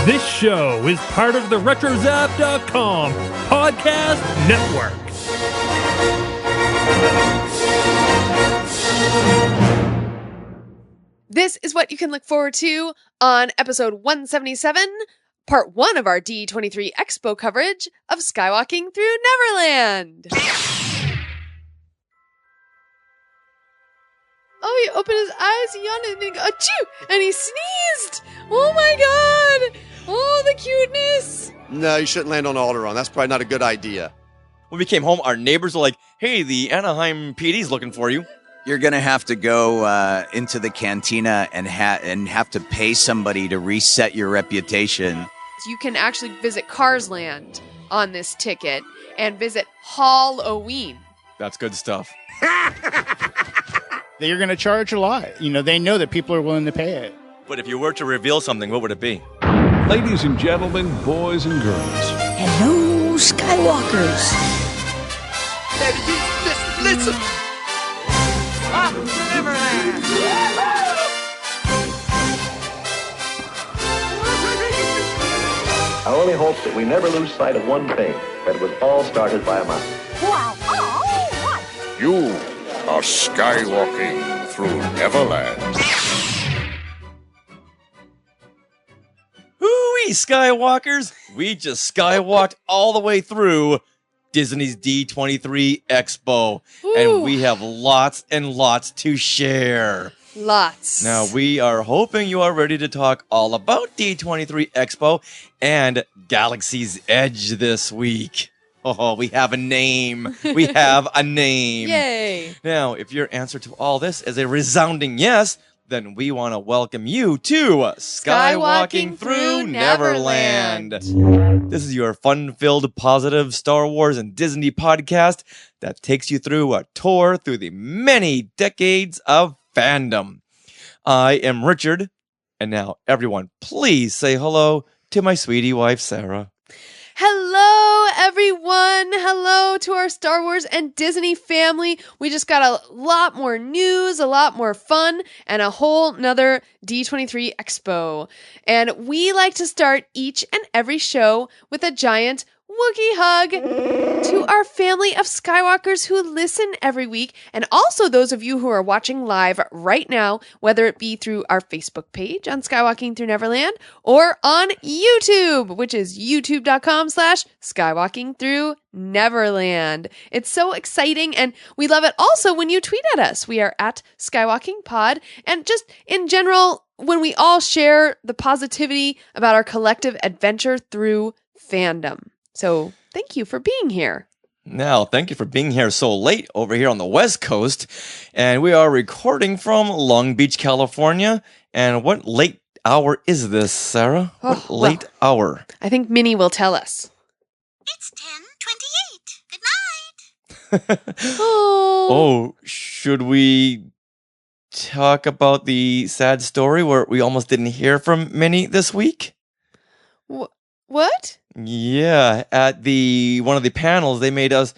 This show is part of the RetroZap.com podcast network. This is what you can look forward to on episode 177, part 1 of our D23 Expo coverage of Skywalking through Neverland. Oh, he opened his eyes, he yawned, and he go, achoo! And he sneezed! Oh my god! Oh, the cuteness! No, you shouldn't land on Alderaan. That's probably not a good idea. When we came home, our neighbors were like, hey, the Anaheim PD's looking for you. You're going to have to go into the cantina and have to pay somebody to reset your reputation. You can actually visit Cars Land on this ticket and visit Halloween. That's good stuff. They're going to charge a lot. You know, they know that people are willing to pay it. But if you were to reveal something, what would it be? Ladies and gentlemen, boys and girls. Hello, Skywalkers. Listen. Off to Neverland. I only hope that we never lose sight of one thing, that it was all started by a mouse. Wow, oh, what? You are skywalking through Neverland. Hooey, Skywalkers! We just skywalked all the way through Disney's D23 Expo. Ooh. And we have lots and lots to share. Lots. Now, we are hoping you are ready to talk all about D23 Expo and Galaxy's Edge this week. Oh, we have a name. We have a name. Yay. Now, if your answer to all this is a resounding yes, then we want to welcome you to Skywalking Through Neverland. This is your fun-filled, positive Star Wars and Disney podcast that takes you through a tour through the many decades of fandom. I am Richard, and now everyone, please say hello to my sweetie wife, Sarah. Hello, everyone. Hello to our Star Wars and Disney family. We just got a lot more news, a lot more fun, and a whole nother D23 Expo. And we like to start each and every show with a giant Wookiee hug to our family of Skywalkers who listen every week, and also those of you who are watching live right now, whether it be through our Facebook page on Skywalking Through Neverland or on YouTube, which is youtube.com/Skywalking Through Neverland. It's so exciting, and we love it also when you tweet at us. We are at Skywalking Pod, and just in general, when we all share the positivity about our collective adventure through fandom. So thank you for being here. Now, thank you for being here so late over here on the West Coast. And we are recording from Long Beach, California. And what late hour is this, Sarah? What late hour? I think Minnie will tell us. It's 10:28. Good night. Oh, should we talk about the sad story where we almost didn't hear from Minnie this week? What? Yeah, at one of the panels, they made us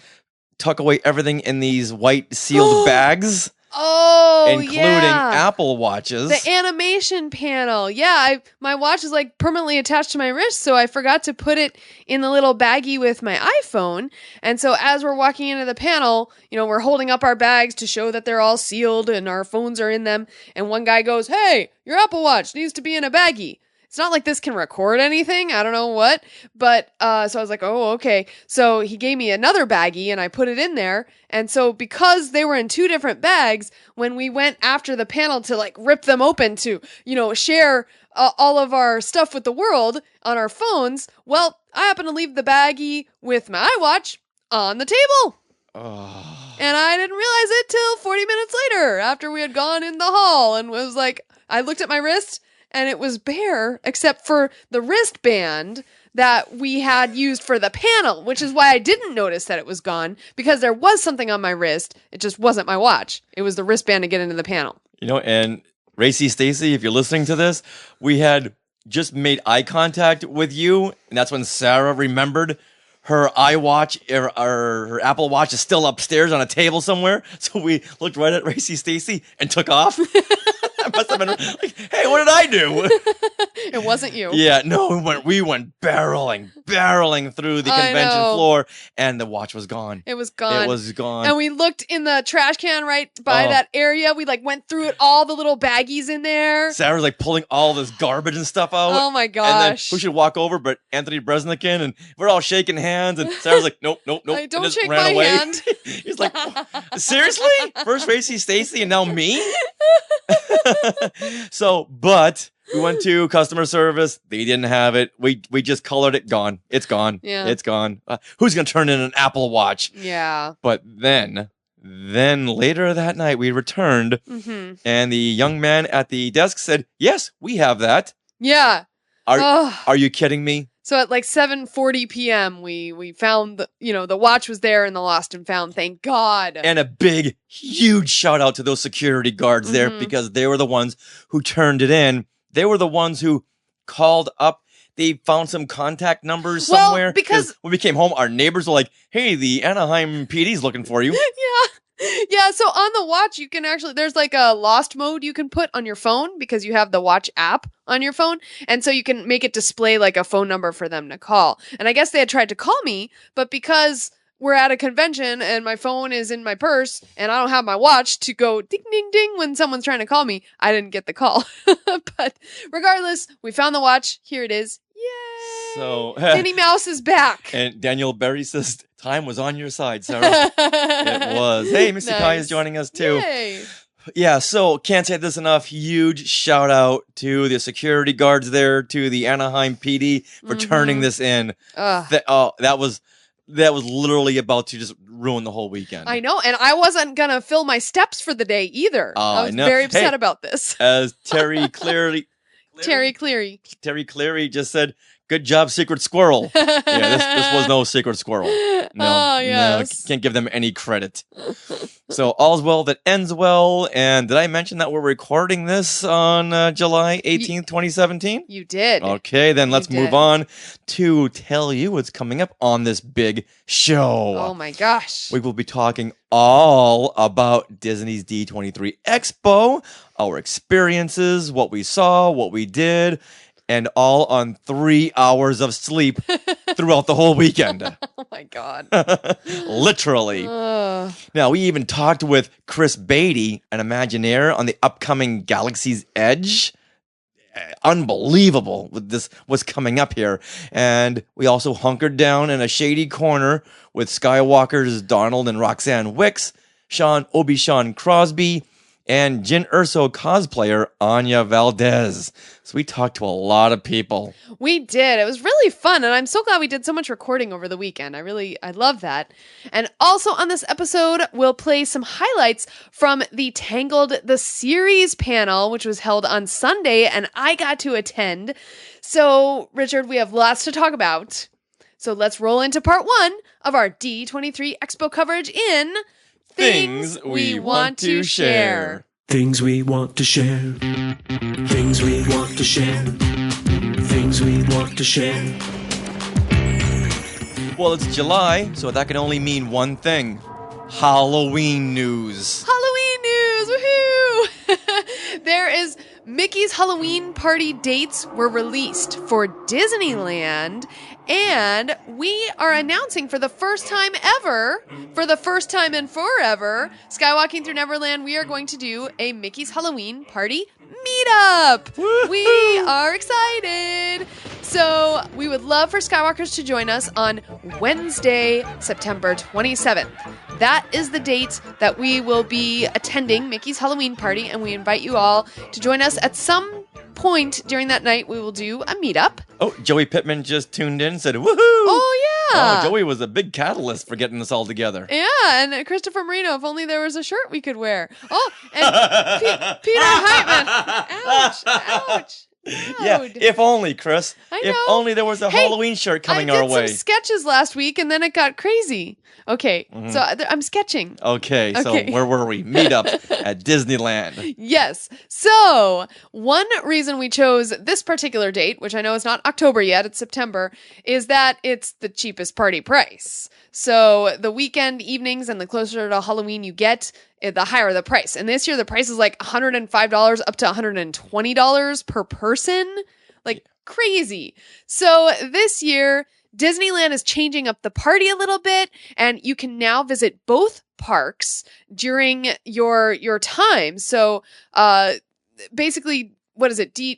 tuck away everything in these white sealed bags. Oh, including Apple Watches. The animation panel. Yeah, my watch is like permanently attached to my wrist, so I forgot to put it in the little baggie with my iPhone. And so as we're walking into the panel, we're holding up our bags to show that they're all sealed and our phones are in them. And one guy goes, "Hey, your Apple Watch needs to be in a baggie." It's not like this can record anything. I don't know what. But so I was like, oh, okay. So he gave me another baggie and I put it in there. And so because they were in two different bags, when we went after the panel to like rip them open to, share all of our stuff with the world on our phones, well, I happened to leave the baggie with my iWatch on the table. Oh. And I didn't realize it till 40 minutes later after we had gone in the hall and was like, I looked at my wrist and it was bare except for the wristband that we had used for the panel, which is why I didn't notice that it was gone, because there was something on my wrist. It just wasn't my watch. It was the wristband to get into the panel. And Racy Stacy, if you're listening to this, we had just made eye contact with you, and that's when Sarah remembered her iWatch, or her Apple Watch is still upstairs on a table somewhere. So we looked right at Racy Stacy and took off. must have been like, hey, what did I do? It wasn't you. Yeah, no, we went barreling through the convention floor, and the watch was gone. It was gone. It was gone. And we looked in the trash can right by that area. We like went through it, all the little baggies in there. Sarah's like pulling all this garbage and stuff out. Oh my gosh. And then we should walk over, but Anthony Bresnikin, and we're all shaking hands, and Sarah's like, nope. I don't and just shake ran my away. hand. He's like, seriously? First Racy Stacy and now me? But we went to customer service. They didn't have it. We just colored it. Gone. It's gone. Yeah. It's gone. Who's going to turn in an Apple Watch? Yeah. But then later that night, we returned, and the young man at the desk said, yes, we have that. Yeah. Are you kidding me? So at like 7:40 p.m., we found the watch was there in the lost and found. Thank God. And a big, huge shout out to those security guards there, because they were the ones who turned it in. They were the ones who called up. They found some contact numbers somewhere. Because when we came home, our neighbors were like, hey, the Anaheim PD's looking for you. Yeah, so on the watch, you can there's like a lost mode you can put on your phone because you have the watch app on your phone. And so you can make it display like a phone number for them to call. And I guess they had tried to call me, but because we're at a convention and my phone is in my purse and I don't have my watch to go ding, ding, ding when someone's trying to call me, I didn't get the call. But regardless, we found the watch. Here it is. Yay! So Minnie Mouse is back. And Daniel Berry says, time was on your side, Sarah. It was. Hey, Mr. Kai is joining us too. Yay. Yeah, so can't say this enough. Huge shout out to the security guards there, to the Anaheim PD for turning this in. That was literally about to just ruin the whole weekend. I know, and I wasn't gonna fill my steps for the day either. I was very upset about this. As Terry Cleary just said, good job, Secret Squirrel. Yeah, this was no Secret Squirrel. No, can't give them any credit. So all's well that ends well. And did I mention that we're recording this on July 18th, 2017? You did. Okay, then let's move on to tell you what's coming up on this big show. Oh my gosh. We will be talking all about Disney's D23 Expo, our experiences, what we saw, what we did, and all on 3 hours of sleep throughout the whole weekend. Oh my God. Literally. Now, we even talked with Chris Beatty, an Imagineer, on the upcoming Galaxy's Edge. Unbelievable what's coming up here. And we also hunkered down in a shady corner with Skywalker's Donald and Roxanne Wicks, Obi-Shawn Crosby, and Jyn Erso cosplayer Anya Valdez. So we talked to a lot of people. We did. It was really fun, and I'm so glad we did so much recording over the weekend. I love that. And also on this episode, we'll play some highlights from the Tangled the Series panel, which was held on Sunday, and I got to attend. So, Richard, we have lots to talk about. So let's roll into part 1 of our D23 Expo coverage in Things We Want to Share. Things we want to share. Things we want to share. Things we want to share. Well, it's July, so that can only mean one thing. Halloween news. Halloween news! Woohoo! There is Mickey's Halloween party dates were released for Disneyland, and we are announcing for the first time ever, for the first time in forever, Skywalking Through Neverland, we are going to do a Mickey's Halloween party meetup. Woo-hoo! We are excited. So we would love for Skywalkers to join us on Wednesday, September 27th. That is the date that we will be attending Mickey's Halloween party, and we invite you all to join us at some point during that night. We will do a meetup. Oh, Joey Pittman just tuned in and said, woohoo! Oh, yeah. Oh, Joey was a big catalyst for getting this all together. Yeah, and Christopher Marino, if only there was a shirt we could wear. Oh, and Peter Heitman. Ouch. Yeah, if only, Chris. I know. If only there was a Halloween shirt coming our way. I did some sketches last week, and then it got crazy. Okay, so I'm sketching. Okay, so where were we? Meetup at Disneyland. Yes. So one reason we chose this particular date, which I know is not October yet, it's September, is that it's the cheapest party price. So the weekend evenings and the closer to Halloween you get, the higher the price. And this year the price is like $105 up to $120 per person. Like crazy. So this year Disneyland is changing up the party a little bit, and you can now visit both parks during your time. So basically, what is it? You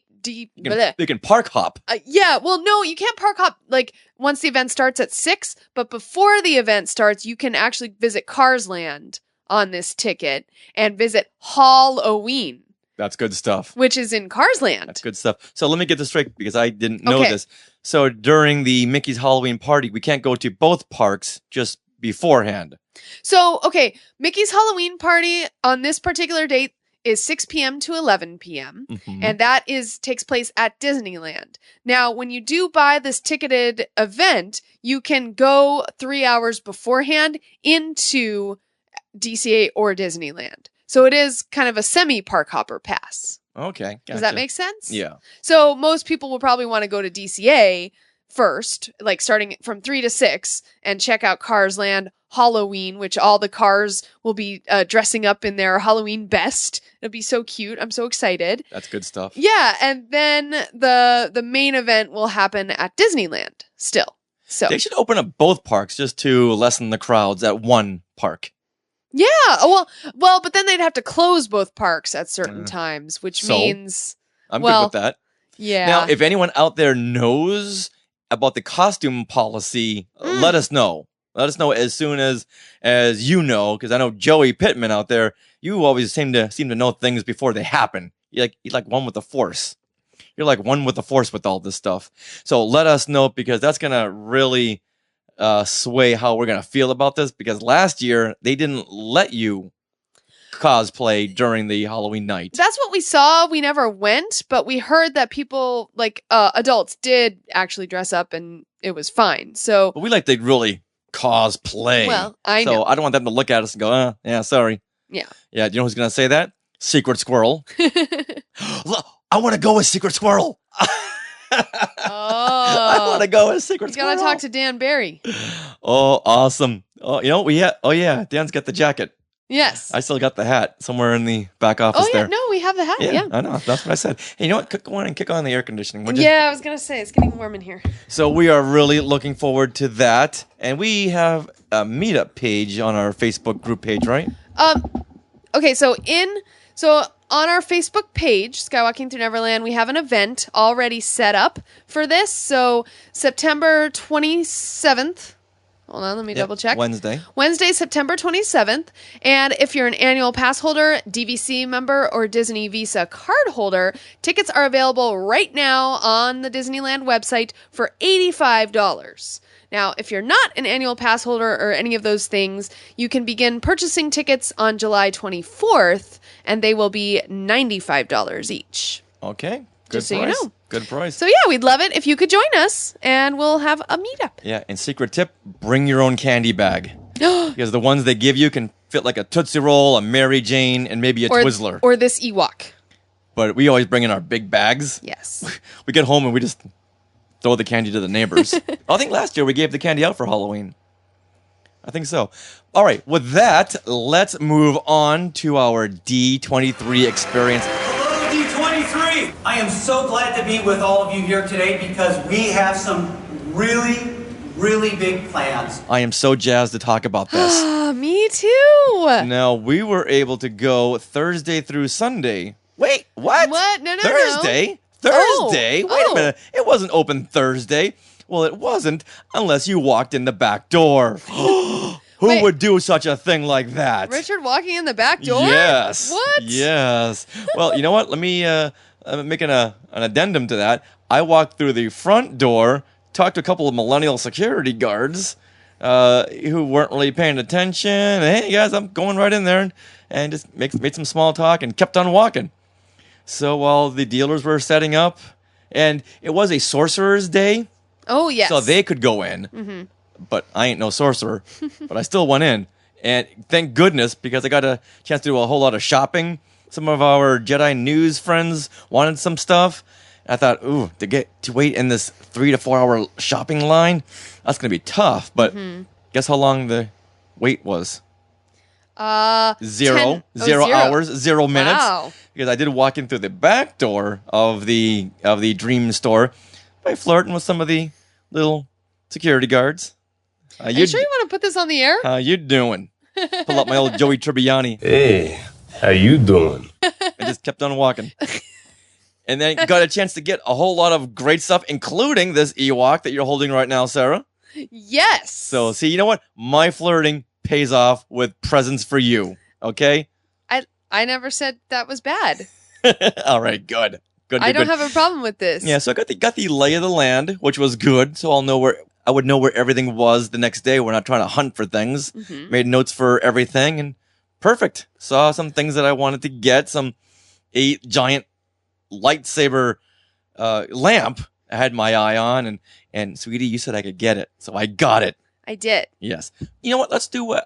can park hop. Yeah, well, no, you can't park hop like once the event starts at 6, but before the event starts, you can actually visit Cars Land on this ticket and visit Halloween. That's good stuff. Which is in Cars Land. That's good stuff. So let me get this straight because I didn't know this. So during the Mickey's Halloween party, we can't go to both parks just beforehand. So, okay, Mickey's Halloween party on this particular date is 6 p.m. to 11 p.m. And that takes place at Disneyland. Now, when you do buy this ticketed event, you can go 3 hours beforehand into DCA or Disneyland. So it is kind of a semi-park hopper pass. Okay. Gotcha. Does that make sense? Yeah. So most people will probably want to go to DCA first, like starting from 3 to 6, and check out Cars Land Halloween, which all the cars will be dressing up in their Halloween best. It'll be so cute. I'm so excited. That's good stuff. Yeah, and then the main event will happen at Disneyland still. So they should open up both parks just to lessen the crowds at one park. Yeah. Well, but then they'd have to close both parks at certain times, which means I'm good with that. Yeah. Now, if anyone out there knows about the costume policy, let us know. Let us know as soon as you know, because I know Joey Pittman out there. You always seem to know things before they happen. You're like one with the Force. You're like one with the Force with all this stuff. So let us know, because that's gonna really sway how we're gonna feel about this. Because last year they didn't let you cosplay during the Halloween night. That's what we saw. We never went, but we heard that people, like adults, did actually dress up, and it was fine. So, but we like to really cosplay. Well, I know. So I don't want them to look at us and go, yeah, sorry. Yeah. Yeah, do you know who's going to say that? Secret Squirrel. Look, I want to go with Secret Squirrel. I want to go with Secret Squirrel. You got to talk to Dan Barry. Oh, awesome. Oh, you know, Dan's got the jacket. Yes. I still got the hat somewhere in the back office there. No, we have the hat. Yeah. I know. That's what I said. Hey, you know what? Go on and kick on the air conditioning, would you? Yeah, I was going to say, it's getting warm in here. So we are really looking forward to that. And we have a meetup page on our Facebook group page, right? Okay, so on our Facebook page, Skywalking Through Neverland, we have an event already set up for this. So September 27th. Hold on, let me double check. Wednesday, September 27th. And if you're an annual pass holder, DVC member, or Disney Visa card holder, tickets are available right now on the Disneyland website for $85. Now, if you're not an annual pass holder or any of those things, you can begin purchasing tickets on July 24th, and they will be $95 each. Okay. Good Just so price. you know. Good price. So yeah, we'd love it if you could join us, and we'll have a meetup. Yeah, and secret tip, bring your own candy bag. Because the ones they give you can fit like a Tootsie Roll, a Mary Jane, and maybe a Twizzler. Or this Ewok. But we always bring in our big bags. Yes. We get home and we just throw the candy to the neighbors. I think last year we gave the candy out for Halloween. I think so. All right, with that, let's move on to our D23 experience. D23! I am so glad to be with all of you here today because we have some really, really big plans. I am so jazzed to talk about this. Me too! Now, we were able to go Thursday through Sunday. Wait, what? What? No. Thursday? Thursday? Wait a minute. It wasn't open Thursday. Well, it wasn't unless you walked in the back door. Who would do such a thing like that? Richard walking in the back door? Yes. What? Yes. Well, you know what? Let me make an addendum to that. I walked through the front door, talked to a couple of millennial security guards who weren't really paying attention. Hey, guys, I'm going right in there and just made some small talk and kept on walking. So while the dealers were setting up, and it was a sorcerer's day. Oh, yes. So they could go in. Mm-hmm. But I ain't no sorcerer. But I still went in. And thank goodness, because I got a chance to do a whole lot of shopping. Some of our Jedi News friends wanted some stuff. I thought, ooh, to wait in this 3 to 4 hour shopping line, that's going to be tough. But guess how long the wait was? Zero 10 0 hours, 0 minutes. Wow. Because I did walk in through the back door of the Dream store by flirting with some of the little security guards. Are you sure you want to put this on the air? How you doing? Pull up my old Joey Tribbiani. Hey, how you doing? I just kept on walking. And then got a chance to get a whole lot of great stuff, including this Ewok that you're holding right now, Sarah. Yes. So, see, you know what? My flirting pays off with presents for you, okay? I never said that was bad. All right, good. I don't have a problem with this. Yeah, so I got the lay of the land, which was good. So I would know where everything was the next day. We're not trying to hunt for things. Mm-hmm. Made notes for everything, and perfect. Saw some things that I wanted to get. A giant lightsaber lamp I had my eye on, and sweetie, you said I could get it, so I got it. I did. Yes. You know what? Let's do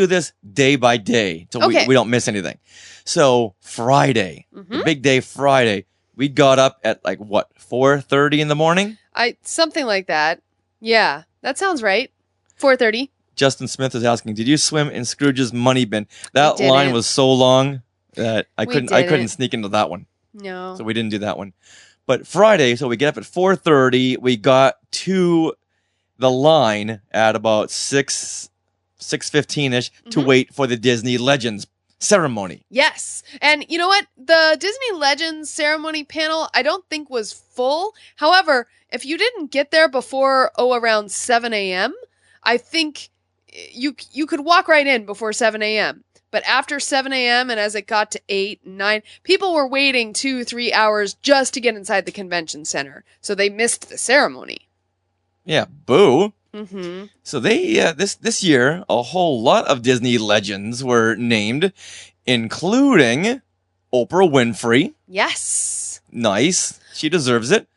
this day by day till we don't miss anything. So Friday, the big day Friday, we got up at 4:30 in the morning? Something like that. Yeah, that sounds right. 4:30. Justin Smith is asking, did you swim in Scrooge's money bin? That line was so long that I couldn't sneak into that one. No. So we didn't do that one. But Friday, so we get up at 4:30. We got to the line at about 6:15-ish to wait for the Disney Legends ceremony. Yes. And you know what? The Disney Legends ceremony panel, I don't think was full. However, if you didn't get there before, around 7 a.m., I think you could walk right in before 7 a.m. But after 7 a.m. and as it got to 8, 9, people were waiting 2-3 hours just to get inside the convention center. So they missed the ceremony. Yeah, boo. Mm-hmm. So they this year, a whole lot of Disney legends were named, including Oprah Winfrey. Yes. Nice. She deserves it.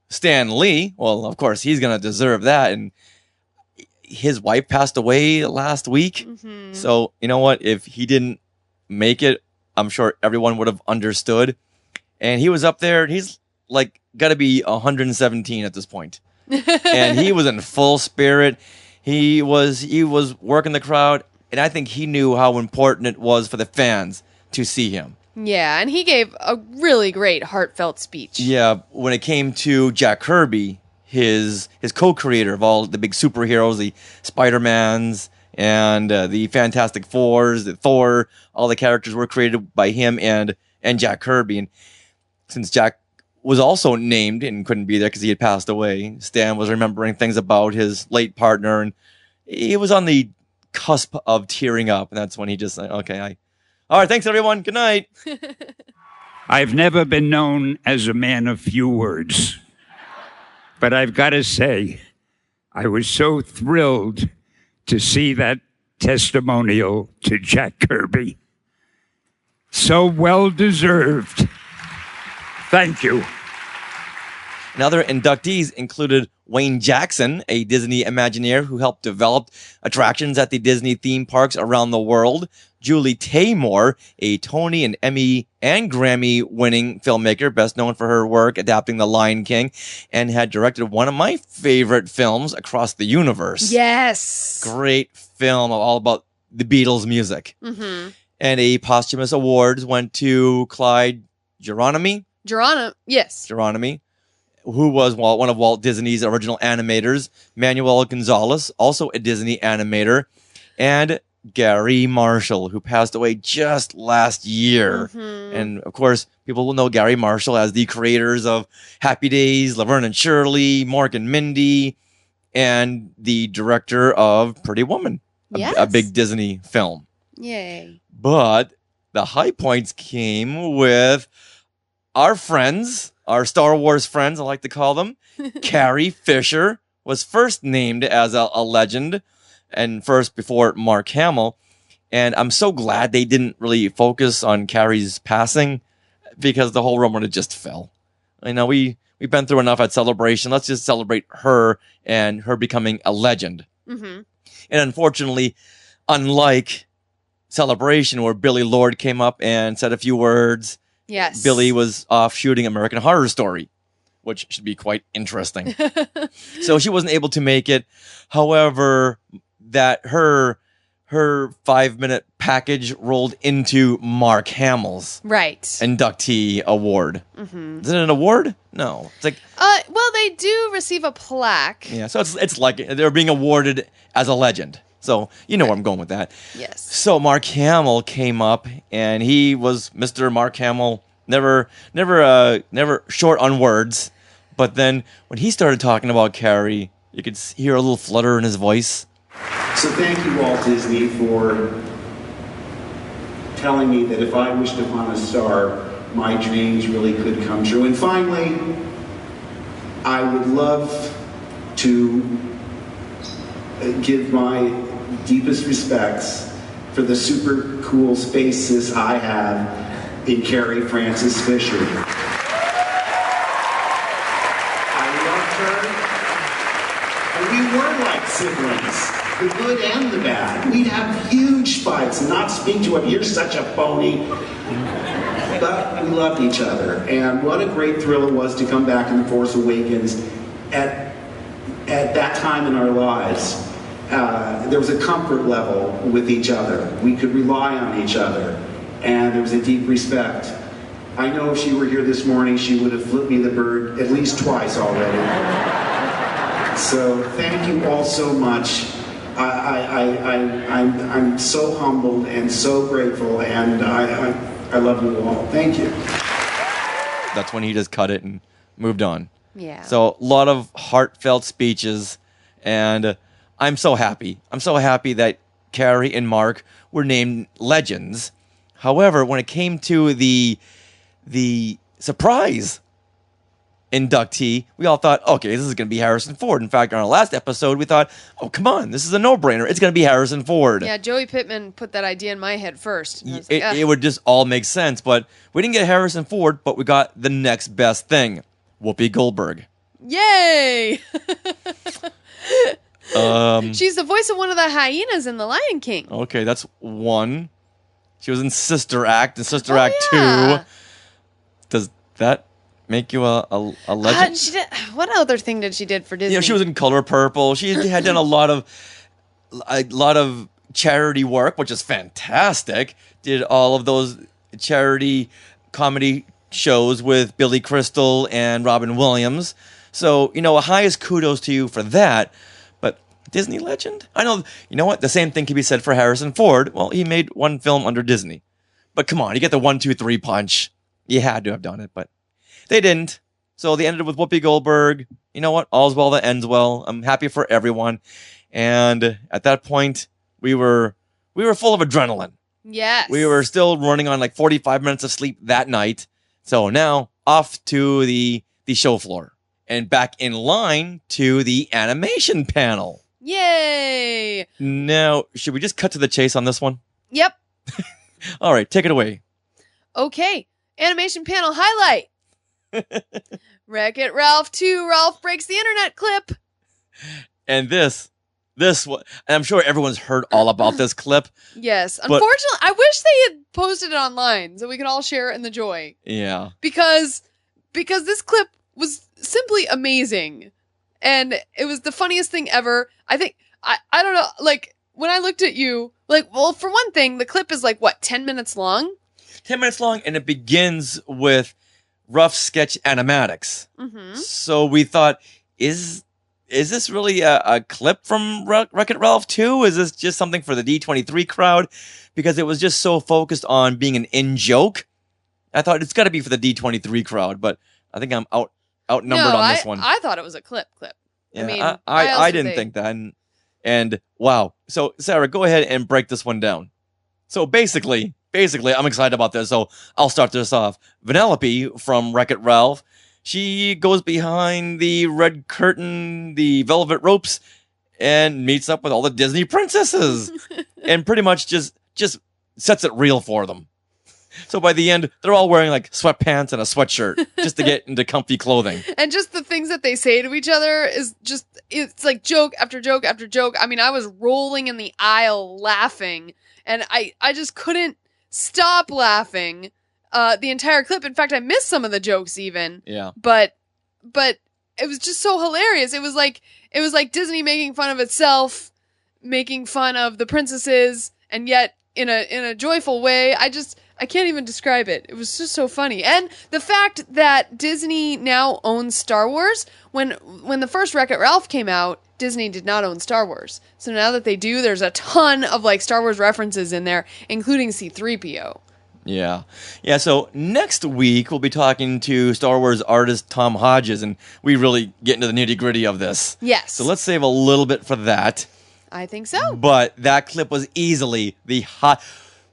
Stan Lee, well, of course, he's going to deserve that. And his wife passed away last week. Mm-hmm. So, you know what? If he didn't make it, I'm sure everyone would have understood. And he was up there. He's got to be 117 at this point. And he was in full spirit. He was working the crowd. And I think he knew how important it was for the fans to see him. Yeah, and he gave a really great heartfelt speech. Yeah, when it came to Jack Kirby, his co-creator of all the big superheroes, the Spider-Mans and the Fantastic Fours, the Thor, all the characters were created by him and Jack Kirby. And since Jack was also named and couldn't be there because he had passed away, Stan was remembering things about his late partner, and he was on the cusp of tearing up. And that's when he just said, okay, all right, thanks, everyone. Good night. I've never been known as a man of few words. But I've got to say, I was so thrilled to see that testimonial to Jack Kirby. So well-deserved. Thank you. And other inductees included Wayne Jackson, a Disney Imagineer who helped develop attractions at the Disney theme parks around the world. Julie Taymor, a Tony and Emmy and Grammy winning filmmaker, best known for her work adapting The Lion King, and had directed one of my favorite films, Across the Universe. Yes. Great film all about the Beatles music. Mm-hmm. And a posthumous awards went to Clyde Geronimi. Yes. Geronimi, who was one of Walt Disney's original animators. Manuel Gonzalez, also a Disney animator. And Gary Marshall, who passed away just last year. Mm-hmm. And of course, people will know Gary Marshall as the creators of Happy Days, Laverne and Shirley, Mork and Mindy, and the director of Pretty Woman, a big Disney film. Yay. But the high points came with our friends, our Star Wars friends, I like to call them. Carrie Fisher was first named as a legend, and first before Mark Hamill. And I'm so glad they didn't really focus on Carrie's passing, because the whole room would have just fell. I know we've been through enough at Celebration. Let's just celebrate her and her becoming a legend. Mm-hmm. And unfortunately, unlike Celebration, where Billy Lord came up and said a few words, yes, Billy was off shooting American Horror Story, which should be quite interesting. So she wasn't able to make it. However, that her her 5-minute package rolled into Mark Hamill's Right. inductee award. Mm-hmm. Is it an award? No. It's like well, they do receive a plaque. yeah, so it's like they're being awarded as a legend. So you know where I'm going with that. Yes. So Mark Hamill came up, and he was Mr. Mark Hamill, never short on words. But then when he started talking about Carrie, you could hear a little flutter in his voice. So thank you, Walt Disney, for telling me that if I wished upon a star, my dreams really could come true. And finally, I would love to give my deepest respects for the super cool spaces I have in Carrie Francis Fisher. I loved her, and we were like siblings. The good and the bad. We'd have huge fights and not speak to him. You're such a phony. But we loved each other. And what a great thrill it was to come back in The Force Awakens at that time in our lives. There was a comfort level with each other. We could rely on each other. And there was a deep respect. I know if she were here this morning, she would have flipped me the bird at least twice already. So thank you all so much. I'm so humbled and so grateful, and I love you all. Thank you. That's when he just cut it and moved on. Yeah. So a lot of heartfelt speeches, and I'm so happy. I'm so happy that Carrie and Mark were named legends. However, when it came to the surprise inductee, we all thought, okay, this is going to be Harrison Ford. In fact, on our last episode, we thought, oh, come on, this is a no-brainer. It's going to be Harrison Ford. Yeah, Joey Pittman put that idea in my head first. It would just all make sense, but we didn't get Harrison Ford, but we got the next best thing, Whoopi Goldberg. Yay! She's the voice of one of the hyenas in The Lion King. Okay, that's one. She was in Sister Act and Sister Act 2. Does that make you a legend? What other thing did she did for Disney? You know, she was in Color Purple. She had done a lot of charity work, which is fantastic. Did all of those charity comedy shows with Billy Crystal and Robin Williams. So, you know, highest kudos to you for that. But Disney legend? I know, you know what? The same thing can be said for Harrison Ford. Well, he made one film under Disney. But come on, you get the 1, 2, 3 punch. You had to have done it, but they didn't. So they ended with Whoopi Goldberg. You know what? All's well that ends well. I'm happy for everyone. And at that point, we were full of adrenaline. Yes. We were still running on like 45 minutes of sleep that night. So now off to the show floor and back in line to the animation panel. Yay! Now, should we just cut to the chase on this one? Yep. All right, take it away. Okay. Animation panel highlight. Wreck-It Ralph 2. Ralph breaks the internet clip. And this, and I'm sure everyone's heard all about this clip. Yes. Unfortunately, I wish they had posted it online so we could all share it in the joy. Yeah. Because this clip was simply amazing. And it was the funniest thing ever. I think, I don't know, like, when I looked at you, like, well, for one thing, the clip is like, what, 10 minutes long? 10 minutes long, and it begins with rough sketch animatics. Mm-hmm. So we thought, is this really a clip from Wreck-It Ralph 2? Is this just something for the D23 crowd? Because it was just so focused on being an in-joke. I thought it's got to be for the D23 crowd, but I think I'm outnumbered on this one. I thought it was a clip. Yeah, I mean, I didn't think that. And wow. So, Sarah, go ahead and break this one down. So basically, I'm excited about this. So I'll start this off. Vanellope from Wreck-It Ralph, she goes behind the red curtain, the velvet ropes, and meets up with all the Disney princesses. And pretty much just sets it real for them. So by the end, they're all wearing like sweatpants and a sweatshirt just to get into comfy clothing. And just the things that they say to each other is just, it's like joke after joke after joke. I mean, I was rolling in the aisle laughing, and I just couldn't stop laughing the entire clip. In fact, I missed some of the jokes even. Yeah. But it was just so hilarious. It was like Disney making fun of itself, making fun of the princesses, and yet in a joyful way. I can't even describe it. It was just so funny. And the fact that Disney now owns Star Wars, when the first Wreck-It Ralph came out, Disney did not own Star Wars. So now that they do, there's a ton of like Star Wars references in there, including C-3PO. Yeah. Yeah, so next week we'll be talking to Star Wars artist Tom Hodges, and we really get into the nitty-gritty of this. Yes. So let's save a little bit for that. I think so. But that clip was easily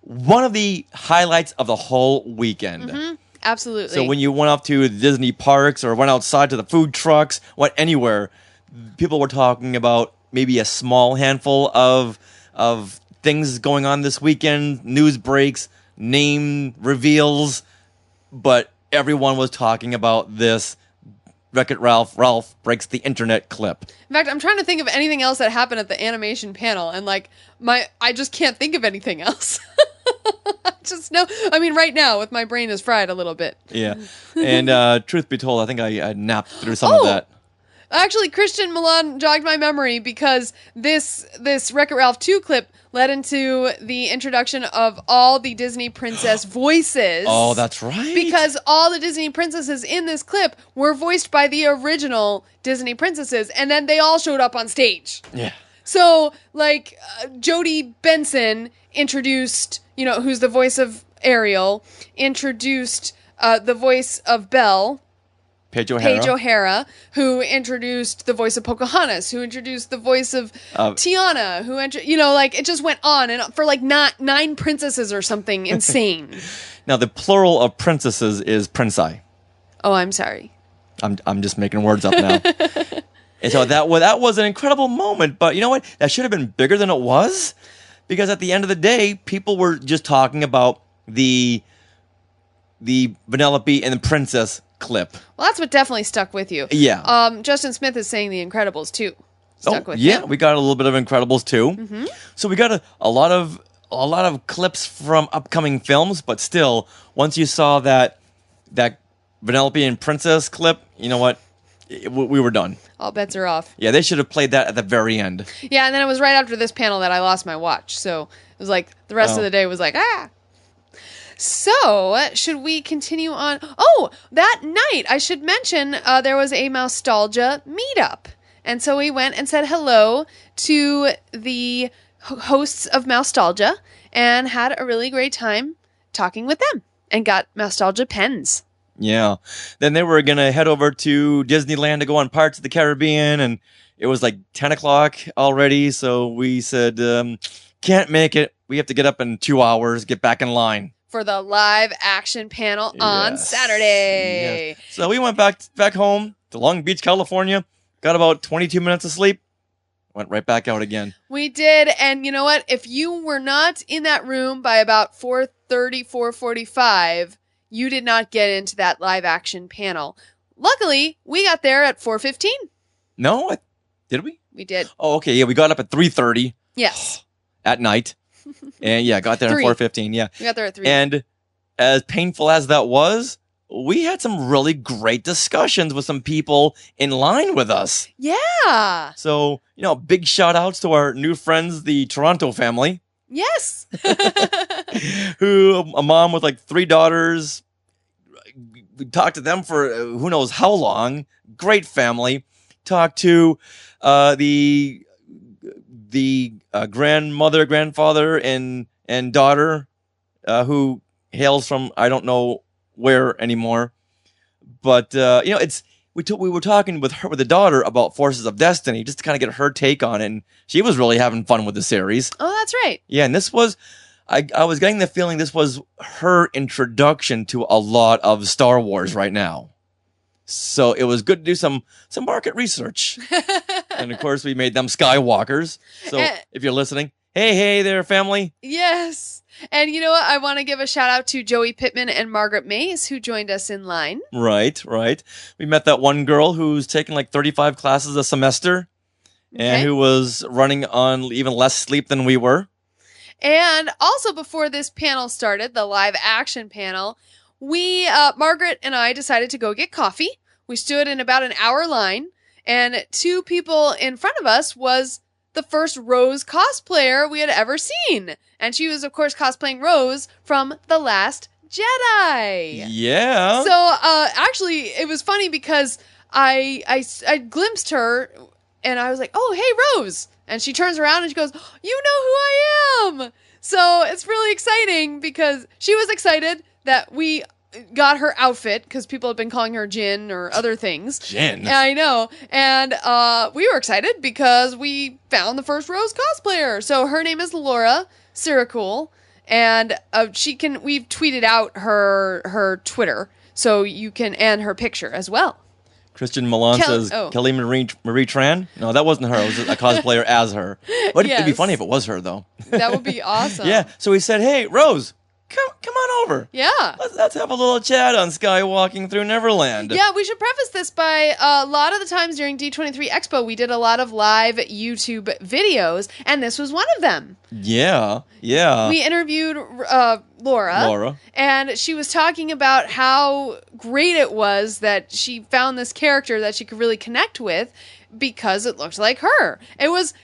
one of the highlights of the whole weekend. Mm-hmm. Absolutely. So when you went off to the Disney parks or went outside to the food trucks, went anywhere, people were talking about maybe a small handful of things going on this weekend, news breaks, name reveals, but everyone was talking about this Wreck-It Ralph breaks the internet clip. In fact, I'm trying to think of anything else that happened at the animation panel, and like I just can't think of anything else. Right now, with my brain is fried a little bit. Yeah. And truth be told, I think I napped through some of that. Actually, Christian Milan jogged my memory because this Wreck-It Ralph 2 clip led into the introduction of all the Disney princess voices. Oh, that's right. Because all the Disney princesses in this clip were voiced by the original Disney princesses, and then they all showed up on stage. Yeah. So, like, Jodie Benson introduced, who's the voice of Ariel, introduced the voice of Belle, Paige O'Hara, who introduced the voice of Pocahontas, who introduced the voice of Tiana, it just went on and for like nine princesses or something insane. Now, the plural of princesses is princi. Oh, I'm sorry. I'm just making words up now. And so that was an incredible moment, but you know what? That should have been bigger than it was, because at the end of the day, people were just talking about the Vanellope and the princess clip. Well, that's what definitely stuck with you. Yeah. Justin Smith is saying The Incredibles too. Stuck with him. We got a little bit of Incredibles too. Mm-hmm. So we got a lot of clips from upcoming films, but still, once you saw that Vanellope and princess clip, you know what? We were done. All bets are off. Yeah, they should have played that at the very end. Yeah, and then it was right after this panel that I lost my watch. So it was like the rest of the day was like, So, should we continue on? Oh, that night, I should mention, there was a Mousetalgia meetup. And so we went and said hello to the hosts of Mousetalgia and had a really great time talking with them and got Mousetalgia pens. Yeah. Then they were going to head over to Disneyland to go on Pirates of the Caribbean, and it was like 10 o'clock already, so we said, can't make it. We have to get up in 2 hours, get back in line. For the live action panel on Saturday. Yes. So we went back home to Long Beach, California, got about 22 minutes of sleep, went right back out again. We did, and you know what? If you were not in that room by about 4:30, 4:45, you did not get into that live action panel. Luckily, we got there at 4:15. No? Did we? We did. Oh, okay. Yeah, we got up at 3:30. Yes. At night. And yeah, got there at 4:15. Yeah. We got there at 3. And as painful as that was, we had some really great discussions with some people in line with us. Yeah. So, big shout outs to our new friends, the Toronto family. Yes. A mom with like 3 daughters. We talked to them for who knows how long. Great family. Talked to the grandmother, grandfather, and daughter who hails from I don't know where anymore. But we were talking with the daughter about Forces of Destiny just to kind of get her take on it, and she was really having fun with the series. Oh, that's right. Yeah, and this was I was getting the feeling this was her introduction to a lot of Star Wars right now. So it was good to do some market research. And of course, we made them Skywalkers. So if you're listening, hey there, family. Yes. And you know what? I want to give a shout out to Joey Pittman and Margaret Mays, who joined us in line. Right. We met that one girl who's taking like 35 classes a semester and who was running on even less sleep than we were. And also before this panel started, the live action panel, Margaret and I decided to go get coffee. We stood in about an hour line, and 2 people in front of us was the first Rose cosplayer we had ever seen. And she was, of course, cosplaying Rose from The Last Jedi. Yeah. So, actually, it was funny because I glimpsed her and I was like, oh, hey, Rose. And she turns around and she goes, you know who I am. So it's really exciting because she was excited that we got her outfit because people have been calling her Jin or other things. Jin. I know. And we were excited because we found the first Rose cosplayer. So her name is Laura Siracool. And we've tweeted out her Twitter. So you can, and her picture as well. Christian Milan says, Kelly Marie Tran? No, that wasn't her. It was a cosplayer as her. But it'd be funny if it was her, though. That would be awesome. Yeah, so he said, hey, Rose, come on over. Yeah. Let's have a little chat on Skywalking Through Neverland. Yeah, we should preface this by a lot of the times during D23 Expo, we did a lot of live YouTube videos, and this was one of them. Yeah. We interviewed Laura, and she was talking about how great it was that she found this character that she could really connect with because it looked like her. It was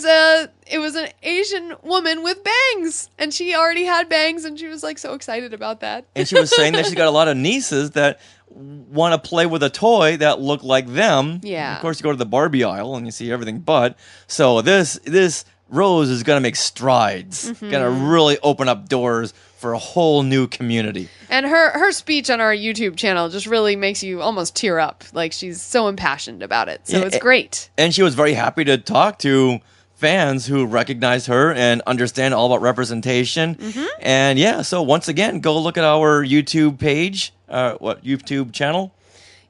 an Asian woman with bangs, and she already had bangs, and she was like so excited about that. And she was saying that she's got a lot of nieces that want to play with a toy that look like them. Yeah. Of course, you go to the Barbie aisle and you see everything but. So this Rose is going to make strides, going to really open up doors for a whole new community. And her speech on our YouTube channel just really makes you almost tear up. Like, she's so impassioned about it. So it's great. And she was very happy to talk to fans who recognize her and understand all about representation. And yeah, so once again, go look at our YouTube page, YouTube channel?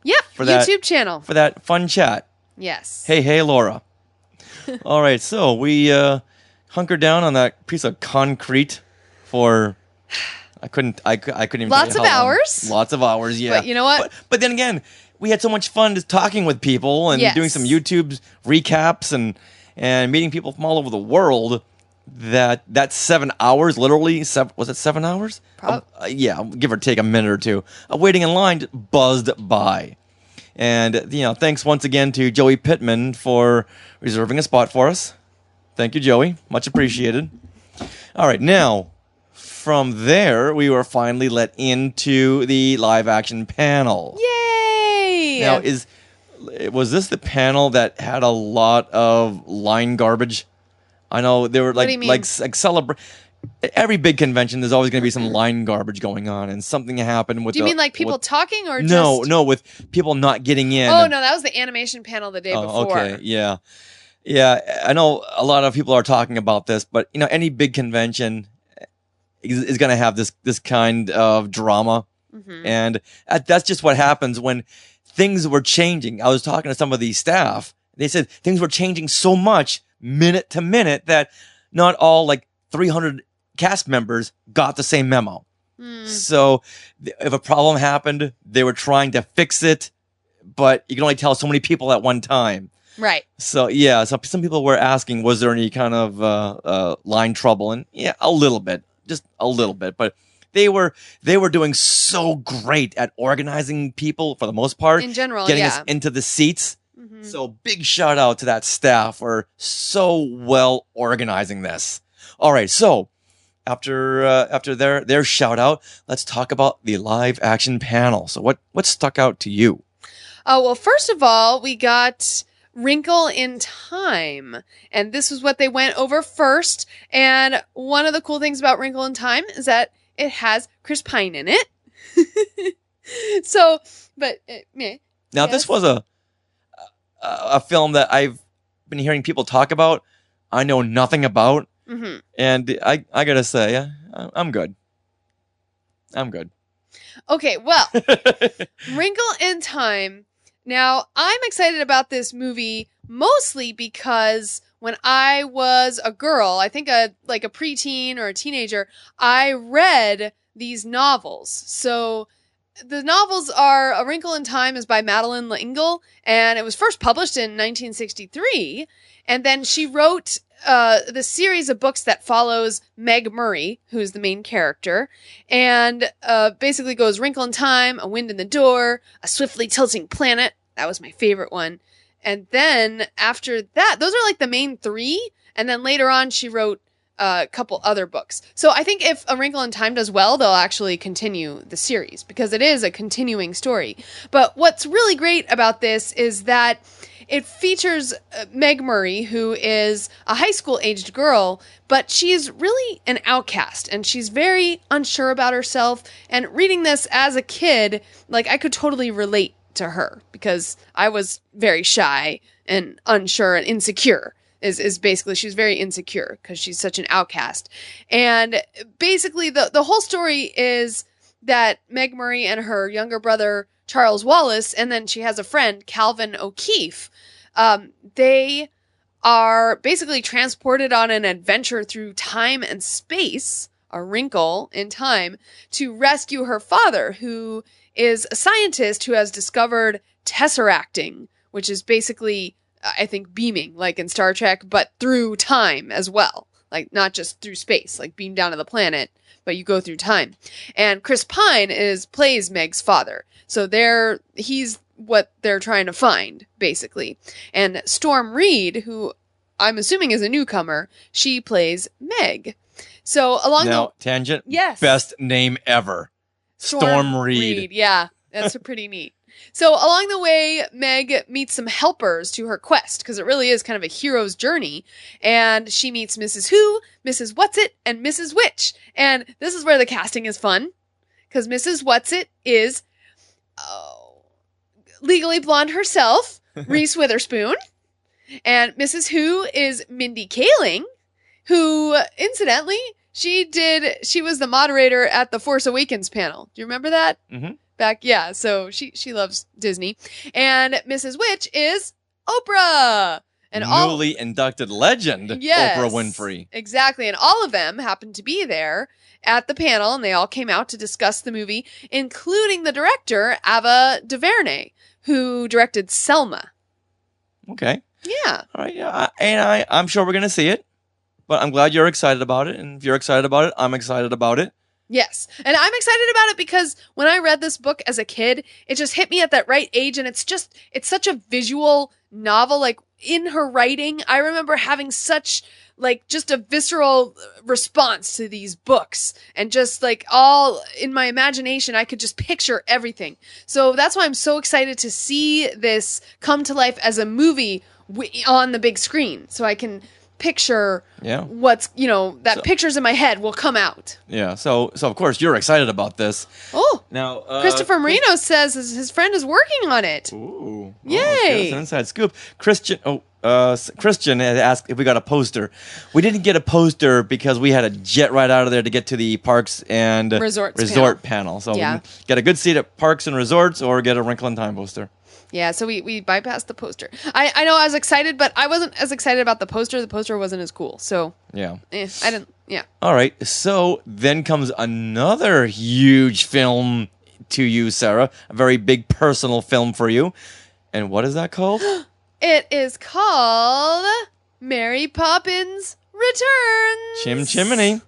Yep, YouTube channel. For that fun chat. Yes. Hey, Laura. All right, so we hunkered down on that piece of concrete for I couldn't even lots tell of you how long. hours. Lots of hours, yeah. But you know what? But then again, we had so much fun just talking with people and doing some YouTube recaps and meeting people from all over the world. That 7 hours, literally, was it 7 hours? Yeah, give or take a minute or two. Waiting in line just buzzed by. And, thanks once again to Joey Pittman for reserving a spot for us. Thank you, Joey. Much appreciated. All right, now, from there, we were finally let into the live-action panel. Yay! Now, was this the panel that had a lot of line garbage? I know there were like celebrate. Every big convention, there's always going to be some line garbage going on, and something happened with. Do you mean like people talking or no, just... no, with people not getting in? Oh no, that was the animation panel the day before. Okay, yeah. I know a lot of people are talking about this, but any big convention is going to have this kind of drama, and that's just what happens when things were changing. I was talking to some of the staff; they said things were changing so much minute to minute that not all 300 cast members got the same memo. So if a problem happened, they were trying to fix it, but you can only tell so many people at one time. Right. So yeah, so some people were asking, was there any kind of line trouble? And yeah, a little bit, just a little bit, but they were doing so great at organizing people for the most part. In general, getting us into the seats. So big shout out to that staff for so well organizing this. All right, so after their shout out, let's talk about the live action panel. So what stuck out to you? Oh, well, first of all, we got Wrinkle in Time, and this is what they went over first. And one of the cool things about Wrinkle in Time is that it has Chris Pine in it. So, but now this was a film that I've been hearing people talk about. I know nothing about. And I gotta say, I'm good. Okay, well, Wrinkle in Time. Now, I'm excited about this movie mostly because when I was a girl, I think like a preteen or a teenager, I read these novels. So the novels are A Wrinkle in Time is by Madeleine L'Engle, and it was first published in 1963. And then she wrote the series of books that follows Meg Murray, who's the main character, and basically goes Wrinkle in Time, A Wind in the Door, A Swiftly Tilting Planet. That was my favorite one. And then after that, those are like the main 3. And then later on, she wrote a couple other books. So I think if A Wrinkle in Time does well, they'll actually continue the series because it is a continuing story. But what's really great about this is that it features Meg Murray, who is a high school aged girl, but she's really an outcast and she's very unsure about herself. And reading this as a kid, like I could totally relate to her because I was very shy and unsure and insecure. Is basically she's very insecure because she's such an outcast. And basically the whole story is that Meg Murray and her younger brother Charles Wallace, and then she has a friend, Calvin O'Keefe, they are basically transported on an adventure through time and space, a wrinkle in time, to rescue her father, who is a scientist who has discovered tesseracting, which is basically, I think, beaming, like in Star Trek, but through time as well. Like, not just through space, like beam down to the planet, but you go through time. And Chris Pine plays Meg's father. So he's what they're trying to find, basically. And Storm Reed, who I'm assuming is a newcomer, she plays Meg. So tangent? Yes. Best name ever. Storm Reed. Yeah, that's pretty neat. So along the way, Meg meets some helpers to her quest, because it really is kind of a hero's journey. And she meets Mrs. Who, Mrs. Whatsit, and Mrs. Witch. And this is where the casting is fun, because Mrs. Whatsit is Legally Blonde herself, Reese Witherspoon. And Mrs. Who is Mindy Kaling, who, incidentally, she was the moderator at the Force Awakens panel. Do you remember that? Mm-hmm. So she loves Disney. And Mrs. Witch is Oprah. And newly inducted legend, yes, Oprah Winfrey. Exactly. And all of them happened to be there at the panel, and they all came out to discuss the movie, including the director, Ava DuVernay, who directed Selma. Okay. Yeah. All right. Yeah. I'm sure we're going to see it, but I'm glad you're excited about it. And if you're excited about it, I'm excited about it. Yes. And I'm excited about it because when I read this book as a kid, it just hit me at that right age. And it's such a visual novel. Like, in her writing, I remember having such, like, just a visceral response to these books. And just, like, all in my imagination, I could just picture everything. So that's why I'm so excited to see this come to life as a movie on the big screen. So I can picture what's, pictures in my head will come out. Yeah. So of course you're excited about this. Oh. Now, Christopher Marino says his friend is working on it. Ooh. Yay. Okay, that's an inside scoop. Christian had asked if we got a poster. We didn't get a poster because we had to jet right out of there to get to the Parks and Resort panel. So we can get a good seat at Parks and Resorts or get a Wrinkle in Time poster. Yeah, so we bypassed the poster. I know I was excited, but I wasn't as excited about the poster. The poster wasn't as cool. So yeah, I didn't. Yeah. All right. So then comes another huge film to you, Sarah. A very big personal film for you. And what is that called? It is called Mary Poppins Returns. Chim Chimney.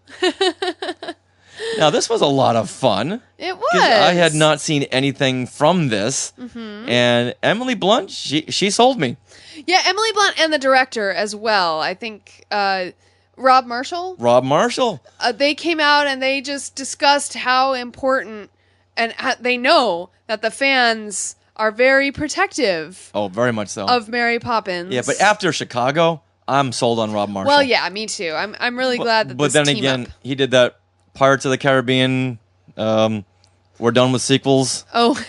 Now, this was a lot of fun. It was. I had not seen anything from this. Mm-hmm. And Emily Blunt, she sold me. Yeah, Emily Blunt and the director as well. I think Rob Marshall. They came out and they just discussed how important, and they know that the fans are very protective. Oh, very much so. Of Mary Poppins. Yeah, but after Chicago, I'm sold on Rob Marshall. Well, yeah, me too. I'm really glad that But then again, he did that Pirates of the Caribbean, We're Done with Sequels. Oh.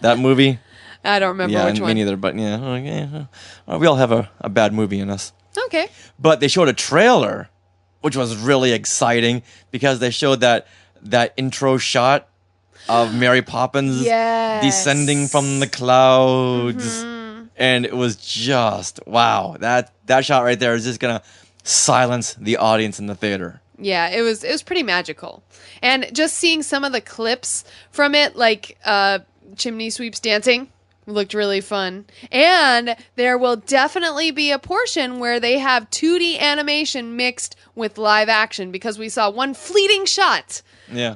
That movie. I don't remember which one. Me neither, but we all have a bad movie in us. Okay. But they showed a trailer, which was really exciting because they showed that intro shot of Mary Poppins descending from the clouds. Mm-hmm. And it was just, wow. That shot right there is just going to silence the audience in the theater. Yeah, it was pretty magical. And just seeing some of the clips from it, like Chimney Sweeps dancing. Looked really fun. And there will definitely be a portion where they have 2D animation mixed with live action, because we saw one fleeting shot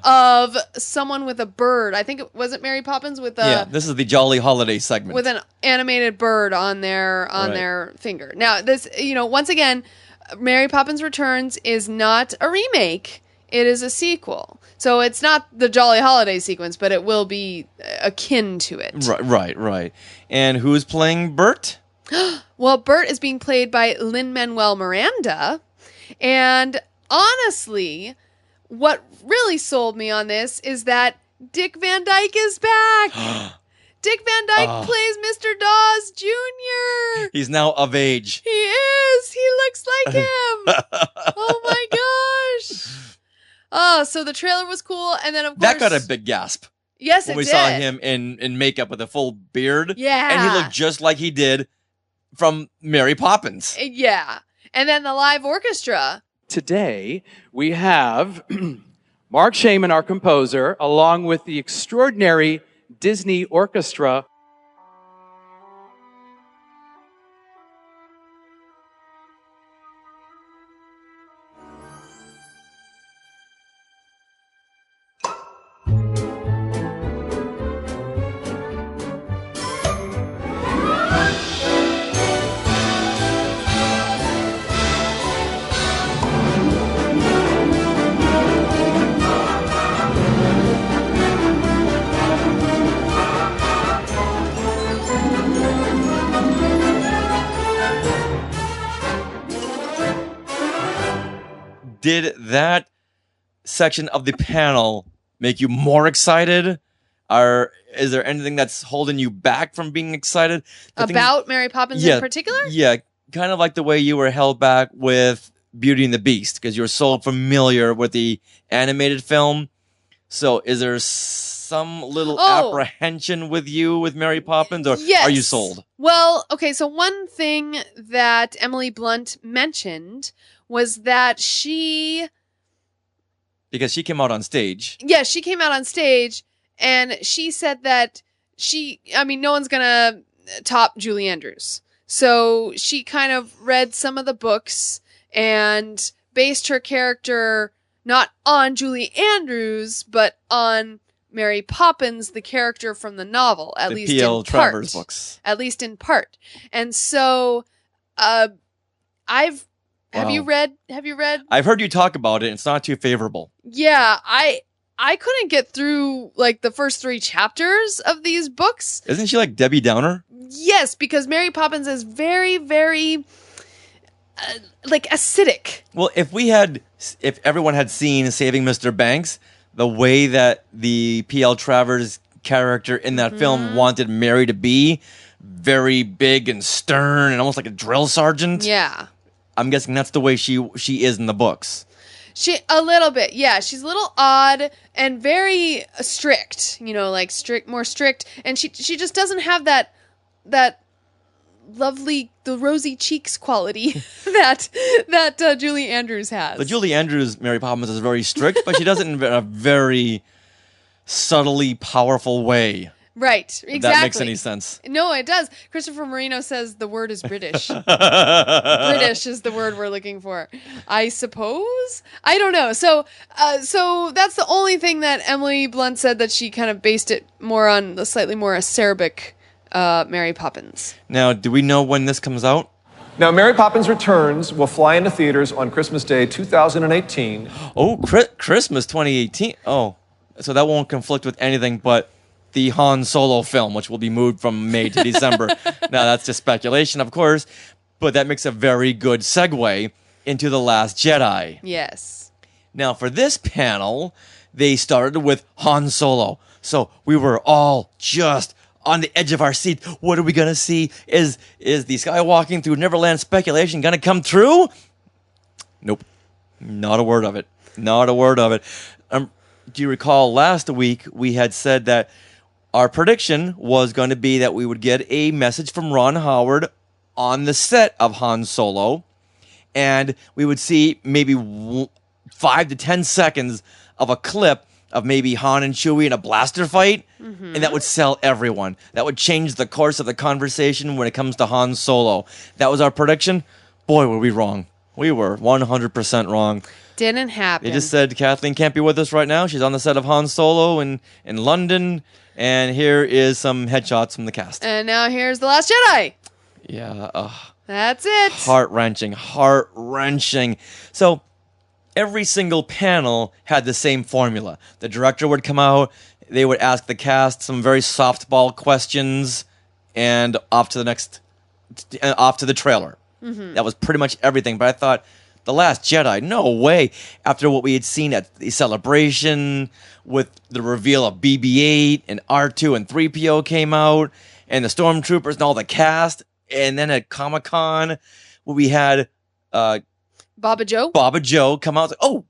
of someone with a bird. I think it wasn't Mary Poppins with a... Yeah, this is the Jolly Holiday segment. With an animated bird on their finger. Now, this, once again, Mary Poppins Returns is not a remake. It is a sequel. So it's not the Jolly Holiday sequence, but it will be akin to it. Right. And who's playing Bert? Well, Bert is being played by Lin-Manuel Miranda. And honestly, what really sold me on this is that Dick Van Dyke is back. Dick Van Dyke plays Mr. Dawes Jr. He's now of age. He is. He looks like him. Oh my gosh. Oh, so the trailer was cool, and then of course... That got a big gasp. Yes, when it we did. saw him in makeup with a full beard. Yeah. And he looked just like he did from Mary Poppins. Yeah. And then the live orchestra. Today, we have Mark Shaman, our composer, along with the extraordinary Disney Orchestra. Did that section of the panel make you more excited? Is there anything that's holding you back from being excited? About Mary Poppins in particular? Yeah, kind of like the way you were held back with Beauty and the Beast, because you were so familiar with the animated film. So is there some little apprehension with you with Mary Poppins, or are you sold? Well, okay, so one thing that Emily Blunt mentioned was that because she came out on stage. Yeah, she came out on stage, and she said that no one's gonna top Julie Andrews. So she kind of read some of the books and based her character not on Julie Andrews, but on Mary Poppins, the character from the novel, at least in part. Travers books. At least in part. And so, Have you read? I've heard you talk about it. It's not too favorable. Yeah, I couldn't get through like the first 3 chapters of these books. Isn't she like Debbie Downer? Yes, because Mary Poppins is very, very acidic. Well, if everyone had seen Saving Mr. Banks, the way that the P.L. Travers character in that film wanted Mary to be, very big and stern and almost like a drill sergeant. Yeah. I'm guessing that's the way she is in the books. A little bit, yeah. She's a little odd and very strict, more strict. And she just doesn't have that lovely, the rosy cheeks quality that Julie Andrews has. The Julie Andrews Mary Poppins is very strict, but she does it in a very subtly powerful way. Right, exactly. If that makes any sense. No, it does. Christopher Marino says the word is British. British is the word we're looking for. I suppose? I don't know. So that's the only thing that Emily Blunt said, that she kind of based it more on the slightly more acerbic Mary Poppins. Now, do we know when this comes out? Now, Mary Poppins Returns will fly into theaters on Christmas Day 2018. Oh, Christmas 2018. Oh, so that won't conflict with anything but the Han Solo film, which will be moved from May to December. Now, that's just speculation, of course, but that makes a very good segue into The Last Jedi. Yes. Now, for this panel, they started with Han Solo. So we were all just on the edge of our seat. What are we going to see? Is the Skywalking through Neverland speculation going to come true? Nope. Not a word of it. Not a word of it. Do you recall last week we had said that our prediction was going to be that we would get a message from Ron Howard on the set of Han Solo, and we would see maybe 5 to 10 seconds of a clip of maybe Han and Chewie in a blaster fight, Mm-hmm. and that would sell everyone. That would change the course of the conversation when it comes to Han Solo. That was our prediction. Boy, were we wrong. We were 100% wrong. Didn't happen. They just said Kathleen can't be with us right now. She's on the set of Han Solo in London, and here is some headshots from the cast. And now here's The Last Jedi. Yeah. That's it. Heart-wrenching. So every single panel had the same formula. The director would come out, they would ask the cast some very softball questions, and off to the trailer. Mm-hmm. That was pretty much everything. But I thought, The Last Jedi, no way. After what we had seen at the celebration with the reveal of BB-8 and R2 and 3PO came out, and the Stormtroopers and all the cast, and then at Comic-Con, we had Baba Joe come out. Oh,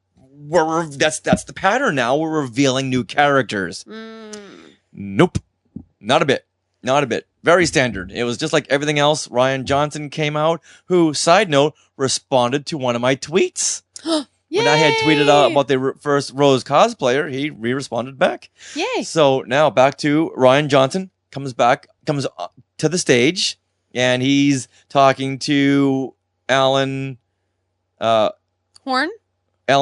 that's the pattern now. We're revealing new characters. Nope, not a bit. Very standard. It was just like everything else. Rian Johnson came out, who, side note, responded to one of my tweets. When I had tweeted out about the first Rose cosplayer, he responded back. Yay! So now back to Rian Johnson comes to the stage, and he's talking to Alan Horn. I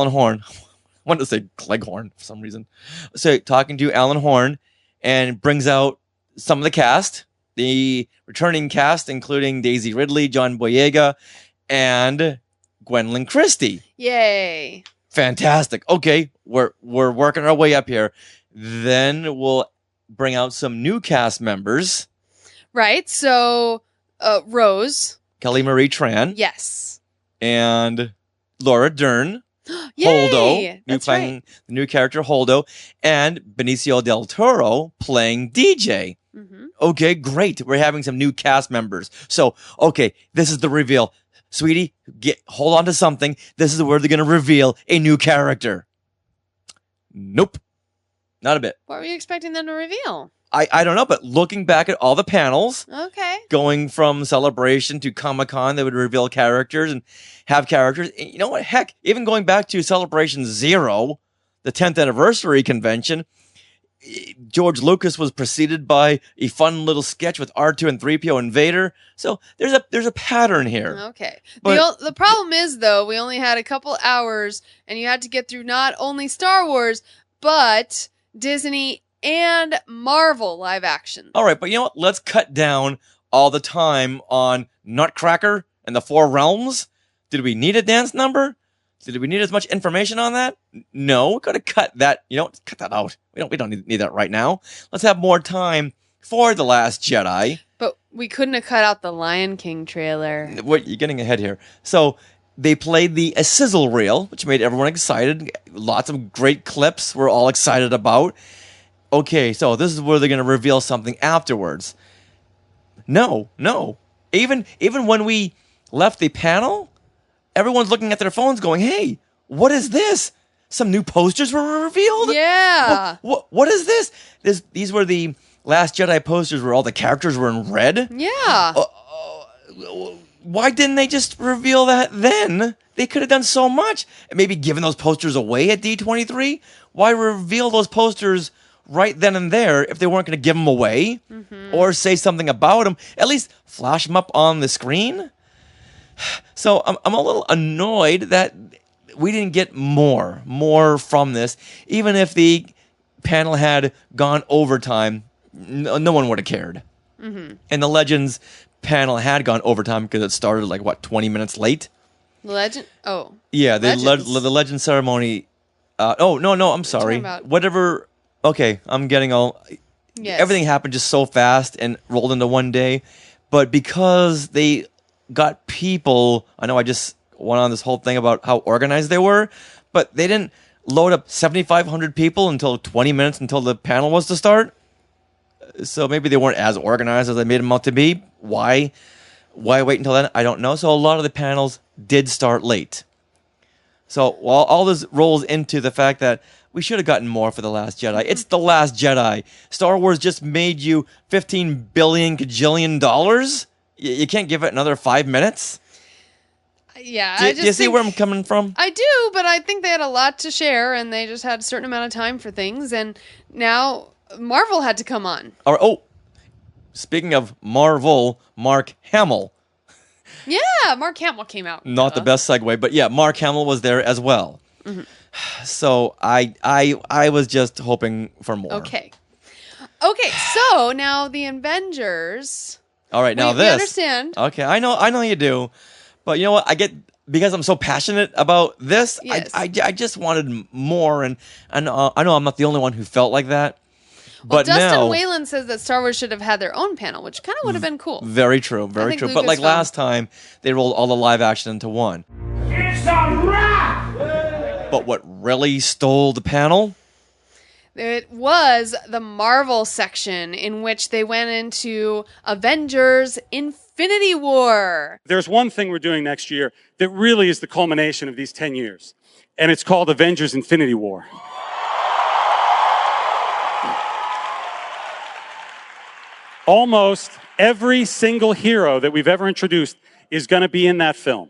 wanted to say Cleghorn for some reason. So talking to Alan Horn, and brings out some of the cast, the returning cast, including Daisy Ridley, John Boyega, and Gwendolyn Christie. Yay! Fantastic. Okay, we're working our way up here. Then we'll bring out some new cast members. Right. So, Rose, Kelly Marie Tran. Yes. And Laura Dern. Yay! Holdo, That's playing right. the new character Holdo, and Benicio del Toro playing DJ. Mm-hmm. Okay, great. We're having some new cast members. So, okay, this is the reveal. Sweetie, hold on to something. This is where they're going to reveal a new character. Nope. Not a bit. What were you expecting them to reveal? I don't know, but looking back at all the panels, Okay. going from Celebration to Comic-Con, they would reveal characters and have characters. And you know what? Heck, even going back to Celebration 0, the 10th anniversary convention, George Lucas was preceded by a fun little sketch with R2 and 3PO and Vader. So there's a pattern here. Okay. But- The problem is, though, we only had a couple hours, and you had to get through not only Star Wars, but Disney and Marvel live action. All right, but you know what? Let's cut down all the time on Nutcracker and the Four Realms. Did we need a dance number? Did we need as much information on that? No, we're going to cut that. You know, cut that out. We don't need that right now. Let's have more time for The Last Jedi. But we couldn't have cut out the Lion King trailer. What, you're getting ahead here. So they played a sizzle reel, which made everyone excited. Lots of great clips we're all excited about. Okay, so this is where they're going to reveal something afterwards. No. Even when we left the panel, everyone's looking at their phones going, hey, what is this? Some new posters were revealed? Yeah. What is this? These were the Last Jedi posters where all the characters were in red? Yeah. Why didn't they just reveal that then? They could have done so much. Maybe given those posters away at D23? Why reveal those posters right then and there if they weren't going to give them away or say something about them? At least flash them up on the screen. So I'm a little annoyed that we didn't get more from this. Even if the panel had gone overtime, no one would have cared. Mm-hmm. And the Legends panel had gone overtime because it started 20 minutes late. Legend? Oh. Yeah, the Legend ceremony. No, I'm sorry. Whatever. Okay, I'm getting all. Yes. Everything happened just so fast and rolled into one day. But because they got people, I know I just went on this whole thing about how organized they were, but they didn't load up 7,500 people until 20 minutes until the panel was to start. So maybe they weren't as organized as they made them out to be. Why wait until then? I don't know. So a lot of the panels did start late. So while all this rolls into the fact that we should have gotten more for The Last Jedi. It's The Last Jedi. Star Wars just made you $15 billion gajillion. You can't give it another 5 minutes? Yeah. Do you see where I'm coming from? I do, but I think they had a lot to share, and they just had a certain amount of time for things, and now Marvel had to come on. Speaking of Marvel, Mark Hamill. Yeah, Mark Hamill came out. Not the best segue, but yeah, Mark Hamill was there as well. Mhm. So I was just hoping for more. Okay, so now the Avengers. All right, now we this. understand. Okay, I know you do, but you know what? Because I'm so passionate about this. Yes. I just wanted more, and I know I'm not the only one who felt like that. Well, But Dustin now, Whalen says that Star Wars should have had their own panel, which kind of would have been cool. very true, very think true. But like Lucasfilm- last time, they rolled all the live action into one. It's a wrap! But what really stole the panel? It was the Marvel section in which they went into Avengers Infinity War. There's one thing we're doing next year that really is the culmination of these 10 years, and it's called Avengers Infinity War. Almost every single hero that we've ever introduced is going to be in that film.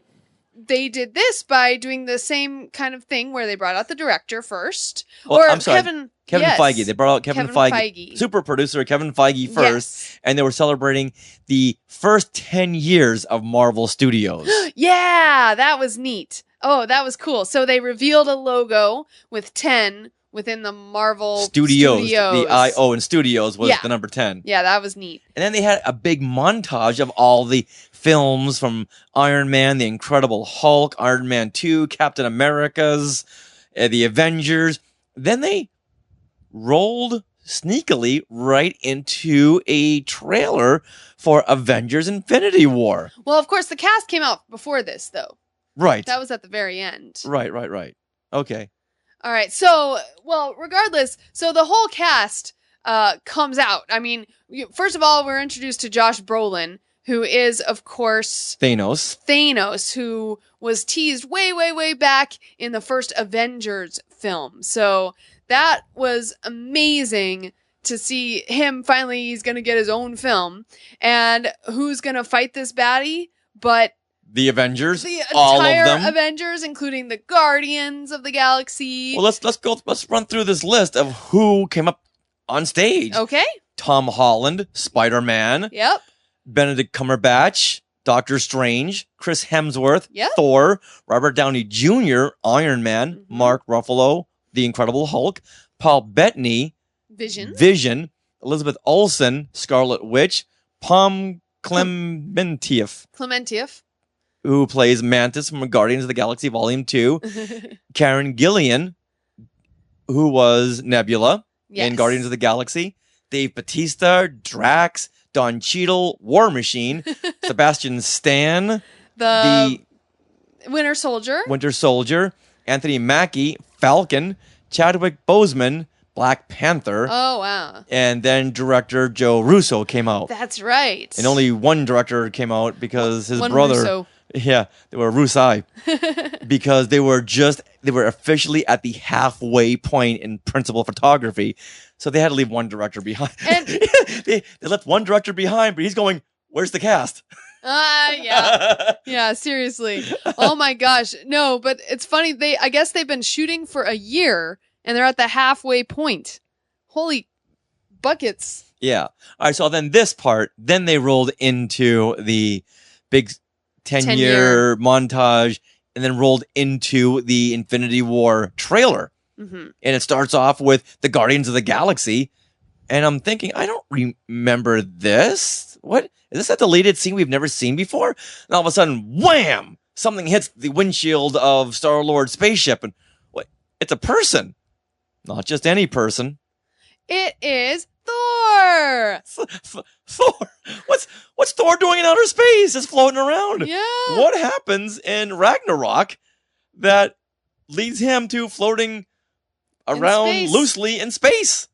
They did this by doing the same kind of thing where they brought out the director first. Well, or I'm sorry, Kevin yes. Feige. They brought out Kevin Feige, super producer Kevin Feige first, and they were celebrating the first 10 years of Marvel Studios. Yeah, that was neat. Oh, that was cool. So they revealed a logo with 10 within the Marvel Studios. The I-O in Studios was the number 10. Yeah, that was neat. And then they had a big montage of all the films from Iron Man, The Incredible Hulk, Iron Man 2, Captain America's, The Avengers. Then they rolled sneakily right into a trailer for Avengers Infinity War. Well, of course, the cast came out before this, though. Right. That was at the very end. Right. Okay. All right. So, well, regardless, so the whole cast comes out. I mean, first of all, we're introduced to Josh Brolin, who is, of course, Thanos, who was teased way, way, way back in the first Avengers film. So that was amazing to see him finally. He's going to get his own film. And who's going to fight this baddie? But the Avengers, the all of entire them. Avengers, including the Guardians of the Galaxy. Well, let's run through this list of who came up on stage. Okay. Tom Holland, Spider-Man. Yep. Benedict Cumberbatch, Doctor Strange, Chris Hemsworth, Yep. Thor, Robert Downey Jr., Iron Man, Mark Ruffalo, The Incredible Hulk, Paul Bettany, Vision, Elizabeth Olsen, Scarlet Witch, Pom Klementieff, who plays Mantis from Guardians of the Galaxy Volume 2, Karen Gillian, who was Nebula in Guardians of the Galaxy, Dave Bautista, Drax, Don Cheadle, War Machine, Sebastian Stan, the Winter Soldier, Anthony Mackie, Falcon, Chadwick Boseman, Black Panther. Oh, wow. And then director Joe Russo came out. That's right. And only one director came out because his One brother. Russo. Yeah, they were Rusai. Because they were officially at the halfway point in principal photography. So they had to leave one director behind. And they left one director behind, but he's going, where's the cast? Yeah. Yeah, seriously. Oh my gosh. No, but it's funny. I guess they've been shooting for a year and they're at the halfway point. Holy buckets. Yeah. All right. So then this part, then they rolled into the big 10-year montage and then rolled into the Infinity War trailer. Mm-hmm. And it starts off with the Guardians of the Galaxy. And I'm thinking, I don't remember this. What? Is this a deleted scene we've never seen before? And all of a sudden, wham! Something hits the windshield of Star-Lord's spaceship. And what? It's a person. Not just any person. It is Thor! Thor? What's Thor doing in outer space? Just floating around. Yeah. What happens in Ragnarok that leads him to floating around loosely in space?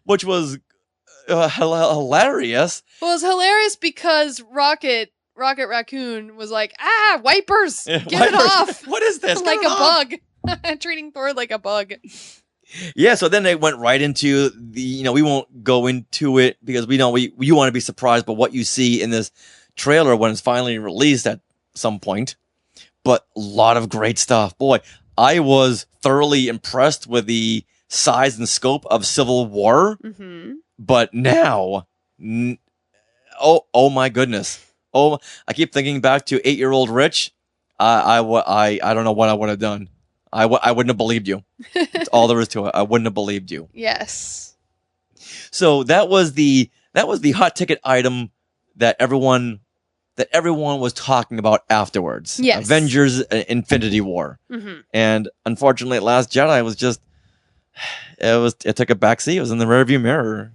Which was hilarious. Well, it's hilarious because Rocket Raccoon was like, wipers! Get it off! What is this? Like a bug. Treating Thor like a bug. Yeah, so then they went right into the, we won't go into it because we know you want to be surprised by what you see in this trailer when it's finally released at some point. but a lot of great stuff. Boy, I was thoroughly impressed with the size and scope of Civil War. Mm-hmm. But now, oh my goodness. Oh, I keep thinking back to 8-year-old Rich. I don't know what I would have done. I wouldn't have believed you. That's all there is to it. I wouldn't have believed you. Yes. So that was the hot ticket item that everyone was talking about afterwards. Yes. Avengers Infinity War. Mm-hmm. And unfortunately, Last Jedi was just it took a backseat. It was in the rearview mirror.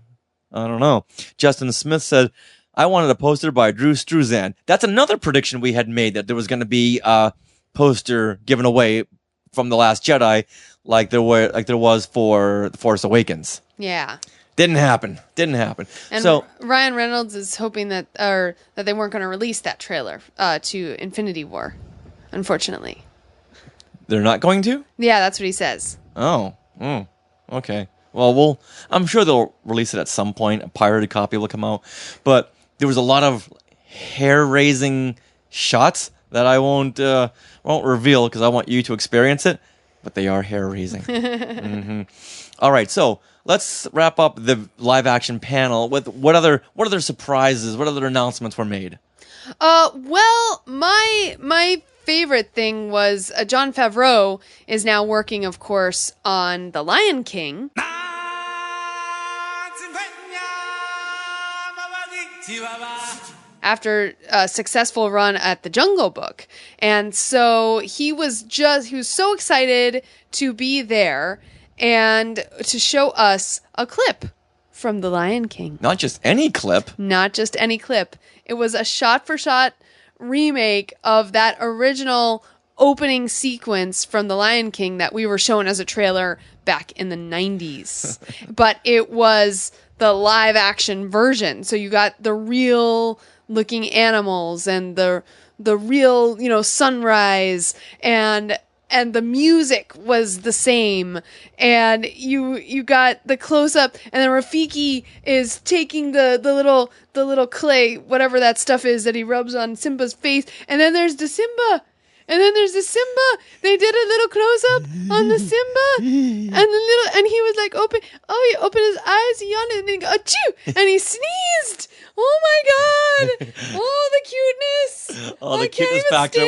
I don't know. Justin Smith said, I wanted a poster by Drew Struzan. That's another prediction we had made, that there was going to be a poster given away from The Last Jedi like there was for The Force Awakens. Yeah. Didn't happen. And so Ryan Reynolds is hoping that they weren't going to release that trailer to Infinity War, unfortunately. They're not going to? Yeah, that's what he says. Oh. Okay. Well, I'm sure they'll release it at some point. A pirated copy will come out. But there was a lot of hair-raising shots that I won't reveal because I want you to experience it. But they are hair-raising. Mm-hmm. All right, so let's wrap up the live-action panel with what other surprises, what other announcements were made? Well, my favorite thing was Jon Favreau is now working, of course, on The Lion King. After a successful run at The Jungle Book. And so he was so excited to be there and to show us a clip from The Lion King. Not just any clip. It was a shot-for-shot remake of that original opening sequence from The Lion King that we were shown as a trailer back in the 90s. But it was the live-action version. So you got the real looking animals and the real, sunrise, and the music was the same, and you got the close up, and then Rafiki is taking the little clay, whatever that stuff is that he rubs on Simba's face, and then there's the Simba. They did a little close up on the Simba, and he was like he opened his eyes, he yawned, and then he go, achoo, and he sneezed. Oh my God! Oh, the cuteness! Oh, the cuteness factor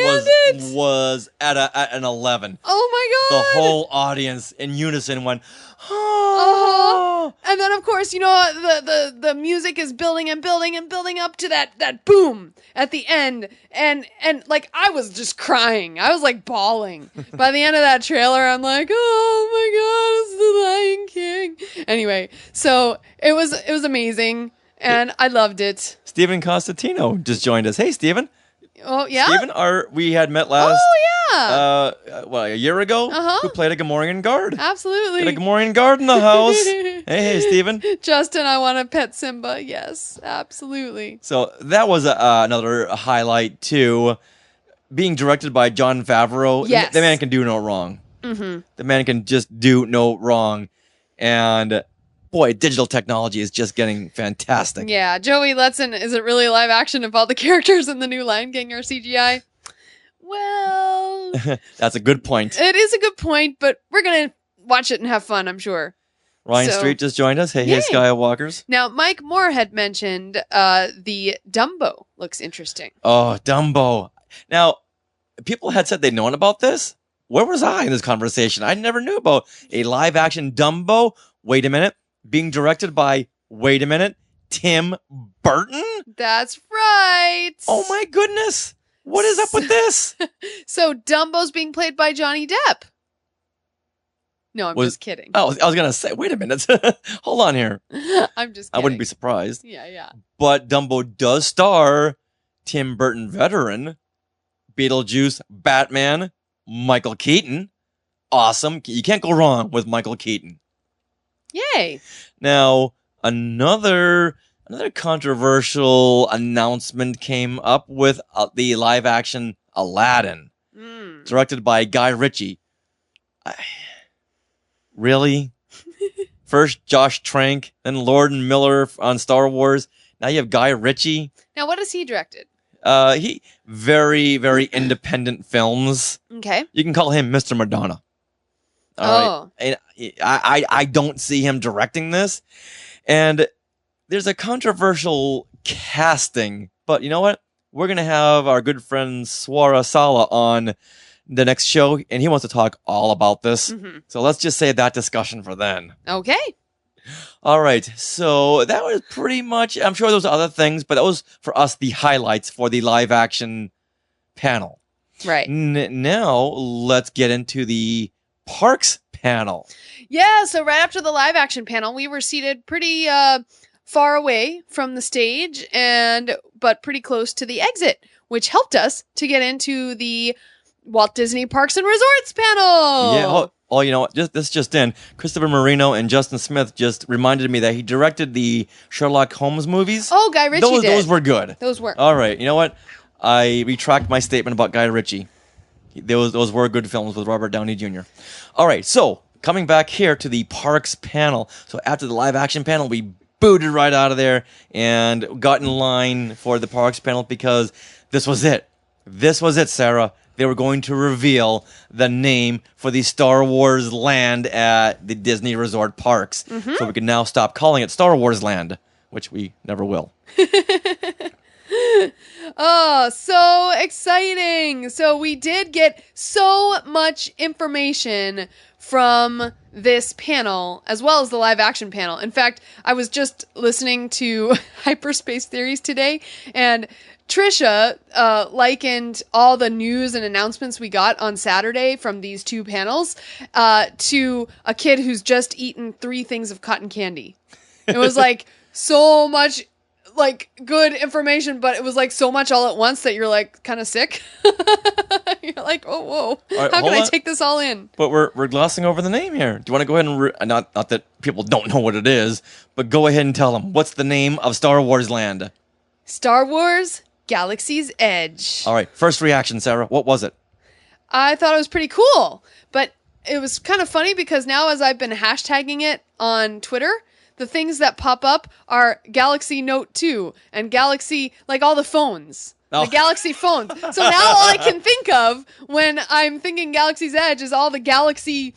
was at an 11. Oh my God! The whole audience in unison went, oh. And then, of course, the music is building and building and building up to that boom at the end, and like I was just crying. I was like bawling. By the end of that trailer, I'm like, oh my God, it's The Lion King. Anyway, so it was amazing. And I loved it. Stephen Constantino just joined us. Hey, Stephen. Oh, yeah? Stephen, we had met last... Oh, yeah. A year ago? Uh-huh. Who played a Gamorrean guard. Absolutely. Got a Gamorrean guard in the house. Hey, Stephen. Justin, I want to pet Simba. Yes, absolutely. So that was another highlight, too. Being directed by Jon Favreau. Yes. The man can do no wrong. Mm-hmm. The man can just do no wrong. And... boy, digital technology is just getting fantastic. Yeah, Joey Letson, is it really live action if all the characters in the new Lion King are CGI? Well... That's a good point. It is a good point, but we're going to watch it and have fun, I'm sure. Ryan Street just joined us. Hey, Skywalkers. Now, Mike Moore had mentioned the Dumbo looks interesting. Oh, Dumbo. Now, people had said they'd known about this. Where was I in this conversation? I never knew about a live-action Dumbo. Wait a minute. Being directed by, Tim Burton? That's right. Oh my goodness. What is up with this? So Dumbo's being played by Johnny Depp. No, I'm just kidding. Oh, I was going to say, wait a minute. Hold on here. I'm just kidding. I wouldn't be surprised. Yeah. But Dumbo does star Tim Burton veteran, Beetlejuice, Batman, Michael Keaton. Awesome. You can't go wrong with Michael Keaton. Yay. Now, another controversial announcement came up with the live-action Aladdin, directed by Guy Ritchie. Really? First Josh Trank, then Lord and Miller on Star Wars. Now you have Guy Ritchie. Now, what has he directed? He very, very independent films. Okay. You can call him Mr. Madonna. All right. And I don't see him directing this. And there's a controversial casting, but you know what? We're going to have our good friend Swara Sala on the next show, and he wants to talk all about this. Mm-hmm. So let's just save that discussion for then. Okay. All right. So that was pretty much, I'm sure there was other things, but that was for us the highlights for the live action panel. Right. Now let's get into the parks panel. Yeah, so right after the live action panel, we were seated pretty far away from the stage, but pretty close to the exit, which helped us to get into the Walt Disney Parks and Resorts panel. Yeah. Oh, you know what? This just in. Christopher Marino and Justin Smith just reminded me that he directed the Sherlock Holmes movies. Oh, Guy Ritchie did. Those were good. Those were. All right. You know what? I retract my statement about Guy Ritchie. Those were good films with Robert Downey Jr. All right. So coming back here to the parks panel. So after the live action panel, we booted right out of there and got in line for the parks panel because this was it. This was it, Sarah. They were going to reveal the name for the Star Wars land at the Disney Resort Parks. Mm-hmm. So we can now stop calling it Star Wars Land, which we never will. Oh, so exciting. So we did get so much information from this panel, as well as the live action panel. In fact, I was just listening to Hyperspace Theories today, and Trisha likened all the news and announcements we got on Saturday from these two panels to a kid who's just eaten 3 things of cotton candy. It was like so much like good information, but it was like so much all at once that you're like kind of sick. You're like, oh, whoa. Right, how can I take this all in? But we're glossing over the name here. Do you want to go ahead and not that people don't know what it is, but go ahead and tell them what's the name of Star Wars Land? Star Wars Galaxy's Edge. All right, first reaction, Sarah. What was it? I thought it was pretty cool, but it was kind of funny because now as I've been hashtagging it on Twitter, the things that pop up are Galaxy Note 2 and Galaxy, like all the phones. Oh. The Galaxy phones. So now all I can think of when I'm thinking Galaxy's Edge is all the Galaxy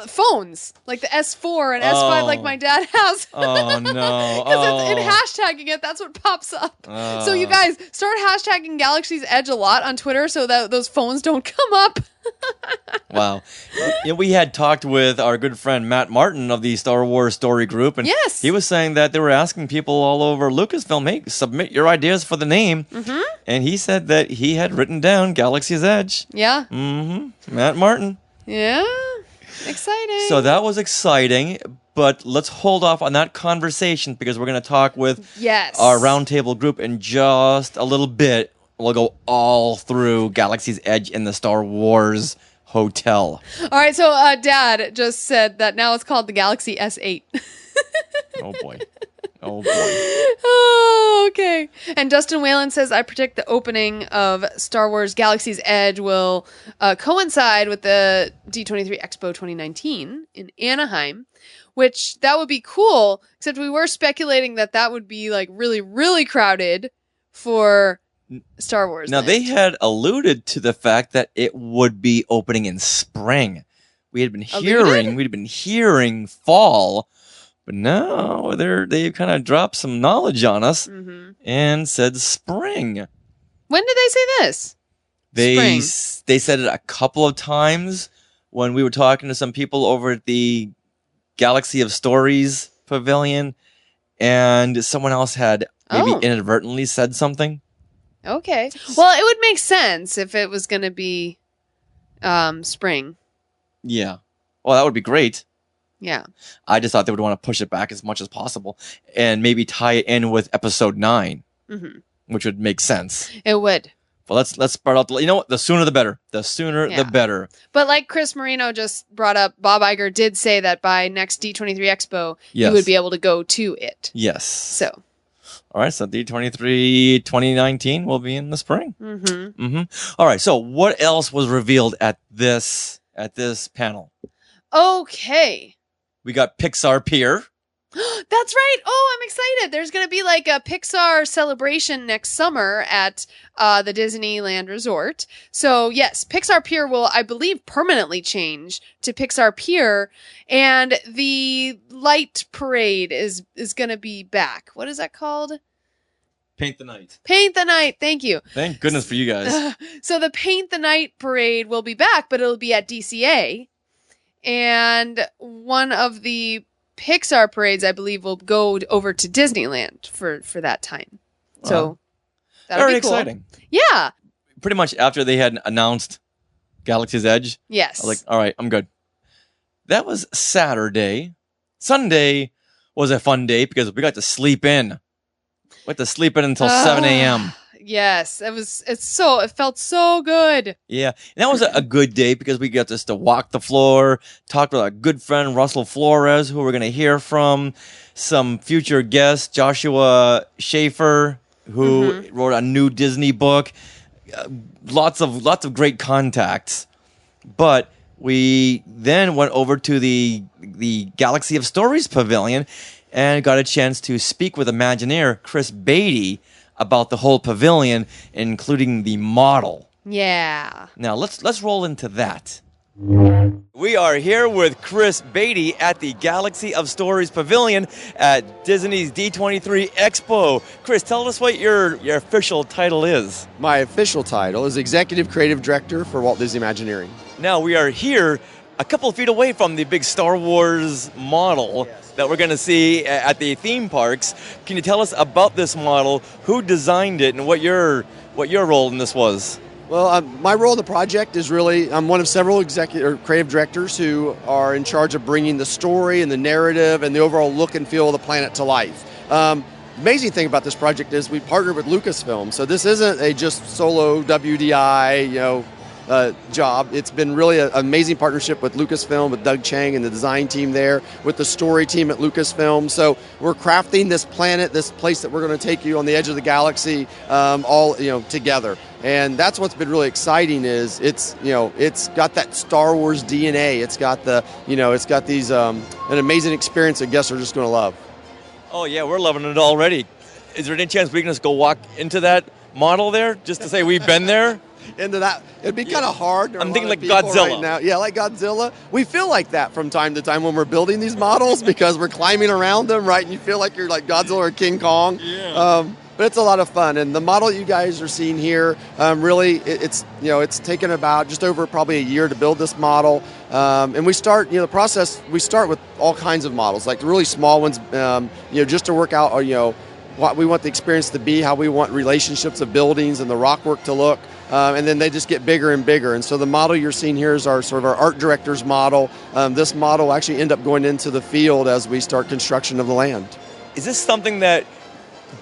phones. Like the S4 and S5 like my dad has. Oh, no. Because in hashtagging it, that's what pops up. So you guys, start hashtagging Galaxy's Edge a lot on Twitter so that those phones don't come up. Wow. We had talked with our good friend Matt Martin of the Star Wars Story Group, and yes, he was saying that they were asking people all over Lucasfilm, hey, submit your ideas for the name. Mm-hmm. And he said that he had written down Galaxy's Edge. Yeah. Mm-hmm. Matt Martin. Yeah. Exciting. So that was exciting, but let's hold off on that conversation because we're going to talk with our roundtable group in just a little bit. We'll go all through Galaxy's Edge in the Star Wars Hotel. All right, so Dad just said that now it's called the Galaxy S8. Oh, boy. Oh, boy. Oh, okay. And Dustin Whalen says, I predict the opening of Star Wars Galaxy's Edge will coincide with the D23 Expo 2019 in Anaheim, which that would be cool, except we were speculating that that would be like really, really crowded for Star Wars. Now, they had alluded to the fact that it would be opening in spring. We'd been hearing fall, but now they kind of dropped some knowledge on us and said spring. When did they say this? They said it a couple of times when we were talking to some people over at the Galaxy of Stories Pavilion, and someone else had maybe inadvertently said something. Okay. Well, it would make sense if it was going to be spring. Yeah. Well, that would be great. Yeah. I just thought they would want to push it back as much as possible and maybe tie it in with episode 9, which would make sense. It would. Well, let's start out. You know what? The sooner the better. The sooner the better. But like Chris Marino just brought up, Bob Iger did say that by next D23 Expo, you would be able to go to it. Yes. So. All right, so D23 2019 will be in the spring. All right, so what else was revealed at this panel? Okay. We got Pixar Pier. That's right. Oh, I'm excited. There's going to be like a Pixar celebration next summer at the Disneyland Resort. So, yes, Pixar Pier will, I believe, permanently change to Pixar Pier. And the light parade is going to be back. What is that called? Paint the Night. Paint the Night. Thank you. Thank goodness for you guys. So the Paint the Night parade will be back, but it'll be at DCA. And one of the Pixar parades, I believe, will go over to Disneyland for that time. So that'll very be cool. exciting. Yeah. Pretty much after they had announced Galaxy's Edge. Yes. I was like, all right, I'm good. That was Saturday. Sunday was a fun day because we got to sleep in. We got to sleep in until 7 a.m. Yes, it felt so good. Yeah, and that was a good day because we got just to walk the floor, talk with our good friend Russell Flores, who we're going to hear from, some future guests, Joshua Schaefer, who wrote a new Disney book, lots of great contacts. But we then went over to the Galaxy of Stories Pavilion and got a chance to speak with Imagineer Chris Beatty about the whole pavilion, including the model. Yeah. Now let's roll into that. We are here with Chris Beatty at the Galaxy of Stories Pavilion at Disney's D23 Expo. Chris, tell us what your official title is. My official title is Executive Creative Director for Walt Disney Imagineering. Now we are here a couple of feet away from the big Star Wars model that we're going to see at the theme parks. Can you tell us about this model, who designed it, and what your role in this was? Well, my role in the project is really, I'm one of several executive or creative directors who are in charge of bringing the story and the narrative and the overall look and feel of the planet to life. Amazing thing about this project is we partnered with Lucasfilm, so this isn't a just solo WDI, job. It's been really an amazing partnership with Lucasfilm, with Doug Chang and the design team there, with the story team at Lucasfilm. So we're crafting this planet, this place that we're going to take you on the edge of the galaxy, all together. And that's what's been really exciting is it's got that Star Wars DNA. It's got it's got these an amazing experience that guests are just going to love. Oh yeah, we're loving it already. Is there any chance we can just go walk into that model there just to say we've been there? Into that, it'd be kind of hard. I'm thinking like Godzilla. Right now. Yeah, like Godzilla. We feel like that from time to time when we're building these models because we're climbing around them, right? And you feel like you're like Godzilla or King Kong. Yeah. But it's a lot of fun, and the model you guys are seeing here, really, it's taken about just over probably a year to build this model, and we start, the process. We start with all kinds of models, like the really small ones, just to work out, what we want the experience to be, how we want relationships of buildings and the rock work to look. And then they just get bigger and bigger. And so the model you're seeing here is our art director's model. This model will actually end up going into the field as we start construction of the land. Is this something that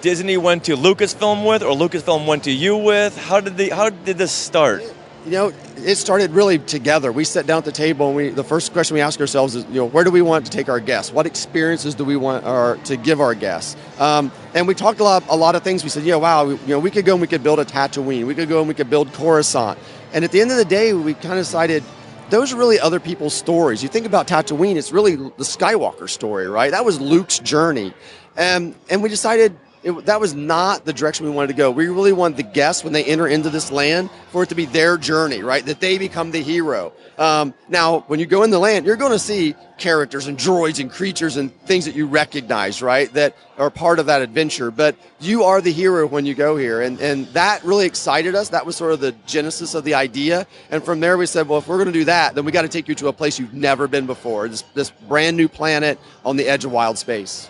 Disney went to Lucasfilm with, or Lucasfilm went to you with? How did this start? It started really together. We sat down at the table and the first question we ask ourselves is, where do we want to take our guests? What experiences do we want to give our guests? And we talked a lot of things. We said, we could go and we could build a Tatooine. We could go and we could build Coruscant. And at the end of the day, we kind of decided those are really other people's stories. You think about Tatooine, it's really the Skywalker story, right? That was Luke's journey. And we decided that was not the direction we wanted to go. We really wanted the guests, when they enter into this land, for it to be their journey, right? That they become the hero. Now, when you go in the land, you're going to see characters and droids and creatures and things that you recognize, right? That are part of that adventure. But you are the hero when you go here. And that really excited us. That was sort of the genesis of the idea. And from there we said, well, if we're going to do that, then we got to take you to a place you've never been before. This brand new planet on the edge of wild space.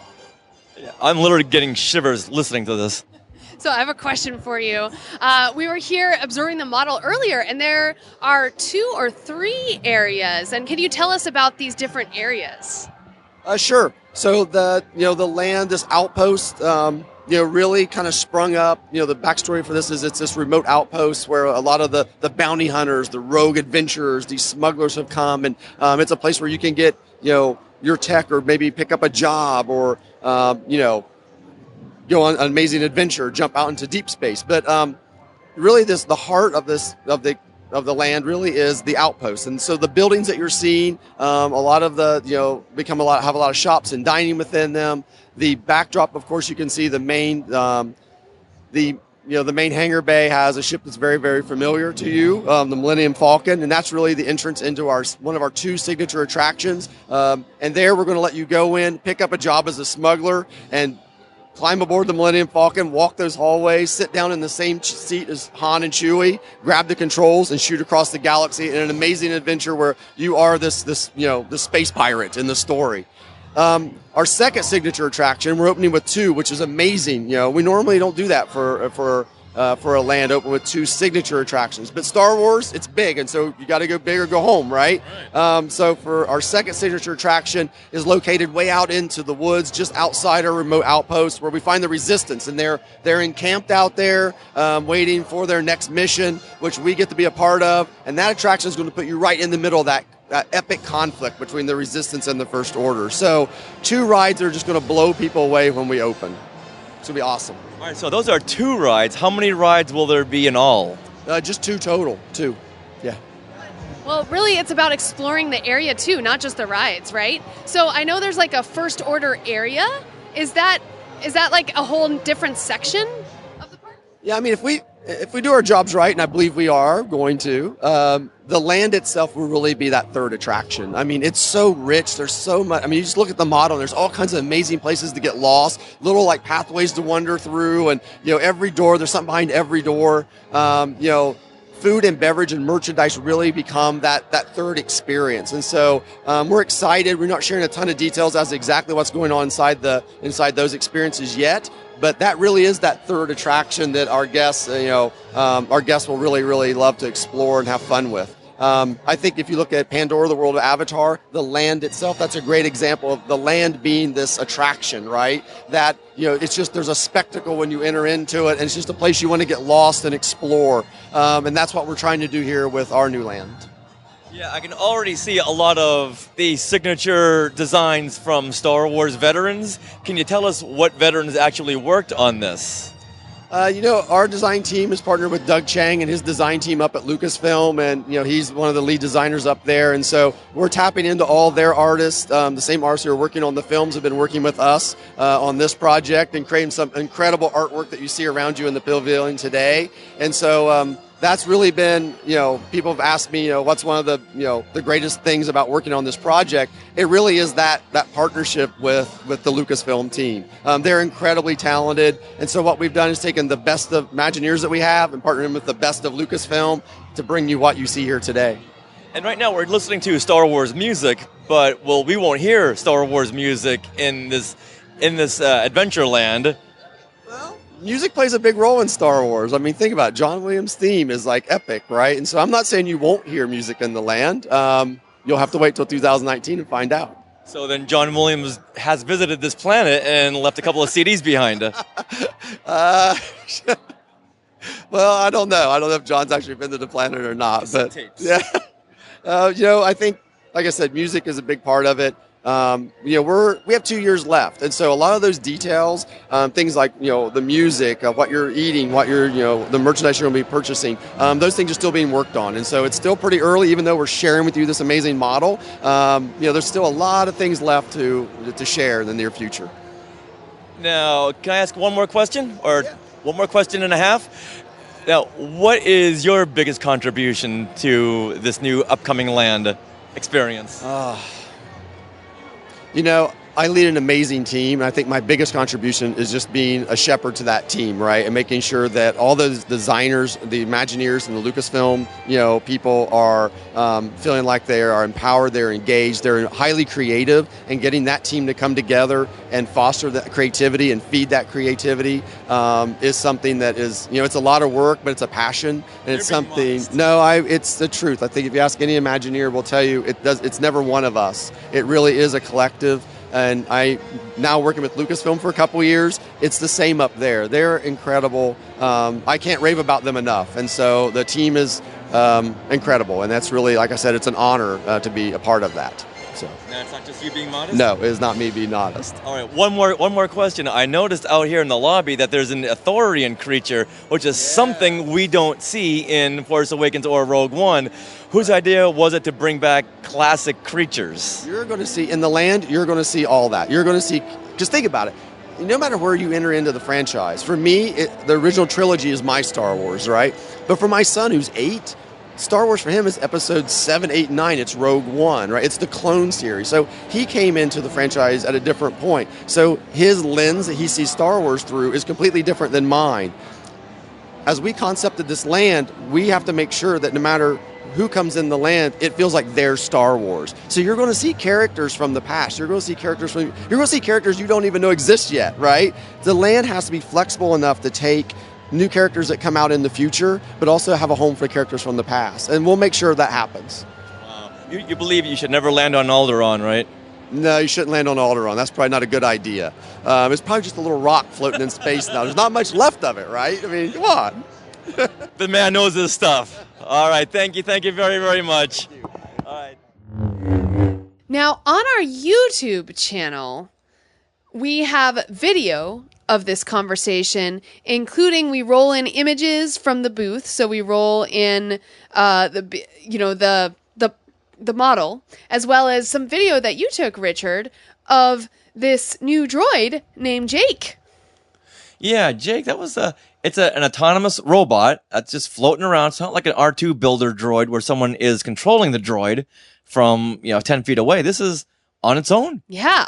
I'm literally getting shivers listening to this. So I have a question for you. We were here observing the model earlier, and there are 2 or 3 areas. And can you tell us about these different areas? Sure. So the land, this outpost, really kind of sprung up. The backstory for this is it's this remote outpost where a lot of the bounty hunters, the rogue adventurers, these smugglers have come, and it's a place where you can get your tech or maybe pick up a job or go on an amazing adventure, jump out into deep space. But really the heart of the of the land really is the outpost. And so the buildings that you're seeing, a lot of the, have a lot of shops and dining within them. The backdrop, of course, you can see the main, the main hangar bay has a ship that's very, very familiar to you, the Millennium Falcon, and that's really the entrance into one of our 2 signature attractions. And there we're going to let you go in, pick up a job as a smuggler, and climb aboard the Millennium Falcon, walk those hallways, sit down in the same seat as Han and Chewie, grab the controls, and shoot across the galaxy in an amazing adventure where you are the space pirate in the story. Our second signature attraction, we're opening with 2, which is amazing. We normally don't do that for a land open with 2 signature attractions. But Star Wars, it's big, and so you got to go big or go home, right? So for our second signature attraction is located way out into the woods, just outside our remote outpost, where we find the Resistance, and they're encamped out there, waiting for their next mission, which we get to be a part of. And that attraction is going to put you right in the middle of that epic conflict between the Resistance and the First Order. So 2 rides are just going to blow people away when we open. It's going to be awesome. All right, so those are 2 rides. How many rides will there be in all? Just 2 total. 2. Yeah. Well, really, it's about exploring the area, too, not just the rides, right? So I know there's like a First Order area. Is that like a whole different section of the park? Yeah, I mean, if we do our jobs right, and I believe we are going to, the land itself will really be that 3rd attraction. I mean, it's so rich. There's so much. I mean, you just look at the model, and there's all kinds of amazing places to get lost, little like pathways to wander through, and every door, there's something behind every door. Food and beverage and merchandise really become that 3rd experience. And so we're excited. We're not sharing a ton of details as to exactly what's going on inside those experiences yet. But that really is that 3rd attraction that our guests, will really, really love to explore and have fun with. I think if you look at Pandora, the world of Avatar, the land itself, that's a great example of the land being this attraction, right? That, it's just, there's a spectacle when you enter into it, and it's just a place you want to get lost and explore. And that's what we're trying to do here with our new land. Yeah, I can already see a lot of the signature designs from Star Wars veterans. Can you tell us what veterans actually worked on this? Our design team is partnered with Doug Chang and his design team up at Lucasfilm, and he's one of the lead designers up there. And so we're tapping into all their artists. The same artists who are working on the films have been working with us on this project and creating some incredible artwork that you see around you in the pavilion today. And so that's really been, people have asked me, what's one of the greatest things about working on this project. It really is that partnership with the Lucasfilm team. They're incredibly talented. And so what we've done is taken the best of Imagineers that we have and partnered them with the best of Lucasfilm to bring you what you see here today. And right now we're listening to Star Wars music, but we won't hear Star Wars music in this Adventureland. Music plays a big role in Star Wars. I mean, think about it. John Williams' theme is like epic, right? And so I'm not saying you won't hear music in the land. You'll have to wait till 2019 and find out. So then John Williams has visited this planet and left a couple of CDs behind. Well, I don't know. I don't know if John's actually been to the planet or not. But yeah, I think, like I said, music is a big part of it. We have 2 years left, and so a lot of those details, things like the music, what you're eating, what you're the merchandise you're going to be purchasing, those things are still being worked on, and so it's still pretty early. Even though we're sharing with you this amazing model, there's still a lot of things left to share in the near future. Now, can I ask one more question, or one more question and a half? Now, what is your biggest contribution to this new upcoming land experience? I lead an amazing team, and I think my biggest contribution is just being a shepherd to that team, right? And making sure that all those designers, the Imagineers and the Lucasfilm, people are feeling like they are empowered, they're engaged, they're highly creative, and getting that team to come together and foster that creativity and feed that creativity is something that is, it's a lot of work, but it's a passion, and it's something. It's the truth. I think if you ask any Imagineer, will tell you it's never one of us. It really is a collective. And I now working with Lucasfilm for a couple of years, it's the same up there. They're incredible. I can't rave about them enough. And so the team is incredible. And that's really, like I said, it's an honor to be a part of that. So No, it's not just you being modest? no, it is not me being honest. All right, one more question. I noticed out here in the lobby that there's an Authorian creature, which is something we don't see in Force Awakens or Rogue One. Whose idea was it to bring back classic creatures? You're going to see, in the land, you're going to see all that. You're going to see, just think about it. No matter where you enter into the franchise, for me, the original trilogy is my Star Wars, right? But for my son, who's 8, Star Wars for him is episodes 7, 8, 9. It's Rogue One, right? It's the clone series. So he came into the franchise at a different point. So his lens that he sees Star Wars through is completely different than mine. As we concepted this land, we have to make sure that no matter who comes in the land, it feels like their Star Wars. So you're going to see characters from the past. You're going to see characters you don't even know exist yet, right? The land has to be flexible enough to take new characters that come out in the future, but also have a home for characters from the past. And we'll make sure that happens. Wow. You believe you should never land on Alderaan, right? No, you shouldn't land on Alderaan. That's probably not a good idea. It's probably just a little rock floating in space now. There's not much left of it, right? I mean, come on. The man knows his stuff. All right, thank you very, very much. All right. Now, on our YouTube channel, we have video of this conversation, including we roll in images from the booth. So we roll in the model, as well as some video that you took, Richard, of this new droid named Jake. Yeah, Jake, that was it's an autonomous robot that's just floating around. It's not like an R2 builder droid where someone is controlling the droid from 10 feet away. This is on its own. Yeah.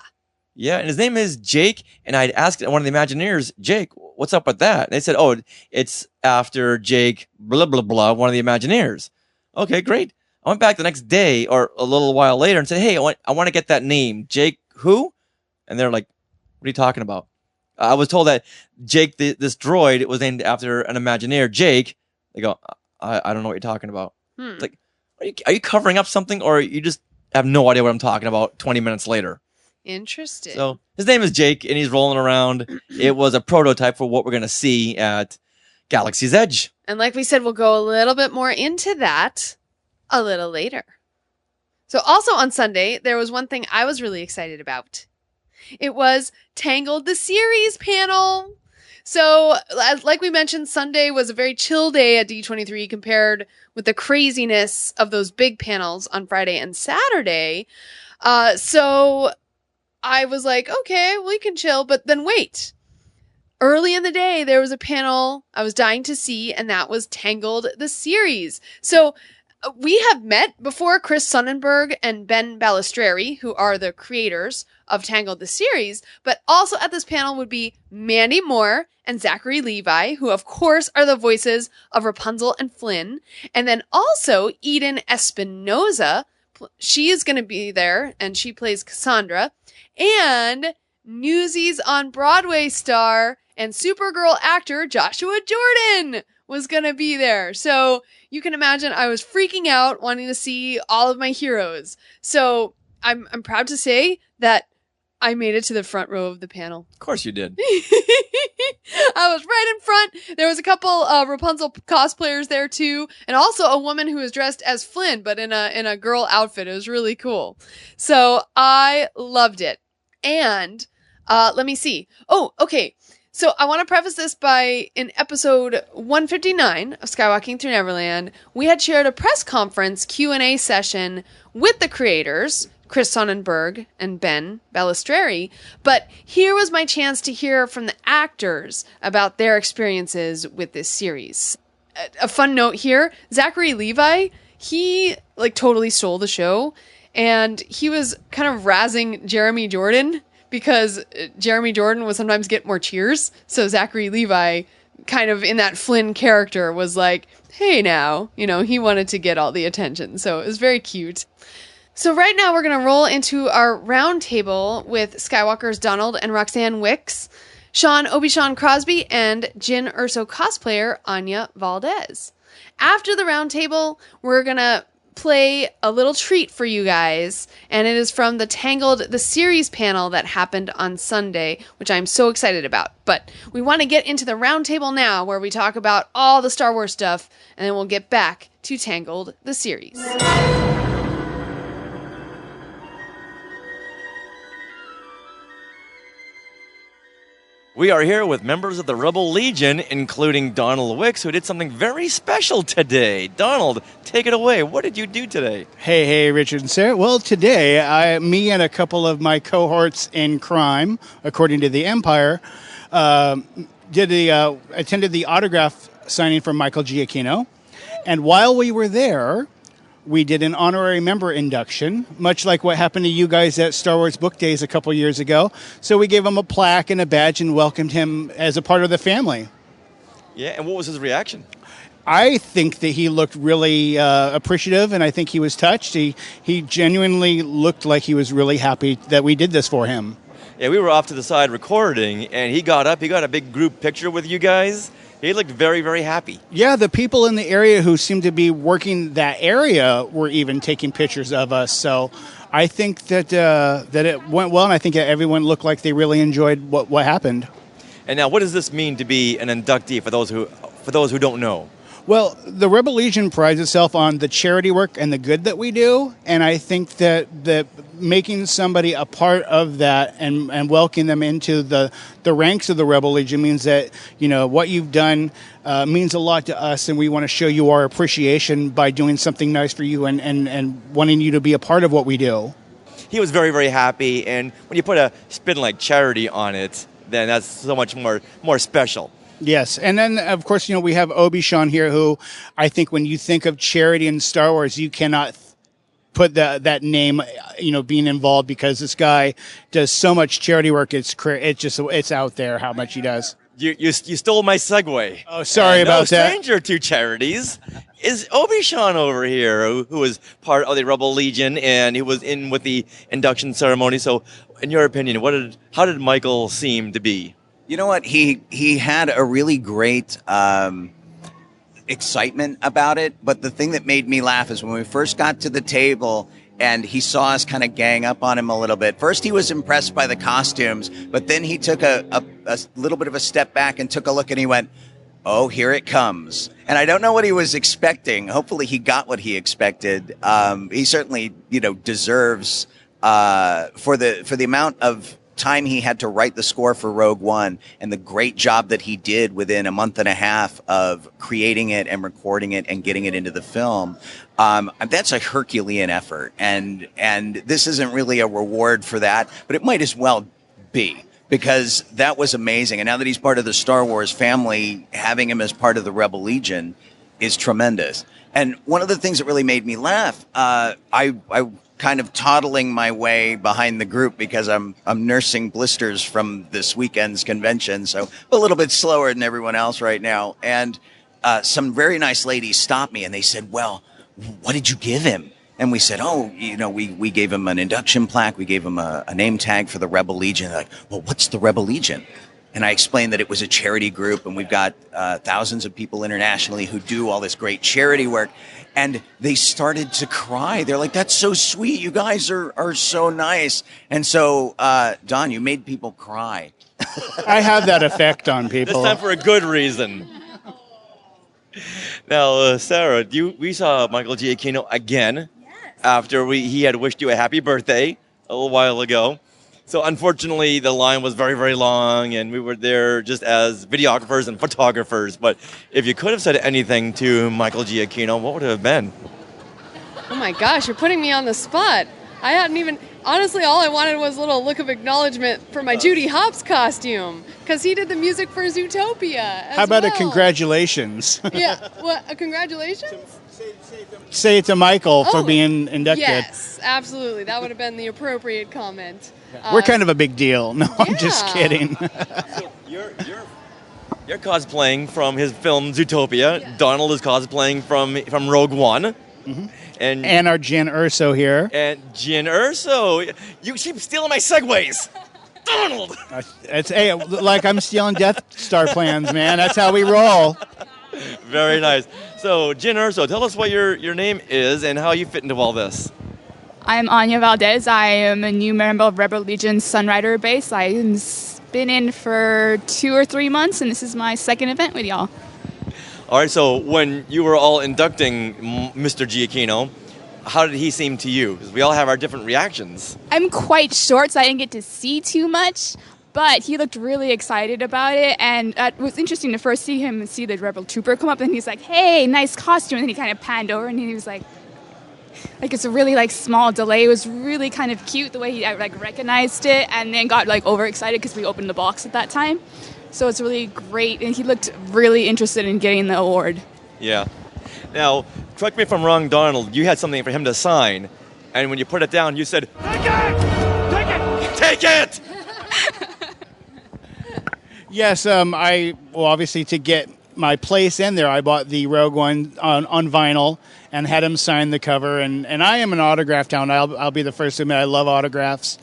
Yeah, and his name is Jake, and I'd asked one of the Imagineers, Jake, what's up with that? And they said, oh, it's after Jake, blah, blah, blah, one of the Imagineers. Okay, great. I went back the next day or a little while later and said, hey, I want to get that name. Jake who? And they're like, what are you talking about? I was told that Jake, this droid, was named after an Imagineer, Jake. They go, I don't know what you're talking about. Like, are you covering up something, or you just have no idea what I'm talking about 20 minutes later? Interesting. So his name is Jake, and he's rolling around. It was a prototype for what we're going to see at Galaxy's Edge. And like we said, we'll go a little bit more into that a little later. So also on Sunday, there was one thing I was really excited about. It was Tangled the Series panel. So, like we mentioned, Sunday was a very chill day at D23 compared with the craziness of those big panels on Friday and Saturday. So I was like, okay, we can chill, but then wait. Early in the day, there was a panel I was dying to see, and that was Tangled the Series. So we have met before, Chris Sonnenberg and Ben Balistreri, who are the creators of Tangled the Series, but also at this panel would be Mandy Moore and Zachary Levi, who of course are the voices of Rapunzel and Flynn, and then also Eden Espinoza. She is going to be there, and she plays Cassandra, and Newsies on Broadway star and Supergirl actor Joshua Jordan was going to be there. So you can imagine I was freaking out wanting to see all of my heroes. So I'm proud to say that I made it to the front row of the panel. Of course you did. I was right in front. There was a couple Rapunzel cosplayers there too, and also a woman who was dressed as Flynn, but in a girl outfit. It was really cool. So I loved it. And let me see. Oh, okay. So I want to preface this by, in episode 159 of Skywalking Through Neverland, we had shared a press conference Q&A session with the creators, Chris Sonnenberg and Ben Balistreri, but here was my chance to hear from the actors about their experiences with this series. A fun note here, Zachary Levi, he totally stole the show, and he was kind of razzing Jeremy Jordan because Jeremy Jordan would sometimes get more cheers. So Zachary Levi, kind of in that Flynn character, was like, hey now, he wanted to get all the attention. So it was very cute. So right now we're going to roll into our roundtable with Skywalker's Donald and Roxanne Wicks, Sean Obi-Shawn Crosby, and Jyn Erso cosplayer Anya Valdez. After the roundtable, we're going to play a little treat for you guys, and it is from the Tangled the Series panel that happened on Sunday, which I'm so excited about. But we want to get into the roundtable now, where we talk about all the Star Wars stuff, and then we'll get back to Tangled the Series. We are here with members of the Rebel Legion, including Donald Wicks, who did something very special today. Donald, take it away. What did you do today? Hey, Richard and Sarah. Well, today, me and a couple of my cohorts in crime, according to the Empire, attended the autograph signing for Michael Giacchino. And while we were there, we did an honorary member induction, much like what happened to you guys at Star Wars Book Days a couple years ago. So we gave him a plaque and a badge and welcomed him as a part of the family. Yeah, and what was his reaction? I think that he looked really appreciative, and I think he was touched. He genuinely looked like he was really happy that we did this for him. Yeah, we were off to the side recording, and he got up. He got a big group picture with you guys. He looked very, very happy. Yeah, the people in the area who seemed to be working that area were even taking pictures of us. So I think that it went well, and I think that everyone looked like they really enjoyed what happened. And now, what does this mean to be an inductee for those who don't know? Well, the Rebel Legion prides itself on the charity work and the good that we do, and I think that making somebody a part of that and welcoming them into the ranks of the Rebel Legion means that, you know, what you've done means a lot to us, and we want to show you our appreciation by doing something nice for you and wanting you to be a part of what we do. He was very, very happy, and when you put a spin like charity on it, then that's so much more special. Yes, and then, of course, you know, we have Obi-Shawn here, who I think when you think of charity in Star Wars, you cannot put that name, you know, being involved, because this guy does so much charity work. It's out there how much he does. You stole my segue. Oh, sorry about that. No stranger to charities is Obi-Shawn over here, who was part of the Rebel Legion, and he was in with the induction ceremony. So, in your opinion, how did Michael seem to be? You know what? He had a really great excitement about it. But the thing that made me laugh is when we first got to the table and he saw us kind of gang up on him a little bit. First, he was impressed by the costumes, but then he took a little bit of a step back and took a look, and he went, "Oh, here it comes." And I don't know what he was expecting. Hopefully he got what he expected. He certainly, you know, deserves for the amount of time he had to write the score for Rogue One and the great job that he did within a month and a half of creating it and recording it and getting it into the film. That's a Herculean effort, and this isn't really a reward for that, but it might as well be, because that was amazing. And now that he's part of the Star Wars family, having him as part of the Rebel Legion is tremendous. And one of the things that really made me laugh, I kind of toddling my way behind the group because I'm nursing blisters from this weekend's convention, so a little bit slower than everyone else right now. And some very nice ladies stopped me and they said, "Well, what did you give him?" And we said, "Oh, you know, we gave him an induction plaque. We gave him a name tag for the Rebel Legion." They're like, "Well, what's the Rebel Legion?" And I explained that it was a charity group, and we've got thousands of people internationally who do all this great charity work. And they started to cry. They're like, "That's so sweet. You guys are so nice." And so, Don, you made people cry. I have that effect on people. This time for a good reason. Now, Sarah, we saw Michael Giacchino again after he had wished you a happy birthday a little while ago. So unfortunately, the line was very, very long, and we were there just as videographers and photographers. But if you could have said anything to Michael Giacchino, what would it have been? Oh my gosh, you're putting me on the spot. I hadn't even... Honestly, all I wanted was a little look of acknowledgement for my Judy Hopps costume, because he did the music for Zootopia as How about well. a congratulations? Yeah, what, a congratulations? Say it to Michael for being inducted. Yes, absolutely. That would have been the appropriate comment. We're kind of a big deal. No, I'm just kidding. So you're cosplaying from his film Zootopia. Yeah. Donald is cosplaying from Rogue One. Mm-hmm. And our Jyn Erso here. And Jyn Erso. You keep stealing my segues. Donald! Hey, like I'm stealing Death Star plans, man. That's how we roll. Very nice. So, Jyn Erso, tell us what your name is and how you fit into all this. I'm Anya Valdez. I am a new member of Rebel Legion's Sunrider Base. I've been in for 2 or 3 months, and this is my second event with y'all. All right, so when you were all inducting Mr. Giacchino, how did he seem to you? Because we all have our different reactions. I'm quite short, so I didn't get to see too much, But he looked really excited about it, and it was interesting to first see him and see the Rebel Trooper come up, and he's like, "Hey, nice costume," and then he kind of panned over, and he was like it's a really like small delay. It was really kind of cute the way he like recognized it, and then got like overexcited because we opened the box at that time. So it's really great, and he looked really interested in getting the award. Yeah. Now, correct me if I'm wrong, Donald. You had something for him to sign, and when you put it down, you said, "Take it! Take it! Take it!" Yes, obviously to get my place in there, I bought the Rogue One on vinyl and had him sign the cover. And I am an autograph hound. I'll be the first to admit I love autographs.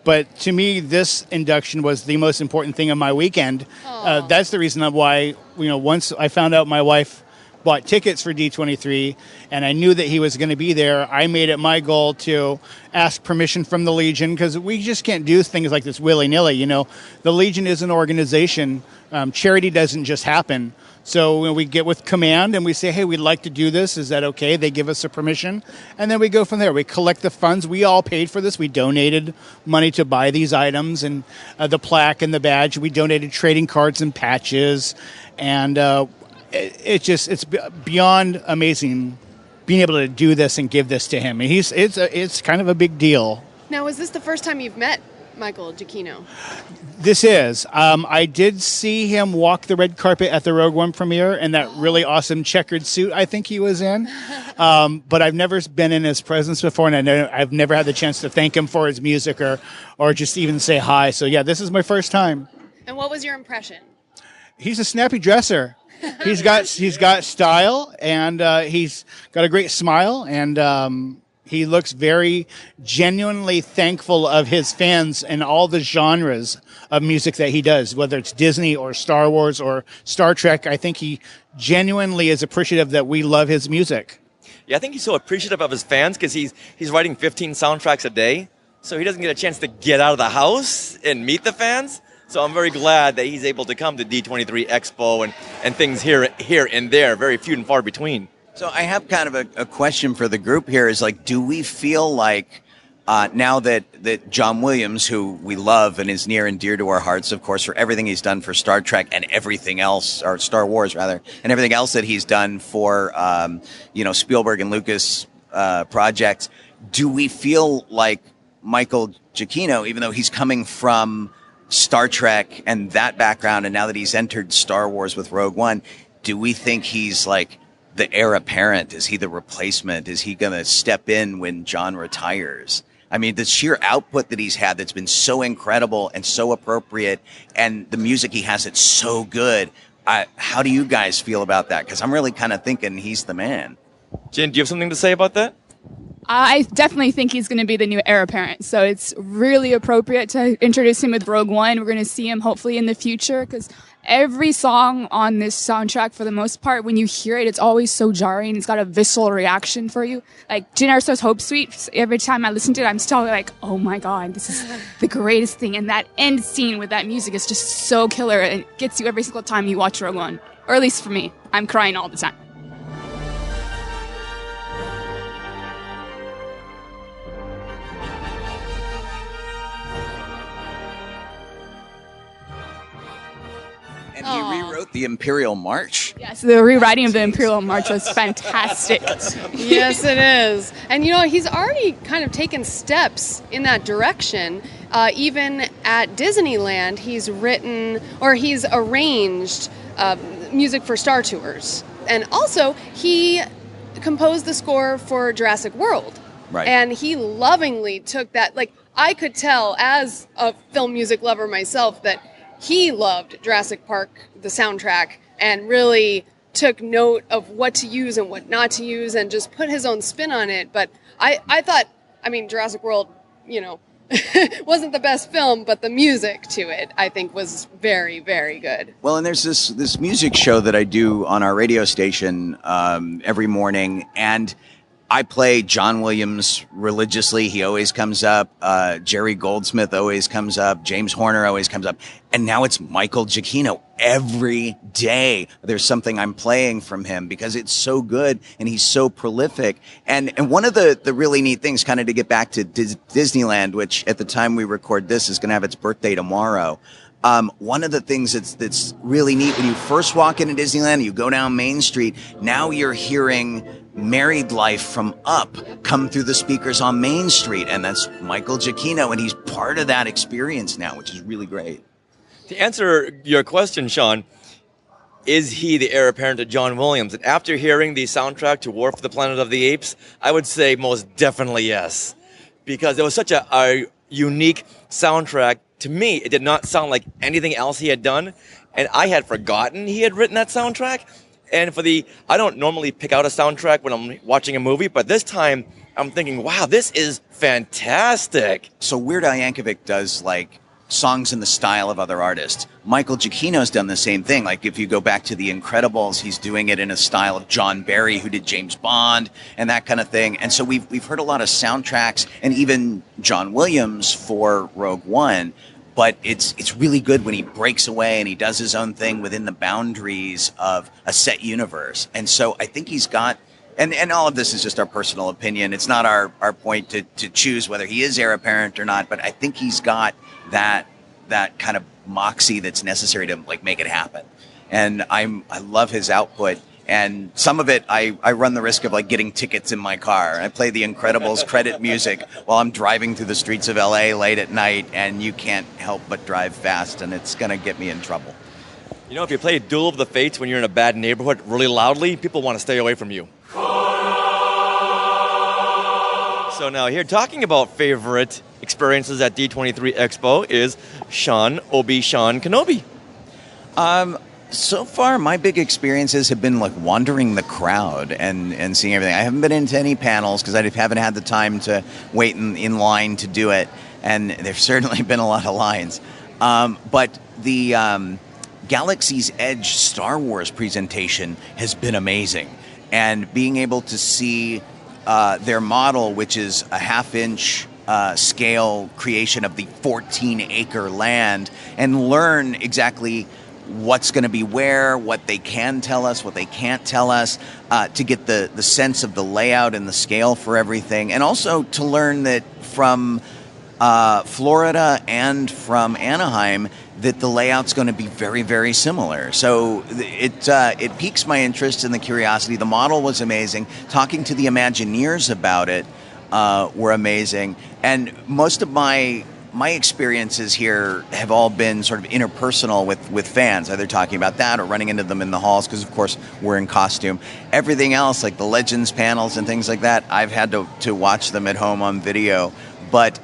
But to me, this induction was the most important thing of my weekend. That's the reason why, once I found out my wife bought tickets for D23 and I knew that he was going to be there, I made it my goal to ask permission from the Legion, because we just can't do things like this willy-nilly. The Legion is an organization. Charity doesn't just happen. So when we get with command and we say, "Hey, we'd like to do this, is that okay?" They give us a permission, and then we go from there. We collect the funds. We all paid for this. We donated money to buy these items, and the plaque and the badge. We donated trading cards and patches, and it's beyond amazing being able to do this and give this to him. And it's kind of a big deal. Now, is this the first time you've met Michael Giacchino? This is. I did see him walk the red carpet at the Rogue One premiere in that really awesome checkered suit I think he was in. But I've never been in his presence before, and I've never had the chance to thank him for his music or just even say hi. So, yeah, this is my first time. And what was your impression? He's a snappy dresser. He's got style, and he's got a great smile, and he looks very genuinely thankful of his fans and all the genres of music that he does, whether it's Disney or Star Wars or Star Trek. I think he genuinely is appreciative that we love his music. Yeah, I think he's so appreciative of his fans because he's writing 15 soundtracks a day, so he doesn't get a chance to get out of the house and meet the fans. So I'm very glad that he's able to come to D23 Expo and things here and there, very few and far between. So I have kind of a question for the group here is like, do we feel like now that John Williams, who we love and is near and dear to our hearts, of course, for everything he's done for Star Trek and everything else, or Star Wars rather, and everything else that he's done for, Spielberg and Lucas projects, do we feel like Michael Giacchino, even though he's coming from Star Trek and that background, and now that he's entered Star Wars with Rogue One, do we think he's like the heir apparent? Is he the replacement? Is he going to step in when John retires? I mean, the sheer output that he's had that's been so incredible and so appropriate, and the music he has that's so good. How do you guys feel about that? Because I'm really kind of thinking he's the man. Jen, do you have something to say about that? I definitely think he's going to be the new heir apparent. So it's really appropriate to introduce him with Rogue One. We're going to see him hopefully in the future, because every song on this soundtrack, for the most part, when you hear it, it's always so jarring. It's got a visceral reaction for you. Like Jyn Erso's Hope Suite, every time I listen to it, I'm still like, oh my God, this is the greatest thing. And that end scene with that music is just so killer. And it gets you every single time you watch Rogue One. Or at least for me. I'm crying all the time. And he rewrote the Imperial March. Yes, the rewriting of the Imperial March was fantastic. Yes, it is. And, he's already kind of taken steps in that direction. Even at Disneyland, he's written or he's arranged music for Star Tours. And also, he composed the score for Jurassic World. Right. And he lovingly took that. Like, I could tell as a film music lover myself that he loved Jurassic Park, the soundtrack, and really took note of what to use and what not to use and just put his own spin on it. But I thought, Jurassic World, wasn't the best film, but the music to it, I think, was very, very good. Well, and there's this music show that I do on our radio station every morning, and I play John Williams religiously. He always comes up. Jerry Goldsmith always comes up. James Horner always comes up. And now it's Michael Giacchino. Every day there's something I'm playing from him because it's so good and he's so prolific. And one of the really neat things, kind of to get back to Disneyland, which at the time we record this is going to have its birthday tomorrow. One of the things that's really neat when you first walk into Disneyland, you go down Main Street, now you're hearing Married Life from Up come through the speakers on Main Street, and that's Michael Giacchino, and he's part of that experience now, which is really great. To answer your question, Sean, is he the heir apparent to John Williams? And after hearing the soundtrack to War for the Planet of the Apes, I would say most definitely yes, because it was such a unique soundtrack. To me, it did not sound like anything else he had done, and I had forgotten he had written that soundtrack. And I don't normally pick out a soundtrack when I'm watching a movie, but this time I'm thinking, wow, this is fantastic. So Weird Al Yankovic does like songs in the style of other artists. Michael Giacchino's done the same thing. Like if you go back to The Incredibles, he's doing it in a style of John Barry, who did James Bond and that kind of thing. And so we've heard a lot of soundtracks and even John Williams for Rogue One. But it's really good when he breaks away and he does his own thing within the boundaries of a set universe. And so I think he's got, and all of this is just our personal opinion. It's not our point to choose whether he is heir apparent or not, but I think he's got that kind of moxie that's necessary to like make it happen. And I love his output. And some of it, I run the risk of like getting tickets in my car. I play The Incredibles credit music while I'm driving through the streets of LA late at night, and you can't help but drive fast, and it's going to get me in trouble. You know, if you play Duel of the Fates when you're in a bad neighborhood really loudly, people want to stay away from you. So now here, talking about favorite experiences at D23 Expo is Sean Obi-Shawn Kenobi. So far, my big experiences have been like wandering the crowd and seeing everything. I haven't been into any panels because I haven't had the time to wait in line to do it, and there's certainly been a lot of lines. But the Galaxy's Edge Star Wars presentation has been amazing, and being able to see their model, which is a half-inch scale creation of the 14-acre land, and learn exactly what's going to be where, what they can tell us, what they can't tell us, to get the sense of the layout and the scale for everything. And also to learn that from Florida and from Anaheim that the layout's going to be very, very similar. So it piques my interest and the curiosity. The model was amazing. Talking to the Imagineers about it were amazing. And most of my experiences here have all been sort of interpersonal with fans, either talking about that or running into them in the halls, because of course we're in costume. Everything else, like the Legends panels and things like that, I've had to watch them at home on video. But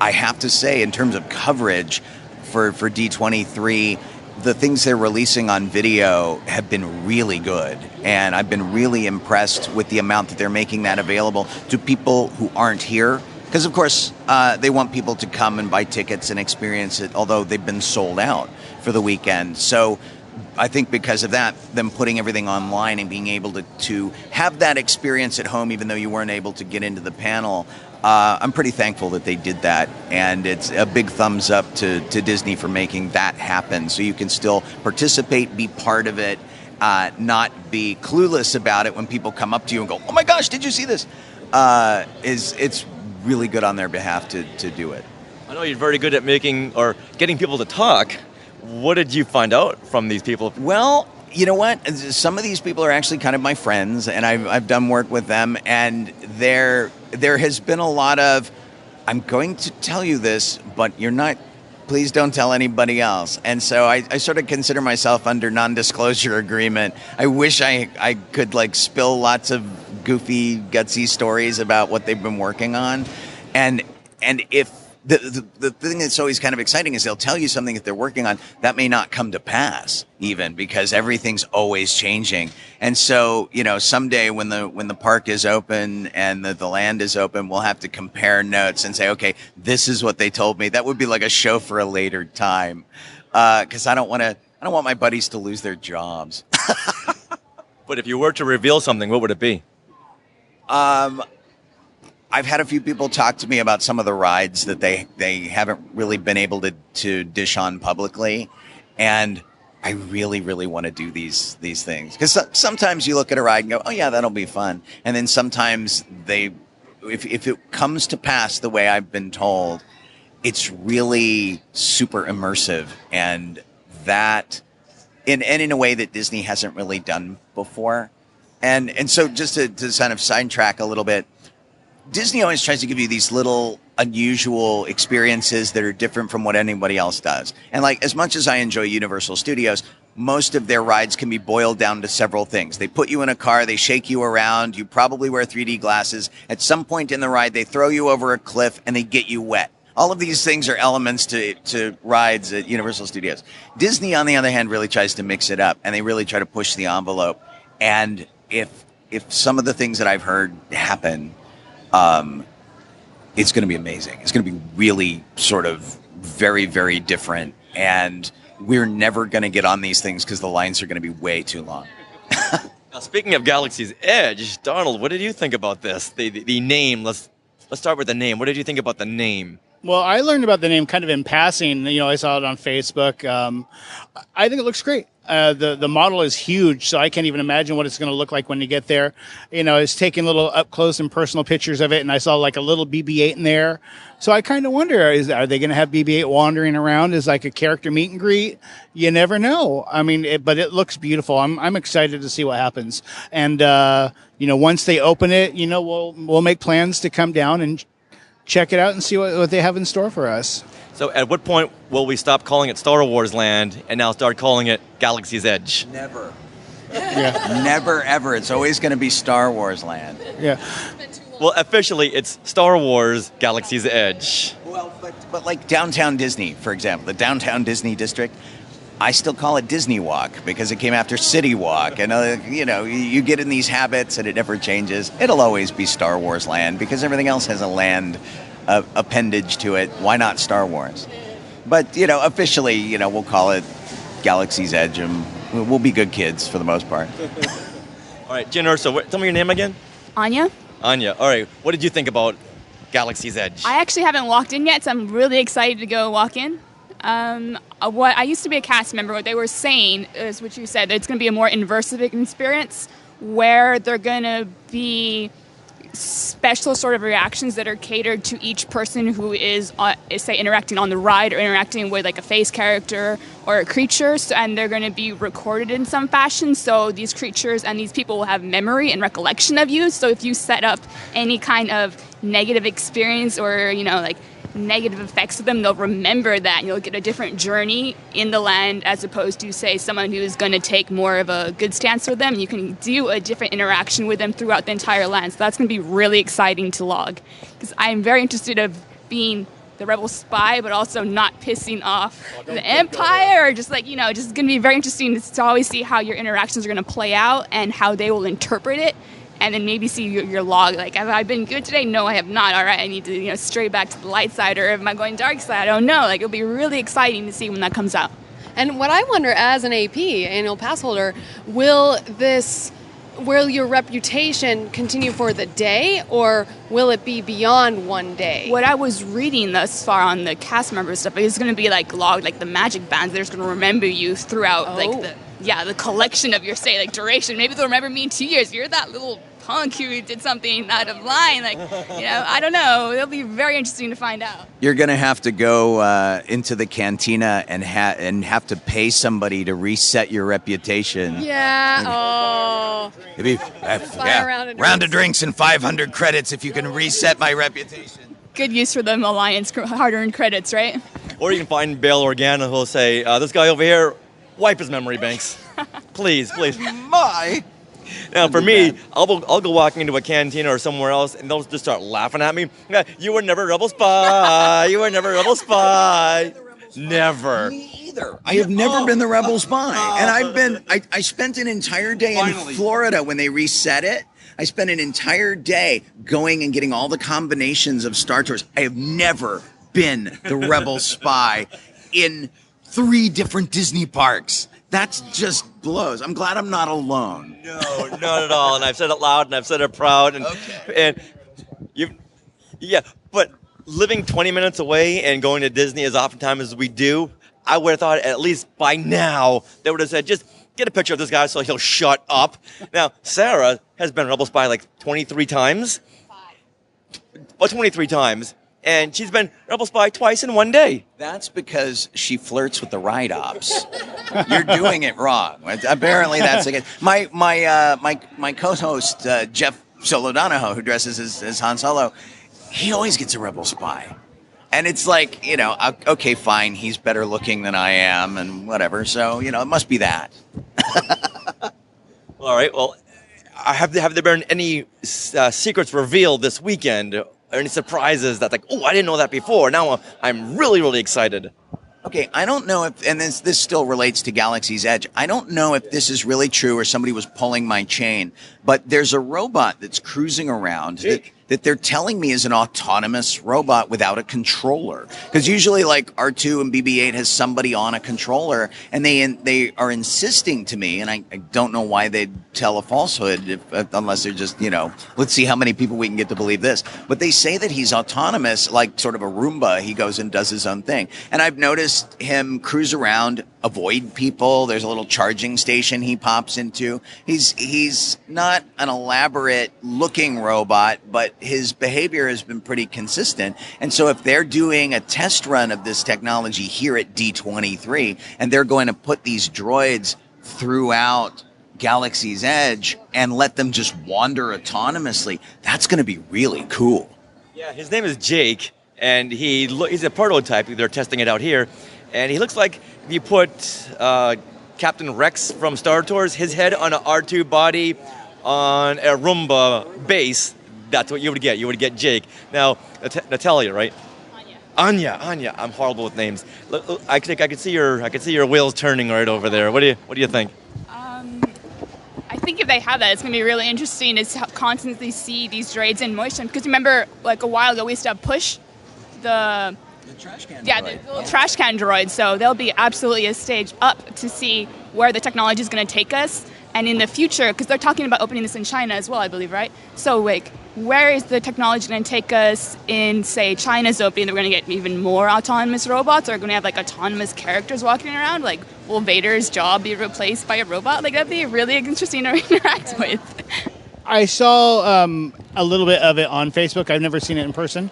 I have to say, in terms of coverage for D23, the things they're releasing on video have been really good. And I've been really impressed with the amount that they're making that available to people who aren't here. Because, of course, they want people to come and buy tickets and experience it, although they've been sold out for the weekend. So I think because of that, them putting everything online and being able to have that experience at home, even though you weren't able to get into the panel, I'm pretty thankful that they did that. And it's a big thumbs up to Disney for making that happen. So you can still participate, be part of it, not be clueless about it when people come up to you and go, oh my gosh, did you see this? It's really good on their behalf to do it. I know you're very good at making or getting people to talk. What did you find out from these people? Well, you know what? Some of these people are actually kind of my friends, and I've done work with them, and there has been a lot of, I'm going to tell you this, but please don't tell anybody else. And so I sort of consider myself under non-disclosure agreement. I wish I could like spill lots of goofy, gutsy stories about what they've been working on. And if the thing that's always kind of exciting is they'll tell you something that they're working on that may not come to pass even, because everything's always changing. And so, someday when the park is open and the land is open, we'll have to compare notes and say, okay, this is what they told me. That would be like a show for a later time. 'Cause I don't want my buddies to lose their jobs. But if you were to reveal something, what would it be? I've had a few people talk to me about some of the rides that they haven't really been able to dish on publicly, and I really, really want to do these things, because sometimes you look at a ride and go, oh yeah, that'll be fun, and then sometimes if it comes to pass the way I've been told, it's really super immersive, and that in a way that Disney hasn't really done before, and so just to kind of sidetrack a little bit. Disney always tries to give you these little unusual experiences that are different from what anybody else does. And like, as much as I enjoy Universal Studios, most of their rides can be boiled down to several things. They put you in a car, they shake you around, you probably wear 3D glasses. At some point in the ride, they throw you over a cliff and they get you wet. All of these things are elements to rides at Universal Studios. Disney, on the other hand, really tries to mix it up, and they really try to push the envelope. And if some of the things that I've heard happen, it's going to be amazing. It's going to be really sort of very, very different. And we're never going to get on these things because the lines are going to be way too long. Now, speaking of Galaxy's Edge, Donald, what did you think about this? The name. Let's start with the name. What did you think about the name? Well, I learned about the name kind of in passing. I saw it on Facebook. I think it looks great. The model is huge, so I can't even imagine what it's going to look like when you get there. I was taking little up close and personal pictures of it, and I saw like a little BB-8 in there. So I kind of wonder, are they going to have BB-8 wandering around as like a character meet and greet? You never know. I mean, but it looks beautiful. I'm excited to see what happens. And once they open it, we'll make plans to come down and check it out and see what they have in store for us. So at what point will we stop calling it Star Wars Land and now start calling it Galaxy's Edge? Never. Yeah. Never, ever. It's always going to be Star Wars Land. Yeah. Well, officially, it's Star Wars Galaxy's Edge. Well, but like Downtown Disney, for example, the Downtown Disney District, I still call it Disney Walk because it came after City Walk. And, you get in these habits and it never changes. It'll always be Star Wars Land because everything else has a land appendage to it. Why not Star Wars? But, officially, we'll call it Galaxy's Edge, and we'll be good kids for the most part. All right, Jen Urso, tell me your name again. Anya? Anya. All right, what did you think about Galaxy's Edge? I actually haven't walked in yet, so I'm really excited to go walk in. What I used to be a cast member. What they were saying is what you said. That it's going to be a more immersive experience where they're going to be special sort of reactions that are catered to each person who is, say, interacting on the ride or interacting with like a face character or a creature, and they're going to be recorded in some fashion. So these creatures and these people will have memory and recollection of you. So if you set up any kind of negative experience or negative effects with them, they'll remember that, and you'll get a different journey in the land as opposed to, say, someone who is going to take more of a good stance with them. You can do a different interaction with them throughout the entire land. So that's going to be really exciting to log, because I'm very interested of being the rebel spy, but also not pissing off the Empire, or just just going to be very interesting to always see how your interactions are going to play out and how they will interpret it. And then maybe see your log, like, have I been good today? No, I have not. All right, I need to stray back to the light side, or am I going dark side? I don't know. Like, it'll be really exciting to see when that comes out. And what I wonder, as an AP, annual pass holder, will your reputation continue for the day, or will it be beyond one day? What I was reading thus far on the cast member stuff, it's going to be like logged, like the magic bands. They're just going to remember you throughout, the collection of your stay, like duration. Maybe they'll remember me in 2 years. You're that little punk who did something out of line. I don't know. It'll be very interesting to find out. You're going to have to go into the cantina and have to pay somebody to reset your reputation. Yeah. Oh. It'd be, round of drinks and 500 credits if you can reset my reputation. Good use for them Alliance hard-earned credits, right? Or you can find Bail Organa who'll say, this guy over here, wipe his memory banks. Please. My. Now, for me, I'll go walking into a cantina or somewhere else, and they'll just start laughing at me. You were never a rebel spy. You were never a rebel spy. Never. Me either. I have never been the rebel spy. And I spent an entire day in Florida when they reset it. I spent an entire day going and getting all the combinations of Star Tours. I have never been the rebel spy in 3 different Disney parks. That's just blows. I'm glad I'm not alone. No, not at all. And I've said it loud and I've said it proud. And but living 20 minutes away and going to Disney as oftentimes as we do, I would have thought at least by now they would have said, just get a picture of this guy so he'll shut up. Now, Sarah has been Rebel Spy like 23 times. 23 times. And she's been Rebel Spy twice in one day. That's because she flirts with the ride ops. You're doing it wrong. Apparently, that's again. My co-host Jeff Solodano, who dresses as Han Solo, he always gets a Rebel Spy, and it's like, okay, fine, he's better looking than I am, and whatever. So it must be that. All right. Well, have there been any secrets revealed this weekend? Or any surprises that's like, oh, I didn't know that before. Now I'm really, really excited. Okay, I don't know if, and this still relates to Galaxy's Edge, I don't know if this is really true or somebody was pulling my chain, but there's a robot that's cruising around that they're telling me is an autonomous robot without a controller. Because usually like R2 and BB-8 has somebody on a controller, and they are insisting to me, and I don't know why they'd tell a falsehood unless they're just, let's see how many people we can get to believe this. But they say that he's autonomous, like sort of a Roomba. He goes and does his own thing. And I've noticed him cruise around, avoid people. There's a little charging station he pops into. He's not an elaborate looking robot, but his behavior has been pretty consistent. And so if they're doing a test run of this technology here at D23, and they're going to put these droids throughout Galaxy's Edge and let them just wander autonomously, that's going to be really cool. Yeah, his name is Jake, and he's a prototype. They're testing it out here. And he looks like if you put Captain Rex from Star Tours, his head on an R2 body on a Roomba base, that's what you would get. You would get Jake. Now, Natalia, right? Anya. I'm horrible with names. I could see your wheels turning right over there. What do you think? I think if they have that, it's going to be really interesting to constantly see these droids in motion. Because remember, like a while ago, we used to have Push, the trash can droid. The little trash can droid. So they'll be absolutely a stage up to see where the technology is going to take us. And in the future, because they're talking about opening this in China as well, I believe, right? So, like, where is the technology going to take us in, say, China's opening? We're going to get even more autonomous robots, or we're going to have, like, autonomous characters walking around? Like, will Vader's job be replaced by a robot? Like, that'd be really interesting to interact with. I saw a little bit of it on Facebook. I've never seen it in person.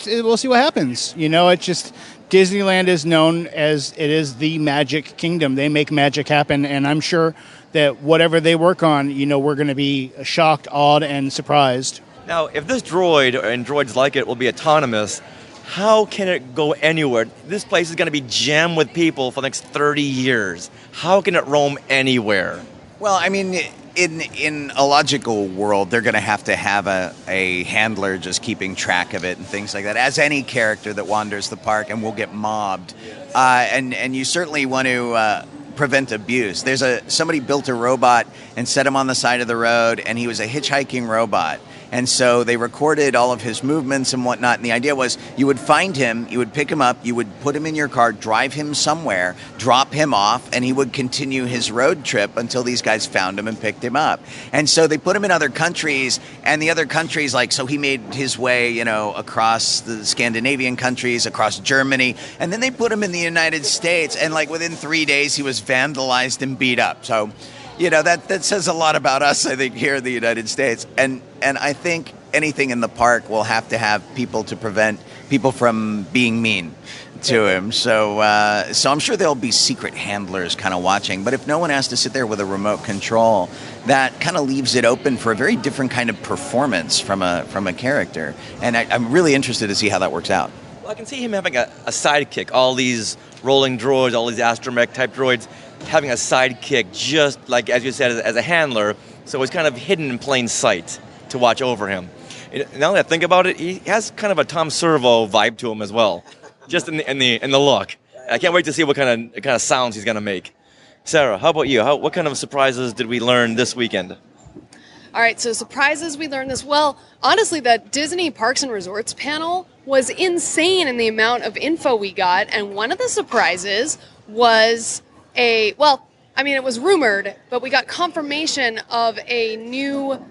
We'll see what happens. It's just Disneyland is known as it is the Magic Kingdom. They make magic happen, and I'm sure that whatever they work on, we're going to be shocked, awed, and surprised. Now, if this droid and droids like it will be autonomous, how can it go anywhere? This place is going to be jammed with people for the next 30 years. How can it roam anywhere? Well, I mean, in a logical world, they're going to have a handler just keeping track of it and things like that, as any character that wanders the park and will get mobbed. And you certainly want to prevent abuse. Somebody built a robot and set him on the side of the road, and he was a hitchhiking robot. And so they recorded all of his movements and whatnot. And the idea was you would find him, you would pick him up, you would put him in your car, drive him somewhere, drop him off, and he would continue his road trip until these guys found him and picked him up. And so they put him in other countries, and the other countries, so he made his way, across the Scandinavian countries, across Germany, and then they put him in the United States, and within 3 days he was vandalized and beat up. So that says a lot about us, I think, here in the United States. And I think anything in the park will have to have people to prevent people from being mean to him. So I'm sure there'll be secret handlers kind of watching. But if no one has to sit there with a remote control, that kind of leaves it open for a very different kind of performance from a character. And I'm really interested to see how that works out. Well, I can see him having a sidekick. All these rolling droids, all these astromech type droids, having a sidekick, just like, as you said, as a handler, so he's kind of hidden in plain sight to watch over him. Now that I think about it, he has kind of a Tom Servo vibe to him as well, just in the look. I can't wait to see what kind of sounds he's going to make. Sarah, how about you? What kind of surprises did we learn this weekend? All right, so surprises we learned this. Well, honestly, that Disney Parks and Resorts panel was insane in the amount of info we got, and one of the surprises was it was rumored, but we got confirmation of a new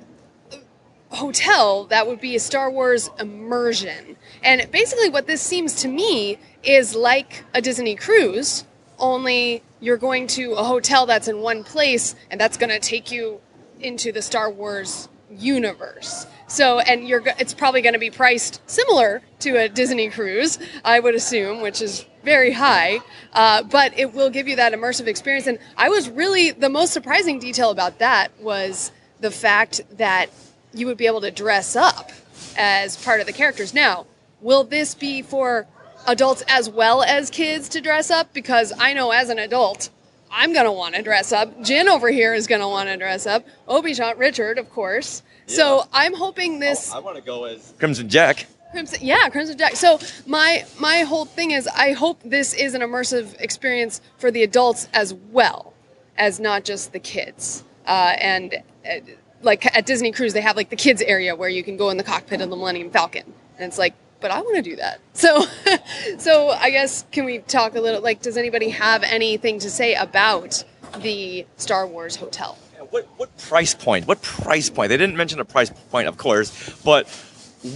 hotel that would be a Star Wars immersion. And basically what this seems to me is like a Disney cruise, only you're going to a hotel that's in one place, and that's going to take you into the Star Wars universe. So, and it's probably going to be priced similar to a Disney cruise, I would assume, which is very high, but it will give you that immersive experience. And the most surprising detail about that was the fact that you would be able to dress up as part of the characters. Now, will this be for adults as well as kids to dress up? Because I know as an adult, I'm going to want to dress up. Jen over here is going to want to dress up. Obi-Shawn, Richard, of course. Yeah. So I'm hoping this... I want to go as Crimson Jack. Crimson Jack. So my whole thing is I hope this is an immersive experience for the adults as well as not just the kids. Like at Disney Cruise, they have like the kids area where you can go in the cockpit of the Millennium Falcon. And it's like, but I want to do that. So I guess, can we talk a little, like, does anybody have anything to say about the Star Wars hotel? What price point? They didn't mention a price point, of course, but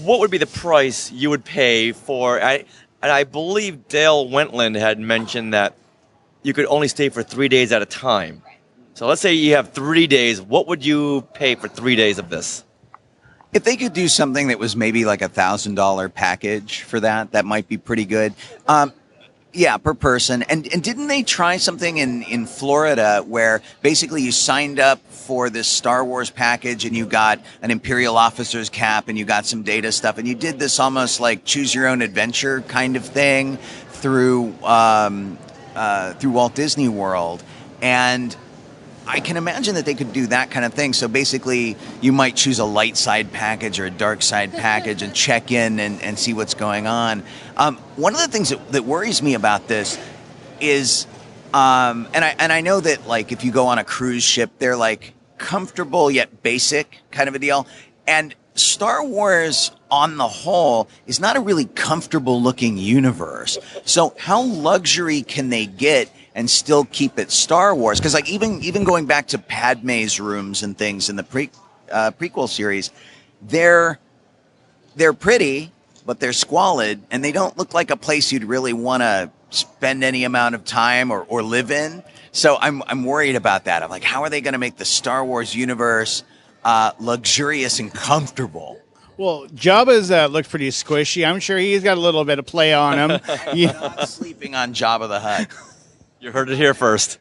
what would be the price you would pay for, I believe Dale Wentland had mentioned that you could only stay for 3 days at a time. So let's say you have 3 days. What would you pay for 3 days of this? If they could do something that was maybe like $1,000 package for that might be pretty good. Yeah, per person. And didn't they try something in Florida where basically you signed up for this Star Wars package and you got an Imperial officer's cap and you got some data stuff and you did this almost like choose your own adventure kind of thing through Walt Disney World. And I can imagine that they could do that kind of thing. So basically, you might choose a light side package or a dark side package and check in and see what's going on. One of the things that worries me about this is, and I know that like if you go on a cruise ship, they're like comfortable yet basic kind of a deal. And Star Wars, on the whole, is not a really comfortable looking universe. So how luxury can they get and still keep it Star Wars? Because like even going back to Padme's rooms and things in the prequel series, they're pretty, but they're squalid, and they don't look like a place you'd really want to spend any amount of time or live in. So I'm worried about that. I'm like, how are they going to make the Star Wars universe luxurious and comfortable? Well, Jabba's looks pretty squishy. I'm sure he's got a little bit of play on him. I'm not sleeping on Jabba the Hutt. You heard it here first.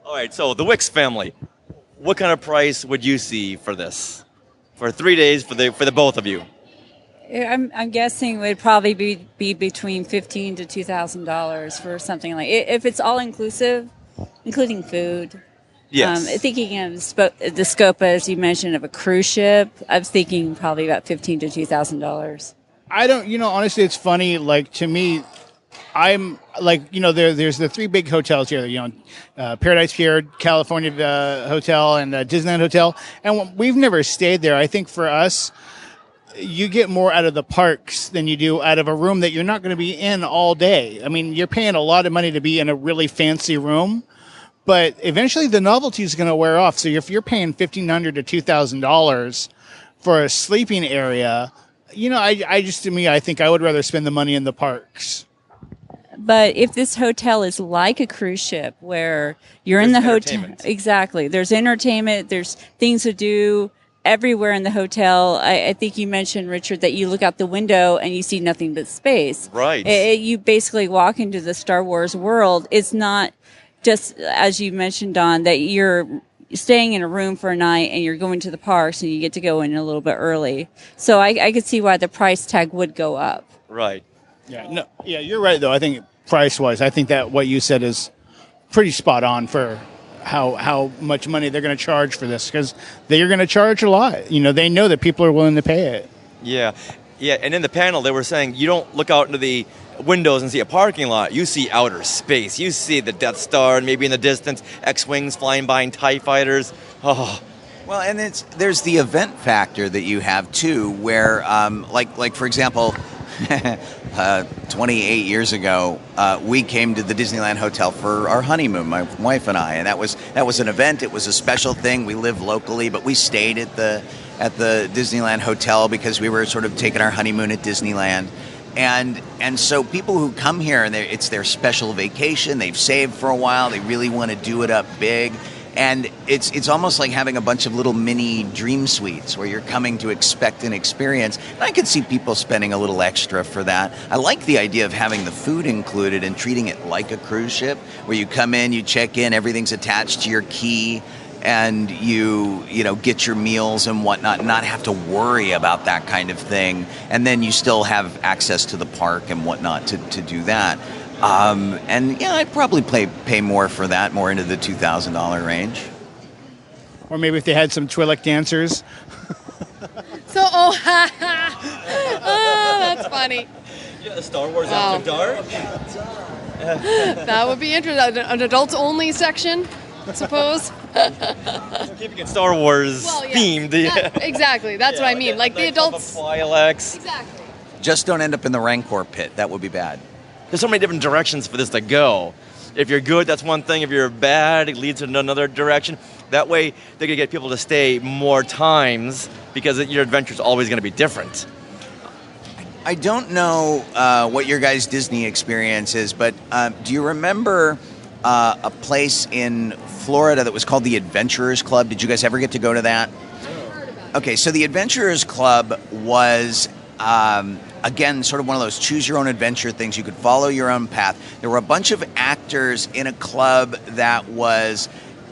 All right, so the Wicks family, what kind of price would you see for this? For 3 days for the both of you? I'm guessing it would probably be between $1,500 to $2,000 for something like if it's all inclusive, including food. Yes. Thinking of the scope, as you mentioned, of a cruise ship, I was thinking probably about $1,500 to $2,000. I don't, honestly, it's funny. Like, to me, I'm like, there's the three big hotels here, Paradise Pier, California Hotel, and Disneyland Hotel. And we've never stayed there. I think for us, you get more out of the parks than you do out of a room that you're not going to be in all day. I mean, you're paying a lot of money to be in a really fancy room. But eventually the novelty is going to wear off. So if you're paying $1,500 to $2,000 for a sleeping area, I think I would rather spend the money in the parks. But if this hotel is like a cruise ship where you're in the hotel, exactly, there's entertainment, there's things to do everywhere in the hotel. I think you mentioned, Richard, that you look out the window and you see nothing but space. Right. You basically walk into the Star Wars world. It's not just, as you mentioned, Don, that you're staying in a room for a night and you're going to the parks and you get to go in a little bit early. So I could see why the price tag would go up. Right. Yeah, you're right, though. I think price-wise, I think that what you said is pretty spot on for how much money they're going to charge for this, because they're going to charge a lot. They know that people are willing to pay it. Yeah. And in the panel, they were saying you don't look out into the windows and see a parking lot. You see outer space. You see the Death Star, and maybe in the distance, X-Wings flying by and TIE fighters. Oh. Well, and there's the event factor that you have, too, where, like for example, 28 years ago, we came to the Disneyland Hotel for our honeymoon, my wife and I, and that was an event. It was a special thing. We live locally, but we stayed at the Disneyland Hotel because we were sort of taking our honeymoon at Disneyland. And so people who come here, and it's their special vacation, they've saved for a while, they really want to do it up big. And it's almost like having a bunch of little mini dream suites where you're coming to expect an experience. And I could see people spending a little extra for that. I like the idea of having the food included and treating it like a cruise ship, where you come in, you check in, everything's attached to your key, and you get your meals and whatnot, not have to worry about that kind of thing. And then you still have access to the park and whatnot to do that. And yeah, I'd probably pay more for that, more into the $2,000 range. Or maybe if they had some Twi'lek dancers. So, that's funny. Yeah, Star Wars After Dark. That would be interesting. An adults-only section, I suppose. Keeping it Star Wars themed. Exactly. That's what I mean. Like the adults. Exactly. Just don't end up in the Rancor pit. That would be bad. There's so many different directions for this to go. If you're good, that's one thing. If you're bad, it leads in another direction. That way, they're going to get people to stay more times because your adventure's always going to be different. I don't know what your guys' Disney experience is, but do you remember a place in Florida that was called the Adventurers Club? Did you guys ever get to go to that? Okay, so the Adventurers Club was... again, sort of one of those choose-your-own-adventure things. You could follow your own path. There were a bunch of actors in a club that was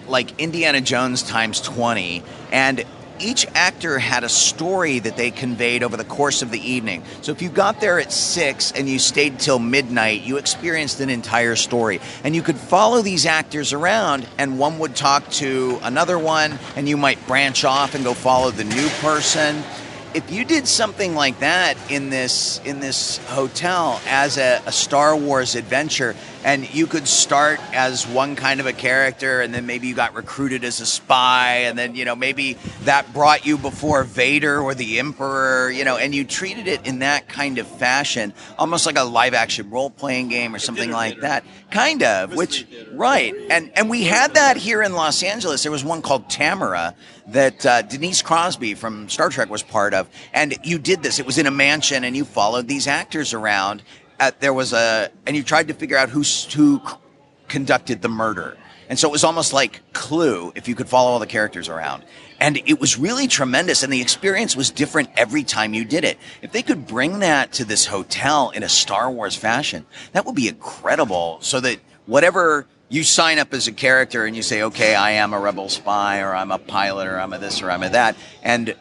like Indiana Jones times 20, and each actor had a story that they conveyed over the course of the evening. So if you got there at 6 and you stayed till midnight, you experienced an entire story. And you could follow these actors around, and one would talk to another one, and you might branch off and go follow the new person. If you did something like that in this hotel as a Star Wars adventure, and you could start as one kind of a character, and then maybe you got recruited as a spy, and then maybe that brought you before Vader or the Emperor, and you treated it in that kind of fashion, almost like a live-action role-playing game or something like that, kind of. Right, and we had that here in Los Angeles. There was one called Tamara that Denise Crosby from Star Trek was part of, and you did this. It was in a mansion, and you followed these actors around. And you tried to figure out who conducted the murder. And so it was almost like Clue, if you could follow all the characters around. And it was really tremendous, and the experience was different every time you did it. If they could bring that to this hotel in a Star Wars fashion, that would be incredible, so that whatever you sign up as a character and you say, okay, I am a rebel spy, or I'm a pilot, or I'm a this, or I'm a that, and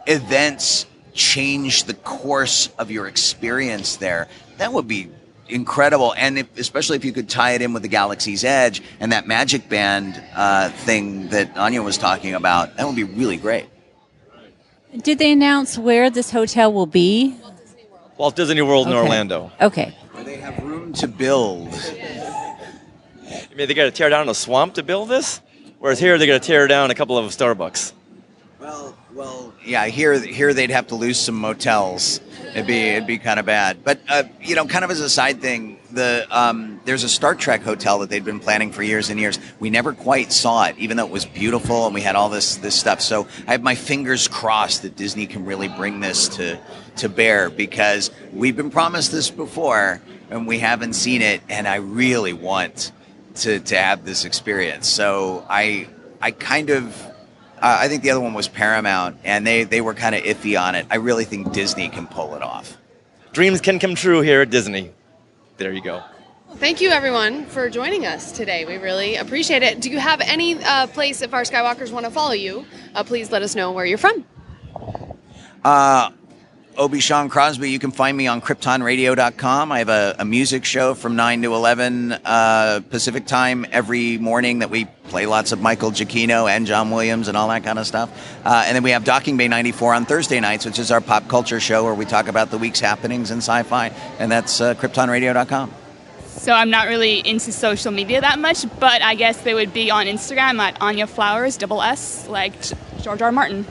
events change the course of your experience there, that would be incredible. And especially if you could tie it in with the Galaxy's Edge and that Magic Band thing that Anya was talking about, that would be really great. Did they announce where this hotel will be? Walt Disney World in Orlando. Okay. Where they have room to build. You mean they got to tear down a swamp to build this? Whereas here they got to tear down a couple of Starbucks. Well, yeah. Here they'd have to lose some motels. It'd be kind of bad. But kind of as a side thing, there's a Star Trek hotel that they'd been planning for years and years. We never quite saw it, even though it was beautiful and we had all this stuff. So I have my fingers crossed that Disney can really bring this to bear, because we've been promised this before and we haven't seen it, and I really want to have this experience. So I think the other one was Paramount, and they were kind of iffy on it. I really think Disney can pull it off. Dreams can come true here at Disney. There you go. Thank you, everyone, for joining us today. We really appreciate it. Do you have any place, if our Skywalkers want to follow you, please let us know where you're from. Obi-Shawn Crosby, you can find me on KryptonRadio.com. I have a music show from 9 to 11 Pacific time every morning that we play lots of Michael Giacchino and John Williams and all that kind of stuff. And then we have Docking Bay 94 on Thursday nights, which is our pop culture show where we talk about the week's happenings in sci-fi. And that's KryptonRadio.com. So I'm not really into social media that much, but I guess they would be on Instagram at Anya Flowers, SS, like George R. Martin.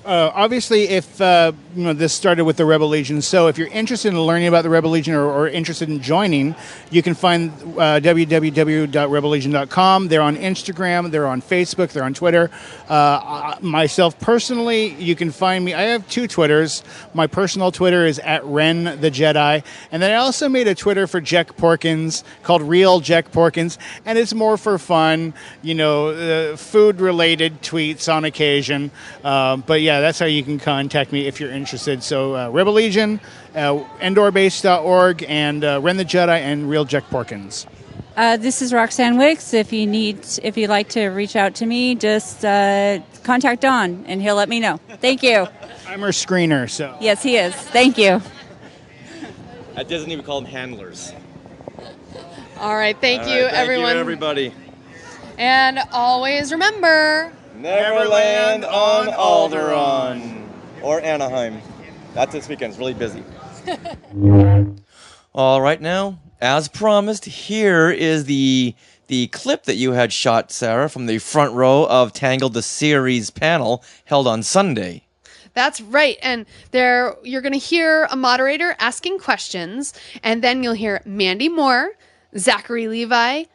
Obviously, if this started with the Rebel Legion, so if you're interested in learning about the Rebel Legion or interested in joining, you can find www.rebellegion.com. They're on Instagram, they're on Facebook, they're on Twitter. Myself personally, you can find me. I have 2 Twitters. My personal Twitter is @RenTheJedi, and then I also made a Twitter for Jack Porkins called Real Jack Porkins, and it's more for fun, food-related tweets on occasion. But yeah, that's how you can contact me if you're interested. So Rebel Legion, EndorBase.org, and Ren the Jedi, and Real Jack Porkins. This is Roxanne Wicks. If you'd like to reach out to me, just contact Don, and he'll let me know. Thank you. I'm her screener, so. Yes, he is. Thank you. At Disney, we call them handlers. All right, thank you, everyone. Thank you, everybody. And always remember... Neverland on Alderaan. Or Anaheim. That's this weekend. It's really busy. All right, now, as promised, here is the clip that you had shot, Sarah, from the front row of Tangled, the series panel held on Sunday. That's right. And you're going to hear a moderator asking questions, and then you'll hear Mandy Moore, Zachary Levi,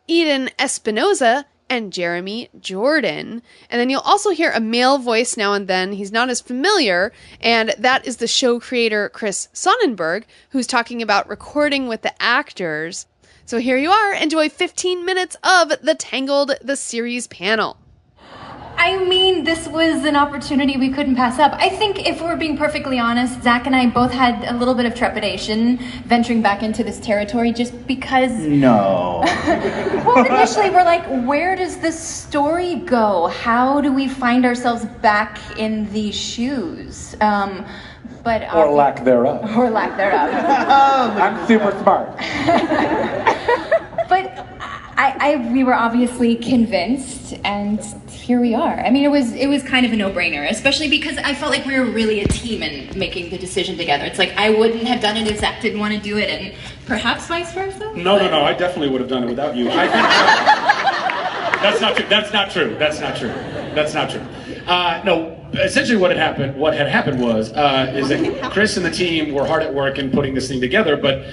Eden Espinoza, and Jeremy Jordan. And then you'll also hear a male voice now and then. He's not as familiar, and that is the show creator Chris Sonnenberg, who's talking about recording with the actors. So here you are. Enjoy 15 minutes of the Tangled, the series panel. I mean, this was an opportunity we couldn't pass up. I think if we're being perfectly honest, Zach and I both had a little bit of trepidation venturing back into this territory just because... No. Well, initially we're like, where does this story go? How do we find ourselves back in these shoes? Or lack thereof. Or lack thereof. I'm super smart. But we were obviously convinced, and here we are. I mean, it was kind of a no-brainer, especially because I felt like we were really a team in making the decision together. It's like I wouldn't have done it if Zach didn't want to do it, and perhaps vice versa. No, I definitely would have done it without you. That's not true. That's not true. No, essentially what had happened was that Chris and the team were hard at work in putting this thing together, but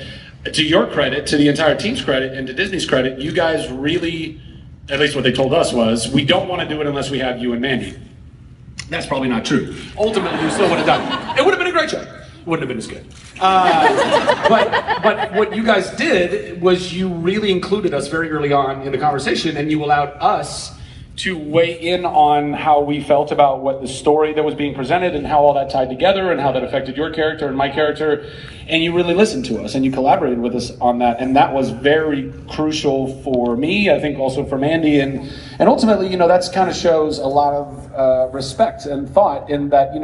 to your credit, to the entire team's credit, and to Disney's credit, you guys really, at least what they told us was, we don't want to do it unless we have you and Mandy. That's probably not true. Ultimately, you still would have done it. It would have been a great show. It wouldn't have been as good. But what you guys did was you really included us very early on in the conversation, and you allowed us to weigh in on how we felt about what the story that was being presented and how all that tied together and how that affected your character and my character. And you really listened to us and you collaborated with us on that. And that was very crucial for me, I think also for Mandy. And ultimately, that's kind of shows a lot of respect and thought in that,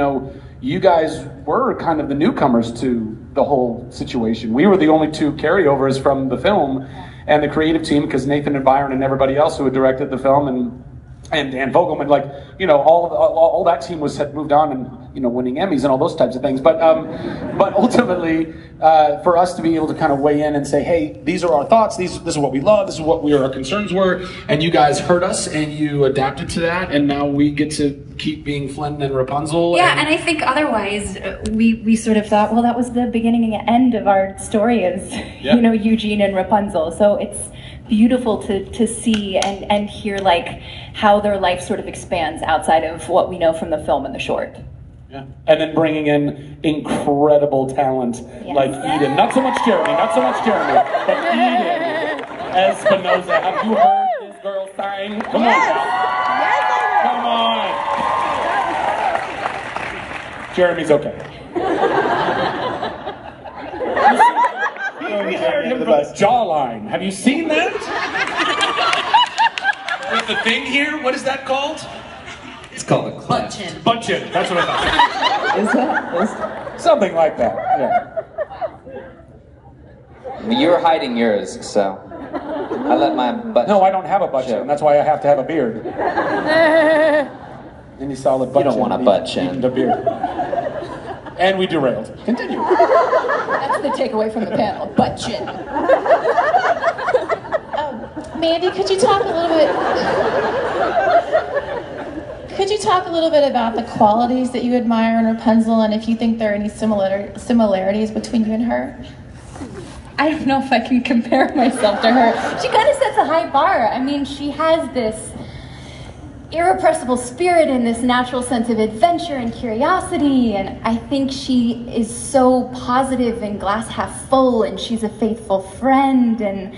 you guys were kind of the newcomers to the whole situation. We were the only 2 carryovers from the film and the creative team, because Nathan and Byron and everybody else who had directed the film and Vogelman, all that team had moved on and winning Emmys and all those types of things. But ultimately, for us to be able to kind of weigh in and say, hey, these are our thoughts. This is what we love. This is what our concerns were, and you guys heard us and you adapted to that, and now we get to keep being Flynn and Rapunzel. Yeah, and I think otherwise we sort of thought, well, that was the beginning and end of our story as Eugene and Rapunzel. So it's beautiful to see and hear how their life sort of expands outside of what we know from the film and the short. Yeah. And then bringing in incredible talent like Eden. Not so much Jeremy, but Eden Espinoza. Have you heard this girl sing? Come on. Come on. Jeremy's okay. We hired him for the jawline. Have you seen that? With the thing here, what is that called? It's called a cleft. Butt chin. That's what I thought. Is that? Something like that, yeah. You were hiding yours, so I let my butt. No, I don't have a butt chin. That's why I have to have a beard. Any solid butt chin. You don't want a butt chin. The beard. And we derailed. Continue. That's the takeaway from the panel. Butt chin. Mandy, could you talk a little bit? Could you talk a little bit about the qualities that you admire in Rapunzel, and if you think there are any similarities between you and her? I don't know if I can compare myself to her. She kind of sets a high bar. I mean, she has this irrepressible spirit and this natural sense of adventure and curiosity, and I think she is so positive and glass half full, and she's a faithful friend, and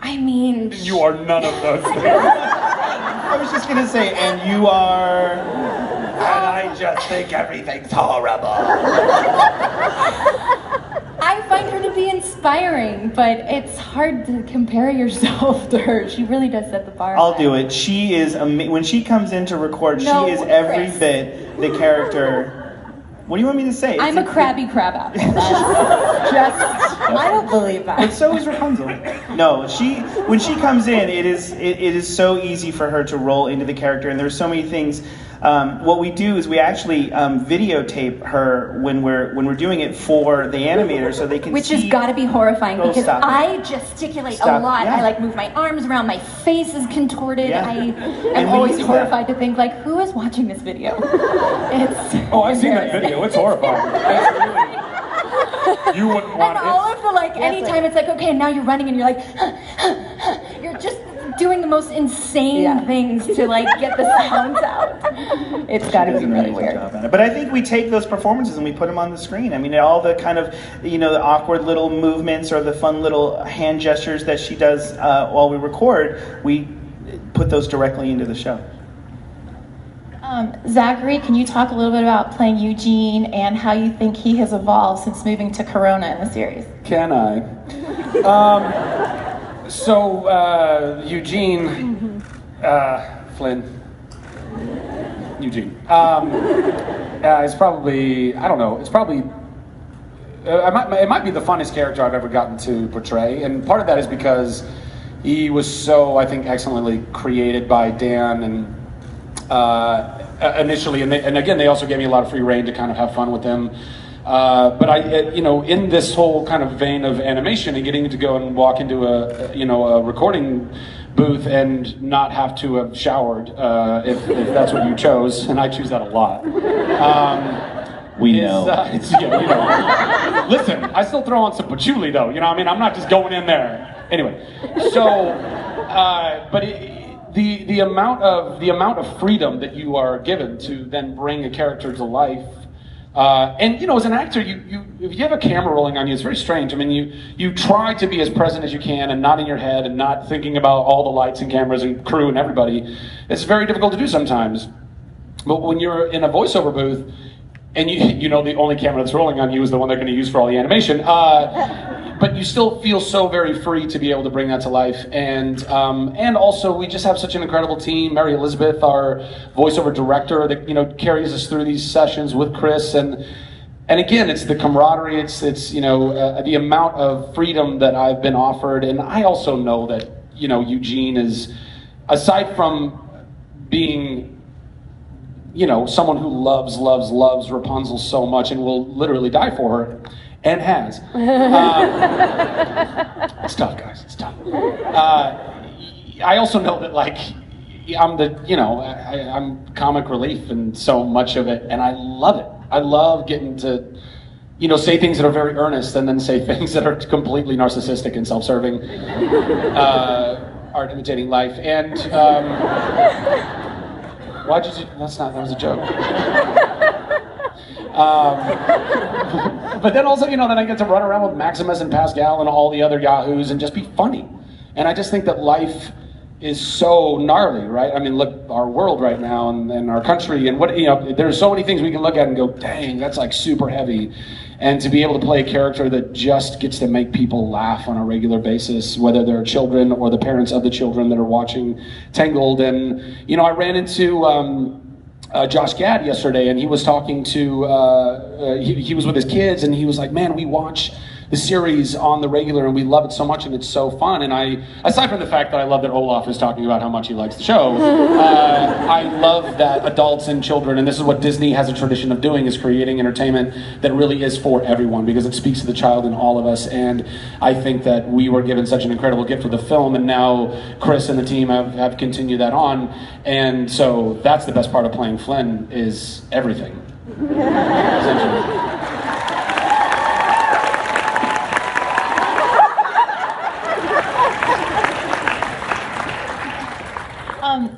I mean... You are none of those things. I was just gonna say, and you are... And I just think everything's horrible. I find her to be inspiring, but it's hard to compare yourself to her. She really does set the bar. I'll do it. She is when she comes in to record, No, she is every Chris. bit the character. What do you want me to say? I'm a crabby crabapple. I don't believe that. But so is Rapunzel. No, when she comes in, it is so easy for her to roll into the character, and there's so many things. What we do is we actually videotape her when we're doing it for the animators, so they can Which see. has got to be horrifying because stop it. I gesticulate a Stop. lot. Yeah. I move my arms around, my face is contorted. Yeah. I And am we always use horrified to think who is watching this video? It's Oh, I've seen that video. It's horrifying. You wouldn't want and all of the anytime it's okay, now you're running and you're you're just doing the most insane things to get the sounds out. It's got to be really weird. But I think we take those performances and we put them on the screen. I mean, all the kind of, the awkward little movements or the fun little hand gestures that she does while we record, we put those directly into the show. Zachary, can you talk a little bit about playing Eugene and how you think he has evolved since moving to Corona in the series? Can I? Eugene, Flynn, Eugene. It's probably, I don't know, it's probably, it might be the funnest character I've ever gotten to portray, and part of that is because he was so, I think, excellently created by Dan and initially, and again, they also gave me a lot of free reign to kind of have fun with them. But in this whole kind of vein of animation and getting to go and walk into a recording booth and not have to have showered, if that's what you chose, and I choose that a lot. We know. Listen, I still throw on some patchouli though. You know what I mean? I'm not just going in there. Anyway, so, but the amount of freedom that you are given to then bring a character to life, and as an actor, if you have a camera rolling on you, it's very strange. I mean, you try to be as present as you can and not in your head and not thinking about all the lights and cameras and crew and everybody. It's very difficult to do sometimes. But when you're in a voiceover booth and you know the only camera that's rolling on you is the one they're going to use for all the animation, but you still feel so very free to be able to bring that to life. And also we just have such an incredible team. Mary Elizabeth, our voiceover director, that carries us through these sessions with Chris, and again, it's the camaraderie, it's the amount of freedom that I've been offered. And I also know that Eugene is, aside from being someone who loves Rapunzel so much and will literally die for her, and has. It's tough, guys. It's tough. I also know that, I'm comic relief in so much of it, and I love it. I love getting to, say things that are very earnest and then say things that are completely narcissistic and self-serving, art imitating life. And why'd you? That was a joke. But then also, then I get to run around with Maximus and Pascal and all the other yahoos and just be funny. And I just think that life is so gnarly, right? I mean, look, our world right now and our country and there's so many things we can look at and go, dang, that's super heavy. And to be able to play a character that just gets to make people laugh on a regular basis, whether they're children or the parents of the children that are watching Tangled. And, I ran into Josh Gad yesterday, and he was talking to, he was with his kids, and he was like, man, we watch the series on the regular, and we love it so much, and it's so fun. And I, aside from the fact that I love that Olaf is talking about how much he likes the show, I love that adults and children, and this is what Disney has a tradition of doing, is creating entertainment that really is for everyone, because it speaks to the child in all of us. And I think that we were given such an incredible gift with the film, and now Chris and the team have continued that on. And so that's the best part of playing Flynn, is everything. Essentially.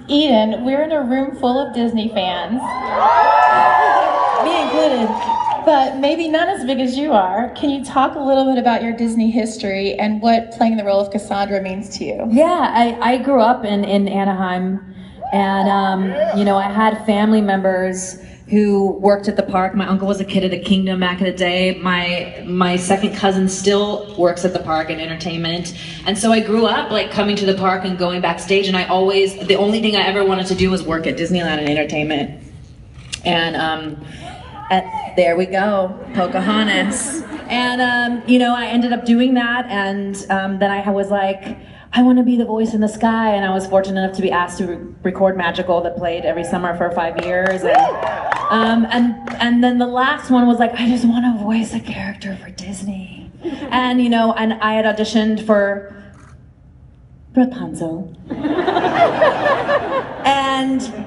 Eden, we're in a room full of Disney fans, me included, but maybe not as big as you are. Can you talk a little bit about your Disney history and what playing the role of Cassandra means to you? Yeah, I grew up in Anaheim, and you know, I had family members who worked at the park. My uncle was a kid at the Kingdom back in the day. My second cousin still works at the park in entertainment. And so I grew up like coming to the park and going backstage, and the only thing I ever wanted to do was work at Disneyland in entertainment. And there we go, Pocahontas. And you know, I ended up doing that, and then I was like, I want to be the voice in the sky, and I was fortunate enough to be asked to record Magical, that played every summer for 5 years, and then the last one was like, I just want to voice a character for Disney, and you know, and I had auditioned for Rapunzel,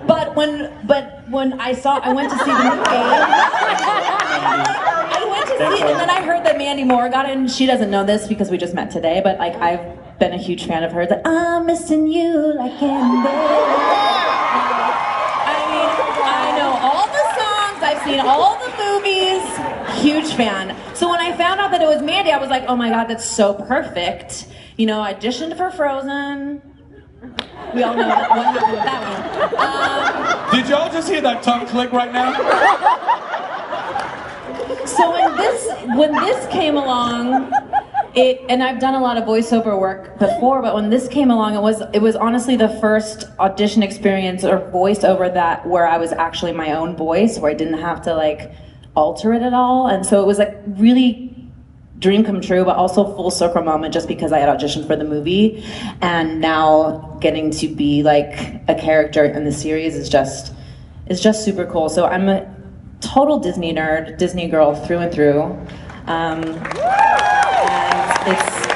but when I went to see the movie, and then I heard that Mandy Moore got it, and she doesn't know this because we just met today, but like I've been a huge fan of hers. Like, I'm missing you like candy. I mean, I know all the songs, I've seen all the movies, huge fan. So when I found out that it was Mandy, I was like, oh my God, that's so perfect. You know, I auditioned for Frozen. We all know what happened with that one. Did y'all just hear that tongue click right now? So when this came along, and I've done a lot of voiceover work before, but when this came along, it was honestly the first audition experience or voiceover where I was actually my own voice, where I didn't have to like alter it at all. And so it was like really dream come true, but also full circle moment, just because I had auditioned for the movie, and now getting to be like a character in the series is just super cool. So I'm a total Disney nerd, Disney girl through and through.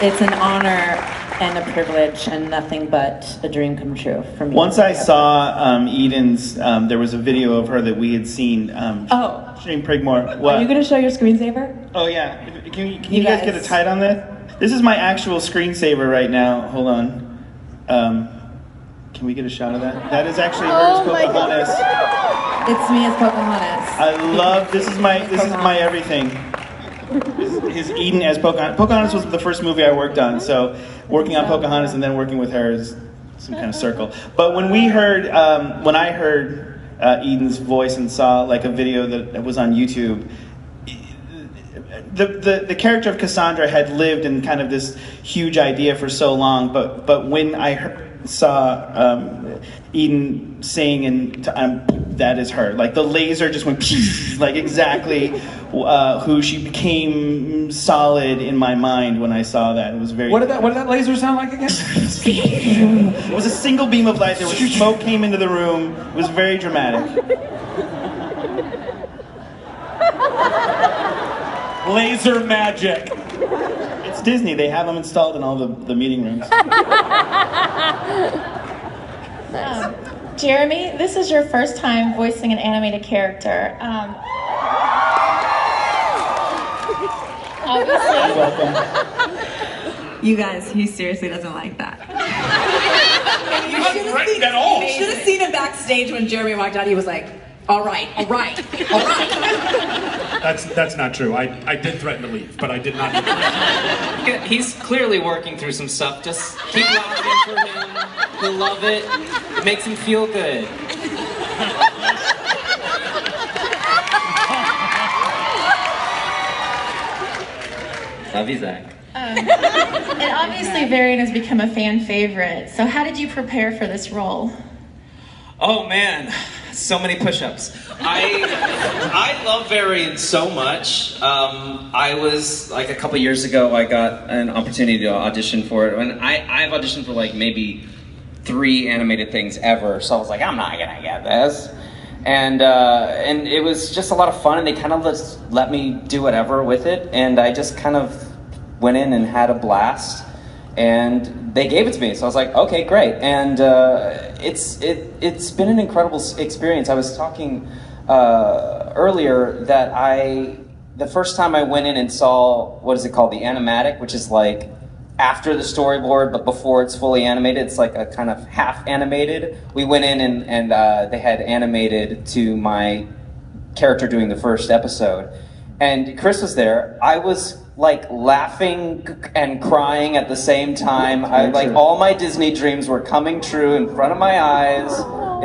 It's an honor and a privilege and nothing but a dream come true for me. Once I saw Eden's, there was a video of her that we had seen. Shane Prigmore. What? Are you going to show your screensaver? Oh yeah. Can you guys get a tight on this? This is my actual screensaver right now. Hold on. Can we get a shot of that? That is actually her as Pocahontas. It's me as Pocahontas. I love this is my everything. His Eden as Pocahontas. Pocahontas was the first movie I worked on, so working on Pocahontas and then working with her is some kind of circle. But when I heard Eden's voice and saw like a video that was on YouTube, the character of Cassandra had lived in kind of this huge idea for so long, but when I saw Eden sing, and that is her. Like the laser just went like exactly who she became solid in my mind when I saw that. It was very. What did that laser sound like again? It was a single beam of light. There was smoke came into the room. It was very dramatic. Laser magic. It's Disney. They have them installed in all the meeting rooms. Jeremy, this is your first time voicing an animated character. Obviously. You're welcome. You guys, he seriously doesn't like that. You should have seen him backstage when Jeremy walked out. He was like, all right. That's not true. I did threaten to leave, but I did not. He's clearly working through some stuff. Just keep laughing for him. He'll love it. It makes him feel good. Love you, Zach. And obviously Varian has become a fan favorite. So how did you prepare for this role? Oh man, So many push-ups. I love variants so much. I was, like, a couple years ago, I got an opportunity to audition for it. And I've auditioned for, like, maybe 3 animated things ever. So I was like, I'm not gonna get this. And it was just a lot of fun, and they kind of just let me do whatever with it. And I just kind of went in and had a blast. And they gave it to me, so I was like, okay, great. And it's been an incredible experience. I was talking earlier that the first time I went in and saw, what is it called, the animatic, which is like after the storyboard, but before it's fully animated. It's like a kind of half animated. We went in and they had animated to my character doing the first episode. And Chris was there. I was like laughing and crying at the same time. Like all my Disney dreams were coming true in front of my eyes.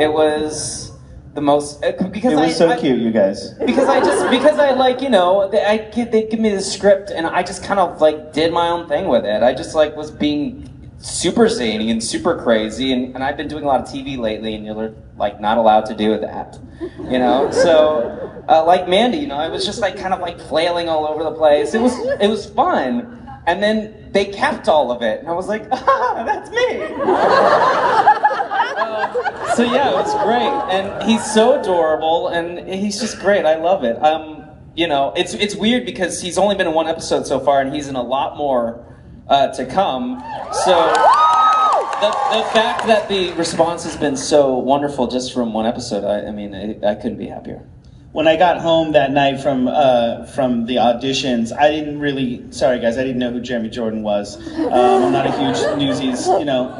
It was the most because it was so cute, you guys. Because I like, you know, they give me the script and I just kind of like did my own thing with it. I just like was being super zany and super crazy, and I've been doing a lot of TV lately, and you're like not allowed to do that, you know. So like Mandy, you know, I was just like kind of like flailing all over the place. It was fun, and then they kept all of it, and I was like, that's me. So yeah, it was great, and he's so adorable, and he's just great. I love it. You know, it's weird because he's only been in 1 episode so far, and he's in a lot more to come. So the fact that the response has been so wonderful just from 1 episode, I couldn't be happier. When I got home that night from the auditions, I didn't really, sorry guys, I didn't know who Jeremy Jordan was. I'm not a huge Newsies, you know.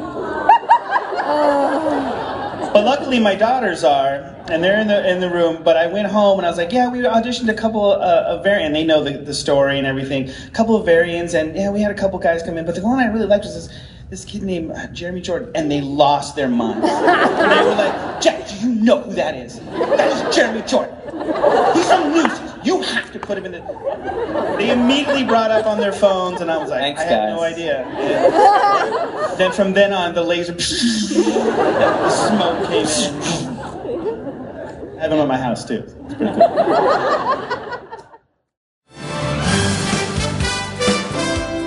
But luckily my daughters are, and they're in the room. But I went home and I was like, yeah, we auditioned a couple of variants. And they know the story and everything. A couple of variants, and yeah, we had a couple guys come in. But the one I really liked was this kid named Jeremy Jordan, and they lost their minds. And they were like, Jack, do you know who that is? That is Jeremy Jordan. He's from Newsies. You have to put him in the... They immediately brought up on their phones, and I was like, thanks, I had no idea. And then from then on, the laser... the smoke came in. I have them at my house, too. It's pretty cool.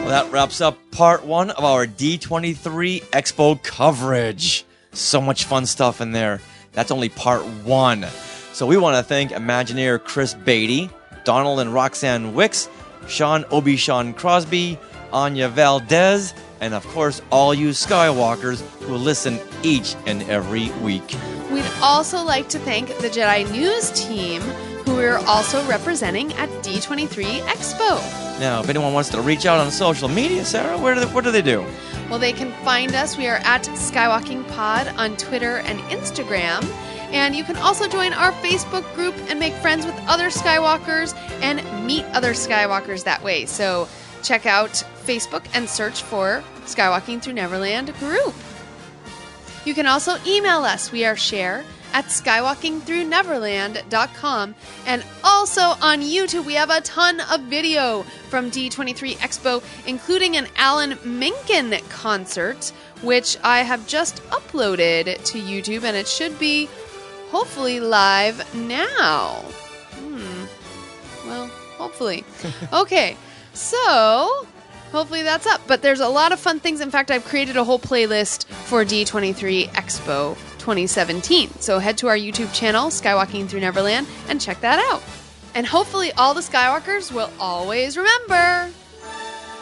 Well, that wraps up part 1 of our D23 Expo coverage. So much fun stuff in there. That's only part 1. So we want to thank Imagineer Chris Beatty, Donald and Roxanne Wicks, Obi-Shawn Crosby, Anya Valdez, and of course all you Skywalkers who listen each and every week. We'd also like to thank the Jedi News team, who we're also representing at D23 Expo. Now, if anyone wants to reach out on social media, Sarah, what do they do? Well, they can find us. We are at Skywalking Pod on Twitter and Instagram. And you can also join our Facebook group and make friends with other Skywalkers and meet other Skywalkers that way. So check out Facebook and search for Skywalking Through Neverland group. You can also email us. We are share@skywalkingthroughneverland.com. And also on YouTube, we have a ton of video from D23 Expo, including an Alan Menken concert, which I have just uploaded to YouTube, and it should be hopefully live now. Well, hopefully. Okay, so hopefully that's up. But there's a lot of fun things. In fact, I've created a whole playlist for D23 Expo 2017. So head to our YouTube channel, Skywalking Through Neverland, and check that out. And hopefully all the Skywalkers will always remember...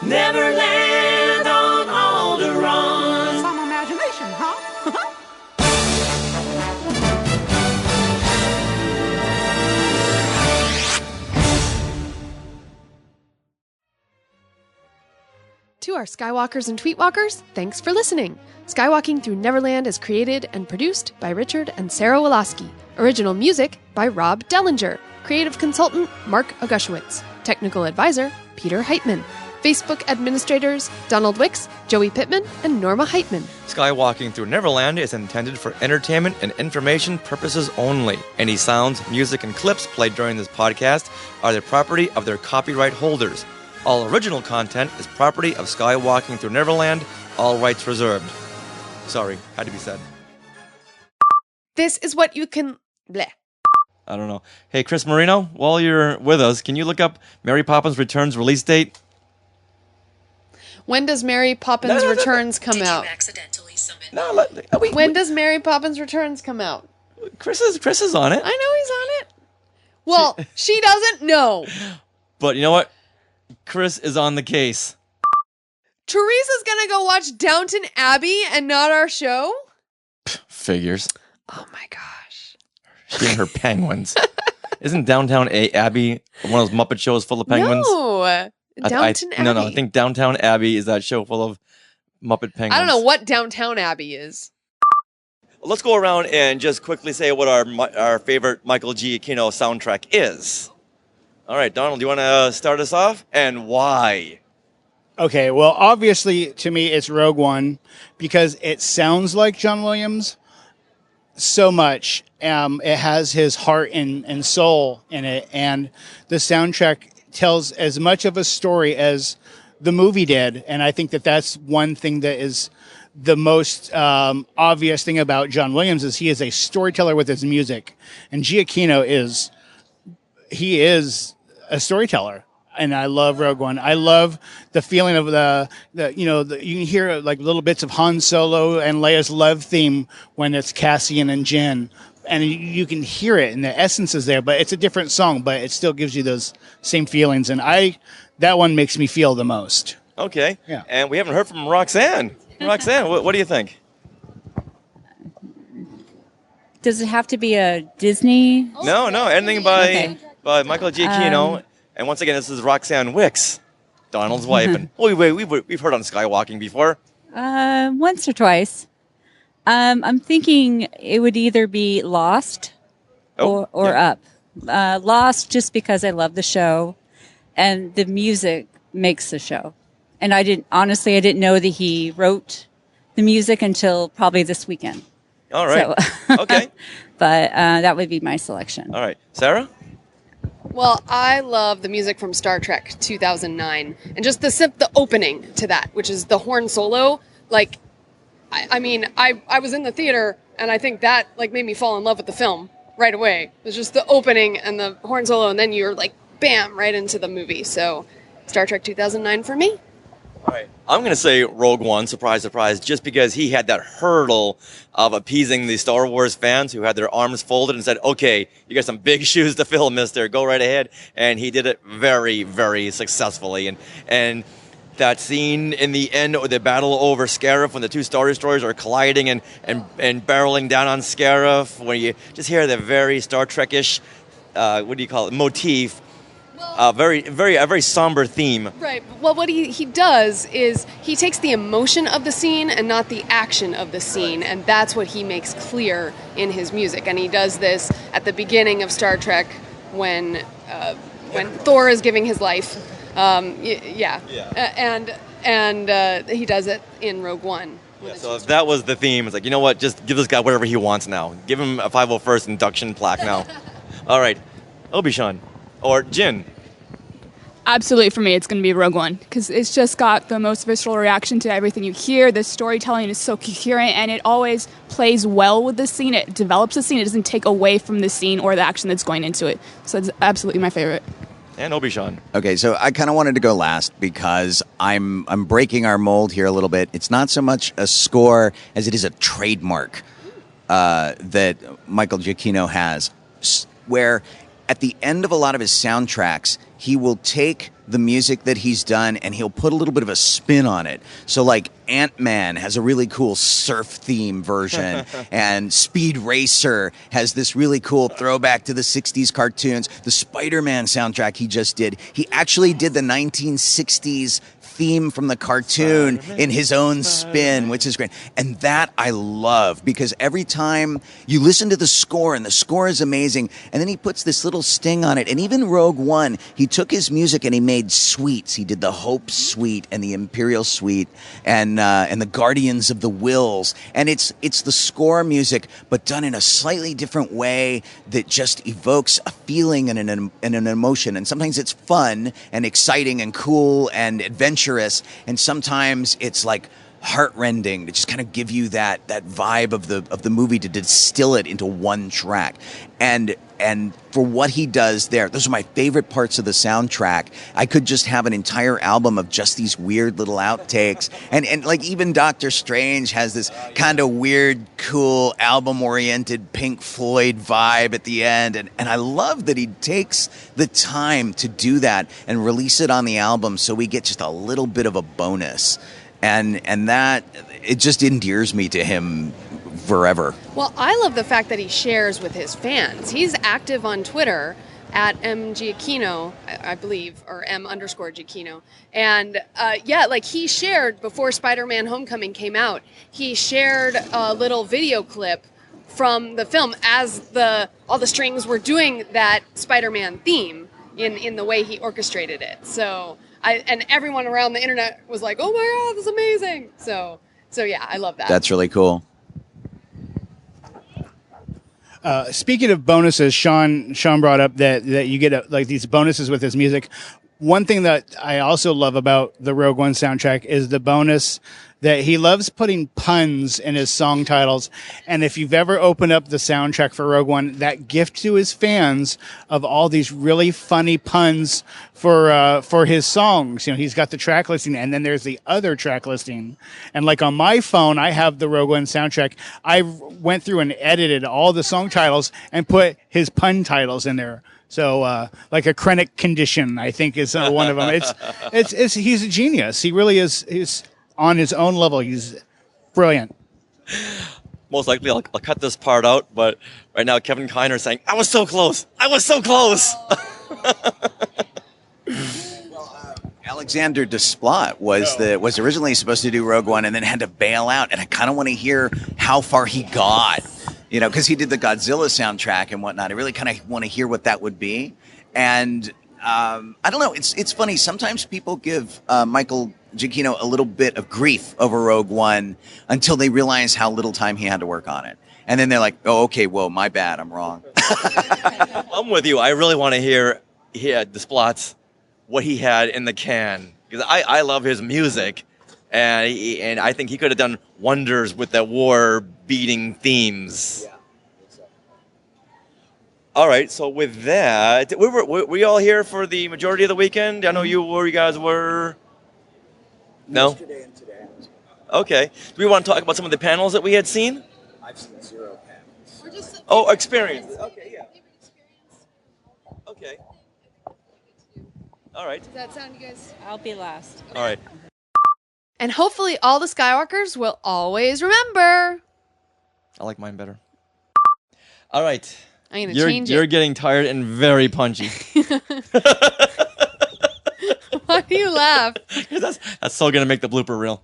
Neverland on Alderaan. Some imagination, huh? To our Skywalkers and Tweetwalkers, thanks for listening. Skywalking Through Neverland is created and produced by Richard and Sarah Woloski. Original music by Rob Dellinger. Creative consultant Mark Augushowitz. Technical advisor Peter Heitman. Facebook administrators Donald Wicks, Joey Pittman, and Norma Heitman. Skywalking Through Neverland is intended for entertainment and information purposes only. Any sounds, music, and clips played during this podcast are the property of their copyright holders. All original content is property of Skywalking Through Neverland, all rights reserved. Sorry, had to be said. This is what you can... Bleh. I don't know. Hey, Chris Marino, while you're with us, can you look up Mary Poppins Returns release date? When does Mary Poppins Returns come out? When does Mary Poppins Returns come out? Chris is on it. I know he's on it. Well, she doesn't know. But you know what? Chris is on the case. Teresa's gonna go watch Downton Abbey and not our show? Figures. Oh my gosh. She and her penguins. Isn't Downtown Abbey one of those Muppet shows full of penguins? No. Downton Abbey. No, I think Downtown Abbey is that show full of Muppet penguins. I don't know what Downtown Abbey is. Let's go around and just quickly say what our favorite Michael Giacchino soundtrack is. All right, Donald, do you want to start us off? And why? Okay, well, obviously, to me, it's Rogue One because it sounds like John Williams so much. It has his heart and soul in it, and the soundtrack tells as much of a story as the movie did, and I think that that's one thing that is the most obvious thing about John Williams is he is a storyteller with his music, and Giacchino is a storyteller. And I love Rogue One. I love the feeling of you can hear like little bits of Han Solo and Leia's love theme when it's Cassian and Jyn. And you can hear it and the essence is there, but it's a different song, but it still gives you those same feelings. And that one makes me feel the most. Okay. Yeah. And we haven't heard from Roxanne. Roxanne, what do you think? Does it have to be a Disney? No, anything by Michael Giacchino. And once again, this is Roxanne Wicks, Donald's wife. And we've heard on Skywalking before. Once or twice. I'm thinking it would either be Lost or Up. Lost just because I love the show, and the music makes the show. And I didn't know that he wrote the music until probably this weekend. All right. So, okay. But that would be my selection. All right. Sarah? Well, I love the music from Star Trek 2009, and just the opening to that, which is the horn solo. Like, I was in the theater, and I think that like made me fall in love with the film right away. It's just the opening and the horn solo, and then you're like, bam, right into the movie. So, Star Trek 2009 for me. All right. I'm going to say Rogue One, surprise, surprise, just because he had that hurdle of appeasing the Star Wars fans who had their arms folded and said, okay, you got some big shoes to fill, mister. Go right ahead. And he did it very, very successfully. And that scene in the end of the battle over Scarif when the two Star Destroyers are colliding and barreling down on Scarif, where you just hear the very Star Trek-ish, motif. A very somber theme. Right. Well, what he does is he takes the emotion of the scene and not the action of the scene, and that's what he makes clear in his music. And he does this at the beginning of Star Trek when Thor is giving his life. And he does it in Rogue One. Yeah, so if that was the theme, it's like, you know what? Just give this guy whatever he wants now. Give him a 501st induction plaque now. All right, Obi-Shawn. Or Jyn. Absolutely, for me, it's going to be Rogue One because it's just got the most visceral reaction to everything you hear. The storytelling is so coherent, and it always plays well with the scene. It develops the scene. It doesn't take away from the scene or the action that's going into it. So it's absolutely my favorite. And Obi-Shawn. Okay, so I kind of wanted to go last because I'm breaking our mold here a little bit. It's not so much a score as it is a trademark that Michael Giacchino has, where at the end of a lot of his soundtracks, he will take the music that he's done and he'll put a little bit of a spin on it. So like Ant-Man has a really cool surf theme version and Speed Racer has this really cool throwback to the 60s cartoons. The Spider-Man soundtrack he just did, he actually did the 1960s theme from the cartoon in his own spin, which is great. And that I love because every time you listen to the score, and the score is amazing, and then he puts this little sting on it. And even Rogue One, he took his music and he made suites. He did the Hope Suite and the Imperial Suite and the Guardians of the Wills. And it's the score music, but done in a slightly different way that just evokes a feeling and an emotion. And sometimes it's fun and exciting and cool and adventurous. And sometimes it's like heartrending, to just kind of give you that vibe of the movie, to distill it into one track. And for what he does there, those are my favorite parts of the soundtrack. I could just have an entire album of just these weird little outtakes. And like even Doctor Strange has this kind of weird, cool, album-oriented Pink Floyd vibe at the end. And I love that he takes the time to do that and release it on the album so we get just a little bit of a bonus. And that, it just endears me to him forever. Well, I love the fact that he shares with his fans. He's active on Twitter at Giacchino, I believe, or M_Giacchino. And like he shared before Spider-Man Homecoming came out, he shared a little video clip from the film as all the strings were doing that Spider-Man theme in the way he orchestrated it. So and everyone around the internet was like, "Oh my God, this is amazing!" So yeah, I love that. That's really cool. Speaking of bonuses, Sean brought up that you get like these bonuses with his music. One thing that I also love about the Rogue One soundtrack is the bonus that he loves putting puns in his song titles. And if you've ever opened up the soundtrack for Rogue One, that gift to his fans of all these really funny puns for his songs. You know, he's got the track listing, and then there's the other track listing. And like on my phone, I have the Rogue One soundtrack. I went through and edited all the song titles and put his pun titles in there. So, like a chronic condition, I think is one of them. It's he's a genius. He really is. He's on his own level. He's brilliant. Most likely, I'll cut this part out. But right now, Kevin Kiner is saying, "I was so close. I was so close." Alexander Desplat was originally supposed to do Rogue One and then had to bail out. And I kind of want to hear how far he got. You know, because he did the Godzilla soundtrack and whatnot. I really kind of want to hear what that would be. And I don't know. It's funny. Sometimes people give Michael Giacchino a little bit of grief over Rogue One until they realize how little time he had to work on it. And then they're like, oh, okay, whoa, my bad. I'm wrong. I'm with you. I really want to hear Desplat's what he had in the can. Because I love his music. And I think he could have done wonders with the war-beating themes. Yeah, exactly. All right, so with that, were we all here for the majority of the weekend? I know you guys were. No? Yesterday and today. Okay. Do we want to talk about some of the panels that we had seen? I've seen 0 panels. Oh, experience. Okay, yeah. Okay. All right. Does that sound, you guys? I'll be last. All right. And hopefully all the Skywalkers will always remember. I like mine better. All right. I'm going to change it. You're getting tired and very punchy. Why do you laugh? That's so going to make the blooper reel.